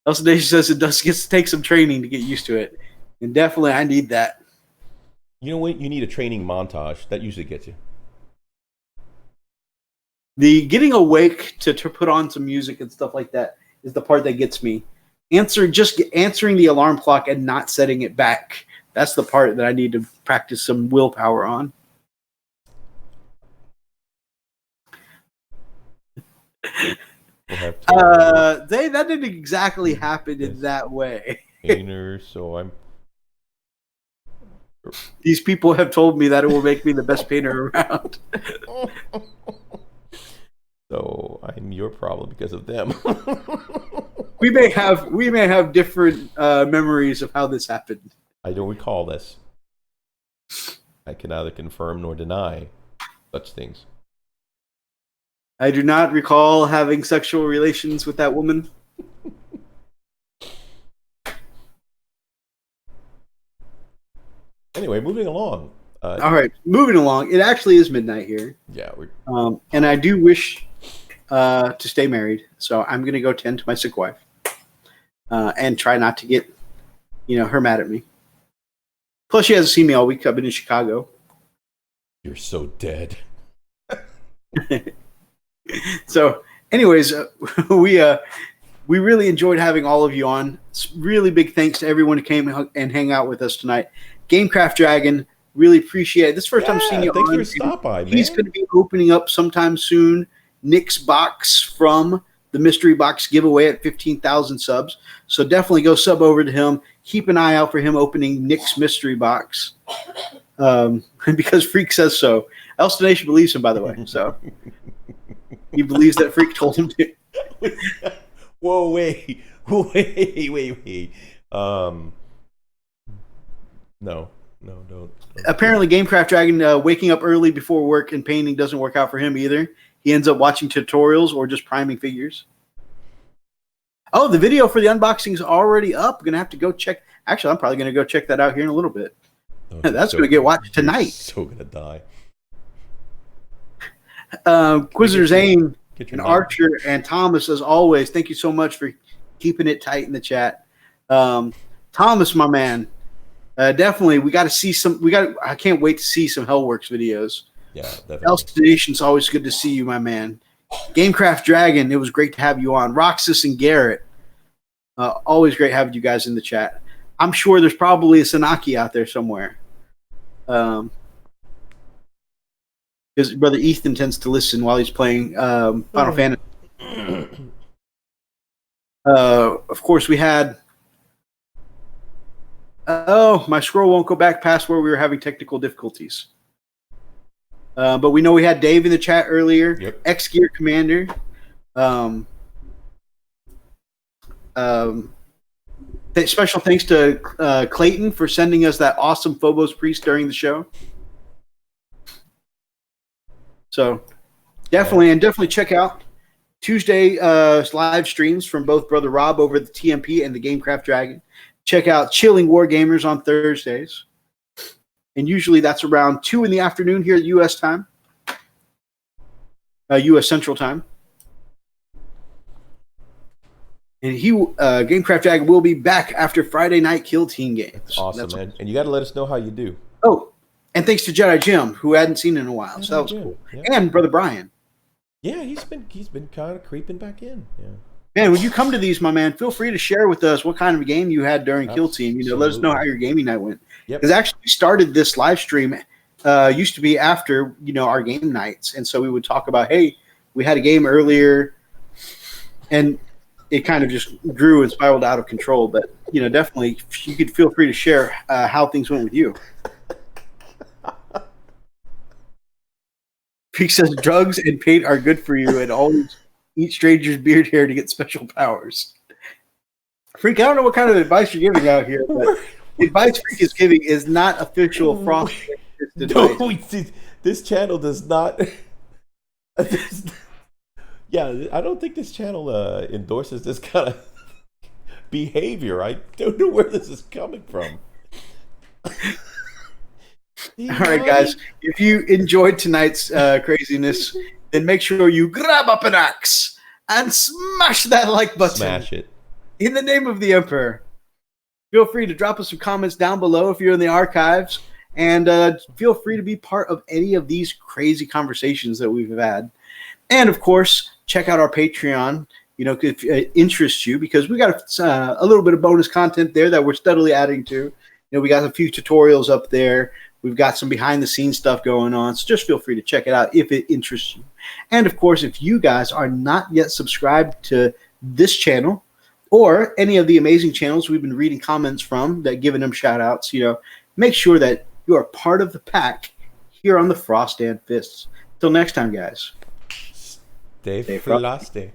D: Elstonation says it does take some training to get used to it. And definitely, I need that.
A: You know what? You need a training montage. That usually gets you.
D: The getting awake to put on some music and stuff like that is the part that gets me. Answering the alarm clock and not setting it back. That's the part that I need to practice some willpower on. That didn't exactly happen in that way.
A: Painter, so I'm.
D: These people have told me that it will make me the best painter around.
A: So I'm your problem because of them.
D: We may have different memories of how this happened.
A: I don't recall this. I can neither confirm nor deny such things.
D: I do not recall having sexual relations with that woman.
A: Anyway, moving along.
D: All right, moving along. It actually is midnight here.
A: Yeah,
D: and I do wish to stay married, so I'm going to go tend to my sick wife and try not to get, her mad at me. Plus, she hasn't seen me all week. I've been in Chicago.
A: You're so dead.
D: So, anyways, we really enjoyed having all of you on. Really big thanks to everyone who came and hang out with us tonight. Gamecraft Dragon, really appreciate it. This is the first time I've seen you
A: thanks
D: on.
A: for stop by, man.
D: He's going to be opening up sometime soon Nick's box from the mystery box giveaway at 15,000 subs. So definitely go sub over to him. Keep an eye out for him opening Nick's mystery box. Because Freak says so. Elstonation believes him, by the way. So he believes that Freak told him to.
A: Whoa, wait. No, don't.
D: Apparently, Gamecraft Dragon waking up early before work and painting doesn't work out for him either. He ends up watching tutorials or just priming figures. Oh, the video for the unboxing is already up. I'm going to have to go check. Actually, I'm probably going to go check that out here in a little bit.
A: Oh,
D: that's going to get watched tonight.
A: So going to die.
D: Quizzer Zane and
A: name.
D: Archer and Thomas, as always, thank you so much for keeping it tight in the chat. Thomas, my man, definitely, we got to see some. I can't wait to see some Hellworks videos.
A: Yeah, definitely.
D: Elstonation's always good to see you, my man.
B: Gamecraft Dragon, it was great to have you on. Roxas and Garrett, always great having you guys in the chat. I'm sure there's probably a Sanaki out there somewhere. Because Brother Ethan tends to listen while he's playing Final Fantasy. Of course, we had... Oh, my scroll won't go back past where we were having technical difficulties. But we know we had Dave in the chat earlier.
A: Yep.
B: X-Gear Commander. Special thanks to Clayton for sending us that awesome Phobos Priest during the show. So definitely check out Tuesday live streams from both Brother Rob over the TMP and the Gamecraft Dragon. Check out Chilling Wargamers on Thursdays. And usually that's around 2 in the afternoon here at U.S. time. U.S. Central time. And Gamecraft Dragon will be back after Friday night Kill Team games.
A: Awesome, man. And you got to let us know how you do.
B: Oh, and thanks to Jedi Jim, who I hadn't seen in a while. So that was cool.
A: Yeah.
B: And Brother Brian.
A: Yeah, he's been kind of creeping back in. Yeah.
B: Man, when you come to these, my man, feel free to share with us what kind of game you had during Kill Team. Let us know how your gaming night went. Because actually, we started this live stream. Used to be after our game nights, and so we would talk about, hey, we had a game earlier, and it kind of just grew and spiraled out of control. But definitely, you could feel free to share how things went with you. Peak says drugs and paint are good for you, and always eat stranger's beard hair to get special powers. Freak, I don't know what kind of advice you're giving out here, but the advice Freak is giving is not official Frost advice.
A: No, this channel does not. Yeah, I don't think this channel endorses this kind of behavior. I don't know where this is coming from.
B: All right, guys. If you enjoyed tonight's craziness, then make sure you grab up an axe and smash that like button.
A: Smash it.
B: In the name of the Emperor. Feel free to drop us some comments down below if you're in the archives. And feel free to be part of any of these crazy conversations that we've had. And, of course, check out our Patreon, if it interests you, because we got a little bit of bonus content there that we're steadily adding to. We got a few tutorials up there. We've got some behind-the-scenes stuff going on, so just feel free to check it out if it interests you. And, of course, if you guys are not yet subscribed to this channel or any of the amazing channels we've been reading comments from, that giving them shout-outs, make sure that you are part of the pack here on the Frost and Fists. Till next time, guys.
A: Stay frosty.